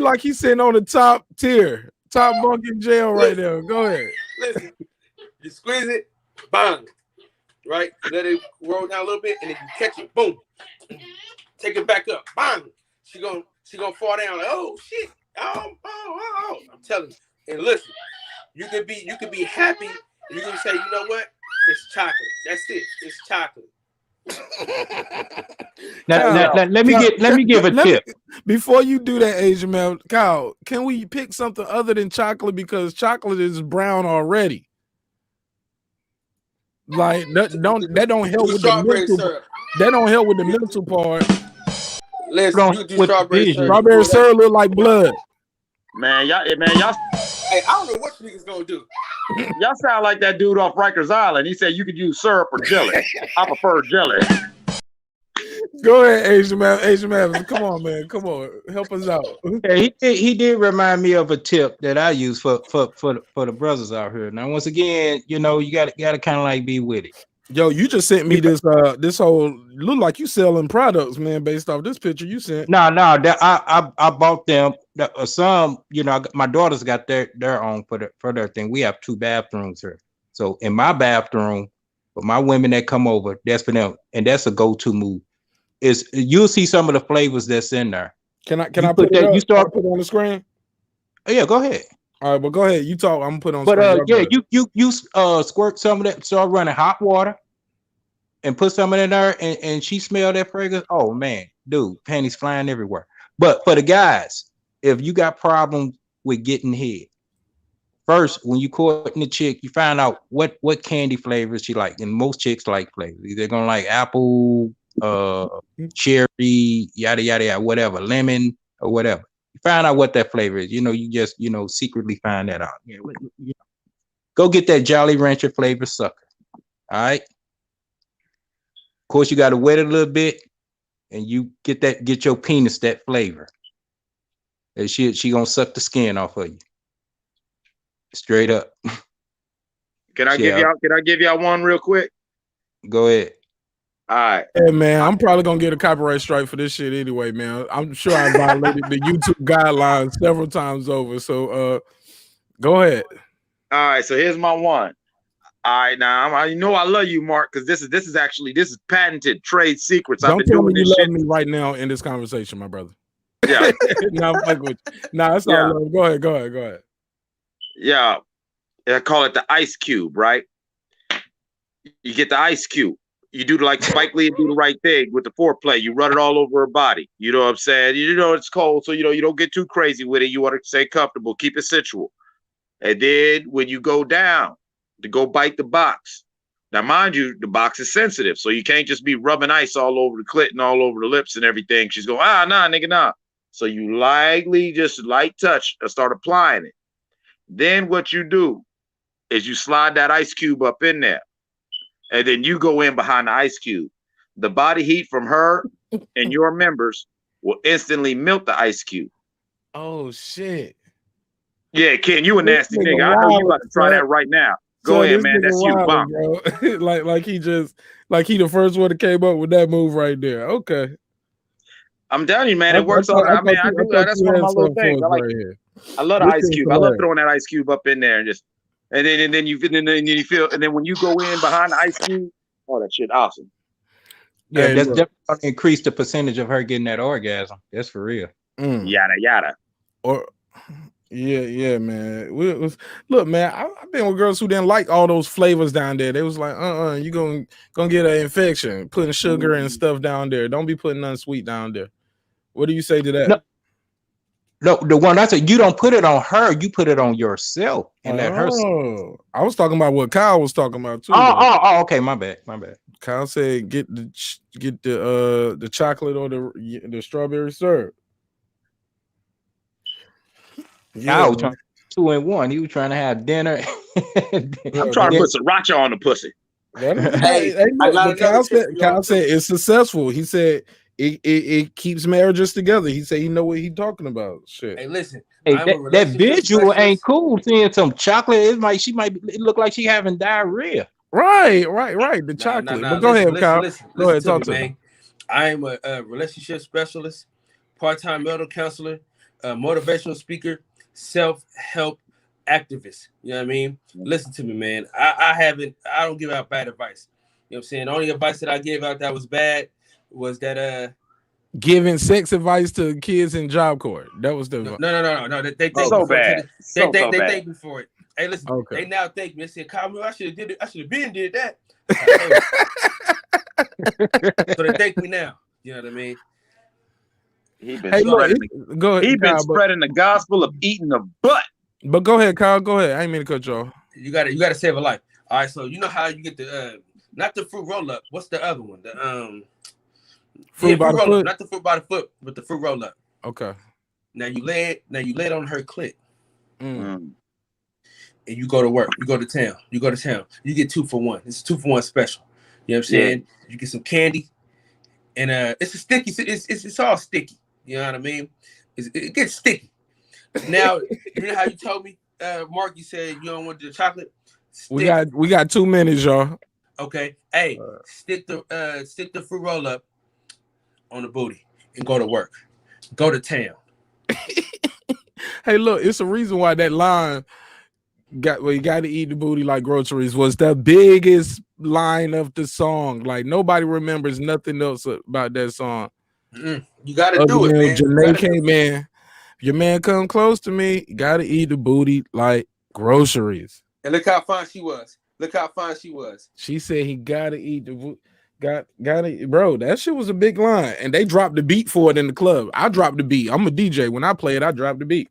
like he's sitting on the top tier, top bunk in jail right there. Go ahead. Listen, you squeeze it, bang, right? Let it roll down a little bit, and then you catch it, boom. Take it back up, bang. She gonna fall down like, oh shit, oh. I'm telling you. And listen, you could be happy. You can say, you know what? It's chocolate. That's it. It's chocolate. Let me give a tip before you do that, Asian man. Kyle, can we pick something other than chocolate, because chocolate is brown already? Like that don't help with the mental. That don't help with the mental part. Let's do strawberry syrup. Strawberry syrup look like blood. Man, y'all. Hey, I don't know what you niggas gonna do. Y'all sound like that dude off Rikers Island. He said you could use syrup or jelly. I prefer jelly. Go ahead, Asian man. Come on, man. Come on, help us out. Yeah, he did remind me of a tip that I use for the brothers out here. Now, once again, you got to kind of like be with it. Yo, you just sent me this whole look like you selling products, man, based off this picture you sent. No, I bought them. Some, my daughters got their own for their thing. We have 2 bathrooms here, so in my bathroom, for my women that come over, that's for them, and that's a go-to move. Is you'll see some of the flavors that's in there. Can I put it up? You start put it on the screen. Oh, yeah, go ahead. All right, well, go ahead. You talk. I'm gonna put on. But you squirt some of that. Start running hot water, and put some in there, and she smell that fragrance. Oh man, dude, panties flying everywhere. But for the guys, if you got problems with getting head, first when you courting the chick, you find out what candy flavors she like, and most chicks like flavors. They're gonna like apple, cherry, yada yada yada, whatever, lemon or whatever. You find out what that flavor is. You just secretly find that out. Go get that Jolly Rancher flavor sucker. All right. Of course, you got to wet it a little bit, and you get your penis that flavor. And she gonna suck the skin off of you. Straight up. Can I give y'all one real quick? Go ahead. All right. Hey man, I'm probably gonna get a copyright strike for this shit anyway, man. I'm sure I violated the YouTube guidelines several times over. So go ahead. All right, so here's my one. All right, now I know I love you, Mark, because this is patented trade secrets. Don't I've been tell doing me you this love shit. me right now in this conversation, my brother. Yeah. No, I'm fucking with you. Nah, that's all love. Go ahead. Yeah. I call it the ice cube, right? You get the ice cube. You do like Spike Lee and do the right thing with the foreplay. You run it all over her body. You know what I'm saying? You know it's cold, so you don't get too crazy with it. You want to stay comfortable, keep it sensual. And then when you go down to go bite the box, now mind you, the box is sensitive, so you can't just be rubbing ice all over the clit and all over the lips and everything. She's going, nah, nigga, nah. So you lightly, just light touch and start applying it. Then what you do is you slide that ice cube up in there. And then you go in behind the ice cube. The body heat from her and your members will instantly melt the ice cube. Oh shit. Yeah, Ken, you a nasty nigga. I know you about to try that right now. Go ahead, man. That's you, bomb. like he the first one that came up with that move right there. Okay. I'm telling you, man, it works all. I mean, I do that. That's one of my little things. I love the ice cube. I love throwing that ice cube up in there and then you feel, and then when you go in behind the ice cube, oh, that shit awesome. Yeah, that's definitely going to increase the percentage of her getting that orgasm. That's for real. Yada yada. Or yeah, man. Look, man, I've been with girls who didn't like all those flavors down there. They was like, you gonna get an infection putting sugar and stuff down there. Don't be putting nothing sweet down there. What do you say to that? No, the one I said, you don't put it on her, you put it on yourself and let her. I was talking about what Kyle was talking about too. Okay, my bad. Kyle said get the chocolate or the strawberry syrup. Yeah, I was trying 2 in 1. He was trying to have dinner. I'm trying to put sriracha on the pussy. Kyle said it's successful. He said it keeps marriages together. He said he know what he's talking about. Shit. Hey, listen. Hey, that visual ain't cool. Seeing some chocolate, it look like she having diarrhea. Right. The chocolate. But go ahead, Kyle. Go ahead, talk to me. I am a relationship specialist, part-time marital counselor, motivational speaker, self-help activist. You know what I mean? Listen to me, man. I don't give out bad advice. You know what I'm saying? The only advice that I gave out that was bad was that giving sex advice to kids in Job Corps. That was the no. They thank so bad. They thank me for it. Hey, listen, they now thank me. They said, Kyle, I should have did it. I should have been did that. So they thank me now. You know what I mean? He been spreading the gospel of eating the butt. But go ahead, Kyle. Go ahead. I ain't mean to cut you off. You gotta save a life. All right, so you know how you get the not the fruit roll up. What's the other one? The fruit by the foot. Not the fruit by the foot, but the fruit roll up. Okay. Now you lay it on her clit. And you go to work. You go to town. You get 2 for 1. It's a 2 for 1 special. You know what I'm saying? You get some candy, and it's a sticky. It's all sticky. You know what I mean? It gets sticky. Now you know how you told me, Mark. You said you don't want the chocolate. We got 2 minutes, y'all. Okay. Hey, stick the fruit roll up on the booty and go to work. Go to town. Hey, look, it's a reason why that line you got to eat the booty like groceries was the biggest line of the song. Like nobody remembers nothing else about that song. You got to do it, man. Janae came in. Your man come close to me. You got to eat the booty like groceries. And look how fine she was. She said he got to eat the booty. Got it, bro. That shit was a big line, and they dropped the beat for it in the club. I dropped the beat. I'm a DJ. When I play it, I drop the beat.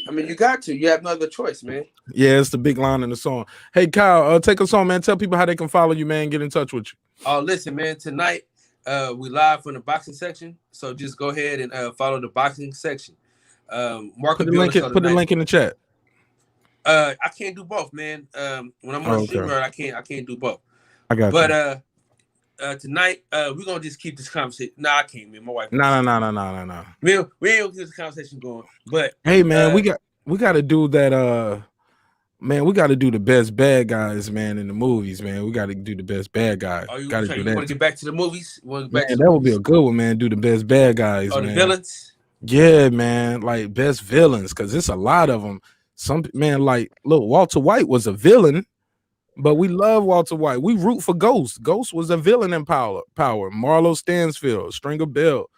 I mean, you got to. You have no other choice, man. Yeah, it's the big line in the song. Hey, Kyle, take us on, man. Tell people how they can follow you, man. Get in touch with you. Oh, listen, man. Tonight, we live from the boxing section, so just go ahead and follow the boxing section. Mark, put the link in the chat. I can't do both, man. When I'm on the street, I can't do both. I got you. But tonight, we're gonna just keep this conversation. Nah, I can't, man. My wife. No. We ain't gonna keep this conversation going. But hey, man, we got to do that. Man, we got to do the best bad guys, man, in the movies, man. We got to do the best bad guys. Oh, you Got to do that. want to get back to the movies? Man, that would be a good one, man. Do the best bad guys, Oh, man. the villains? Yeah, man. Like best villains, because it's a lot of them. Some man, like, look, Walter White was a villain, but we love Walter White. We root for Ghost. Ghost was a villain in Power. Marlo Stansfield, Stringer Bell.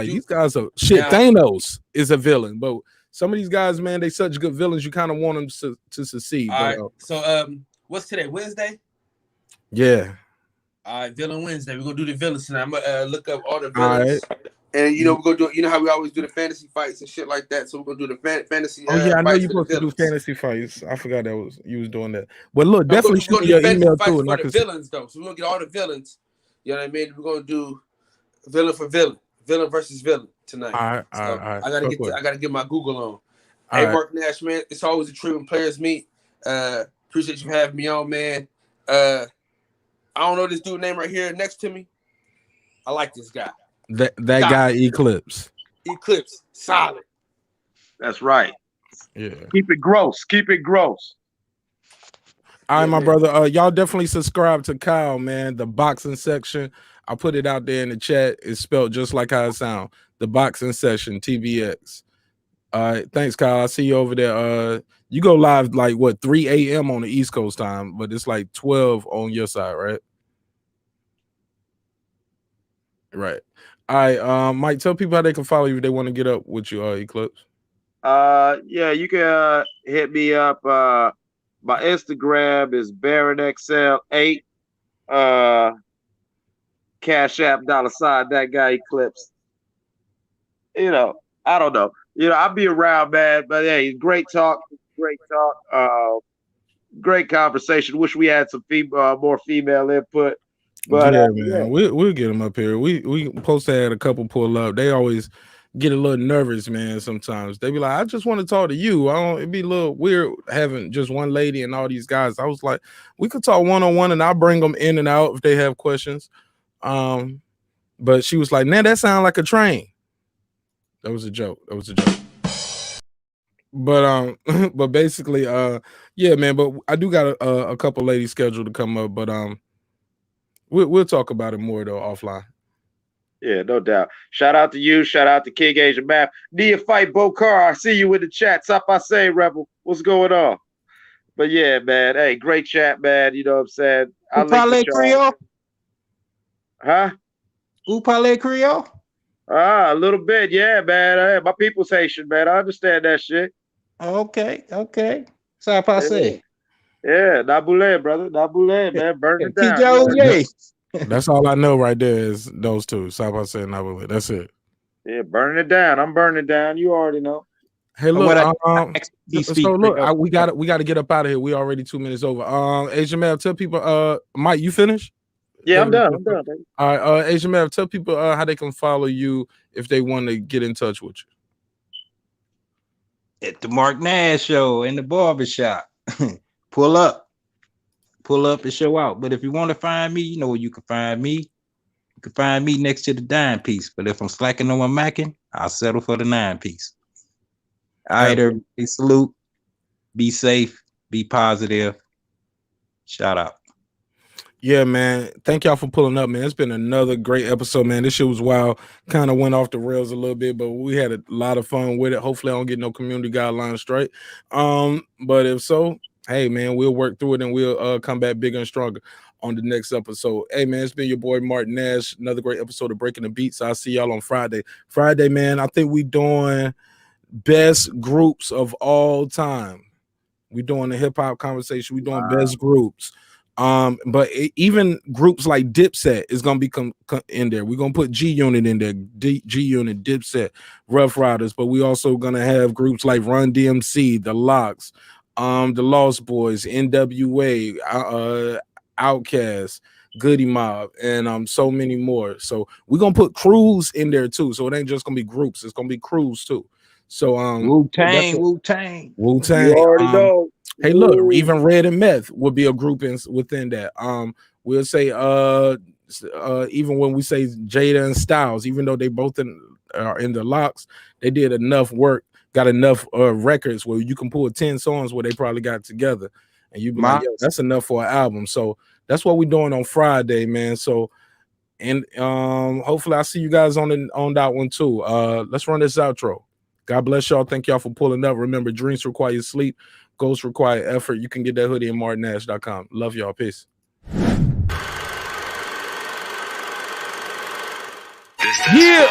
These guys are shit. Now, Thanos is a villain, but some of these guys, man, they such good villains. You kind of want them to succeed. All But, right. So, what's today? Wednesday? yeah. All right, Villain Wednesday. We're gonna do the villains tonight. I'm gonna look up all the All villains. right. And we're gonna do. You know how we always do the fantasy fights and shit like that. So we're gonna do the fantasy. Oh yeah, I know fights you're for the supposed to do villains. fantasy fights. I forgot you was doing that. But look, No, definitely we're shoot me gonna your do fantasy email fights too, and for I the can. villains though. So we're gonna get all the villains. You know what I mean? We're gonna do villain for villain, villain versus villain tonight. All right. I gotta get my Google on. All Hey, right. Marq Nash, man, it's always a treat when players meet. Appreciate you having me on, man. I don't know this dude name right here next to me. I like this guy. That guy Eclipse. Eclipse, solid. That's right. Yeah. Keep it gross. Keep it gross. All right, my brother. Y'all definitely subscribe to Kyle, man. The boxing section. I put it out there in the chat. It's spelled just like how it sounds. The boxing session, TBX. All right. Thanks, Kyle. I see you over there. You go live like what 3 a.m. on the East Coast time, but it's like 12 on your side, right? Right. All right. Mike, tell people how they can follow you if they want to get up with you, Eclipse. Yeah, you can hit me up. My Instagram is BaronXL8. Cash App $ that guy Eclipse. You know, I don't know. You know, I'll be around, man. But hey, great talk. Great conversation. Wish we had some more female input. But yeah, man, we'll get them up here. We supposed to have a couple pull up. They always get a little nervous, man. Sometimes they be like, I just want to talk to you. It'd be a little weird having just one lady and all these guys. I was like, we could talk one-on-one and I'll bring them in and out if they have questions. But she was like, man, that sounds like a train. That was a joke. But but basically, yeah, man. But I do got a couple ladies scheduled to come up, but we'll talk about it more though offline. Yeah, no doubt. Shout out to you. Shout out to King Asian Map. Neophyte Bokar. I see you in the chat. Stop by say, Rebel. What's going on? But yeah, man. Hey, great chat, man. You know what I'm saying? Vous parlez Creole? Huh? Vous parlez Creole? A little bit, yeah, man. Hey, my people's Haitian, man. I understand that shit. Okay. Ça passe. Yeah, Nabule, brother. Nabule, man. Burn it down. That's all I know right there is those two. Sabase and Nabule. That's it. Yeah, burning it down. I'm burning it down. You already know. Hey, look, so look, we got to get up out of here. We already 2 minutes over. Asian Mav, tell people, Mike, you finished? Yeah, I'm done. Baby. All right, Asian Mav, tell people how they can follow you if they want to get in touch with you. At the Marq Nash show in the barbershop. Pull up and show out. But if you want to find me, you know where you can find me. You can find me next to the dime piece. But if I'm slacking on my macking, I'll settle for the 9-piece. All right, everybody, salute. Be safe. Be positive. Shout out. Yeah, man. Thank y'all for pulling up, man. It's been another great episode, man. This shit was wild. Kind of went off the rails a little bit, but we had a lot of fun with it. Hopefully I don't get no community guidelines straight. But if so, hey, man, we'll work through it and we'll come back bigger and stronger on the next episode. Hey, man, it's been your boy Marq Nash. Another great episode of Breaking the Beats. I'll see y'all on Friday. Friday, man, I think we doing best groups of all time. We doing the hip-hop conversation. We doing best groups. But even groups like Dipset is gonna be in there. We're gonna put G Unit in there, G Unit, Dipset, Rough Riders. But we also gonna have groups like Run DMC, The Locks, the Lost Boys, NWA, Outkast, Goody Mob, and so many more. So we're gonna put crews in there too. So it ain't just gonna be groups; it's gonna be crews too. So Wu-Tang. You already know. Hey, look, even Red and Meth will be a group within that. We'll say even when we say Jada and Styles, even though they both are in the Locks, they did enough work got enough records where you can pull 10 songs where they probably got together, and you be like, yo, that's enough for an album. So that's what we're doing on Friday, man. So, and hopefully I see you guys on that one too. Let's run this outro. God bless y'all. Thank y'all for pulling up. Remember, dreams require sleep, goals require effort. You can get that hoodie at marqnash.com. Love y'all. Peace. Yeah.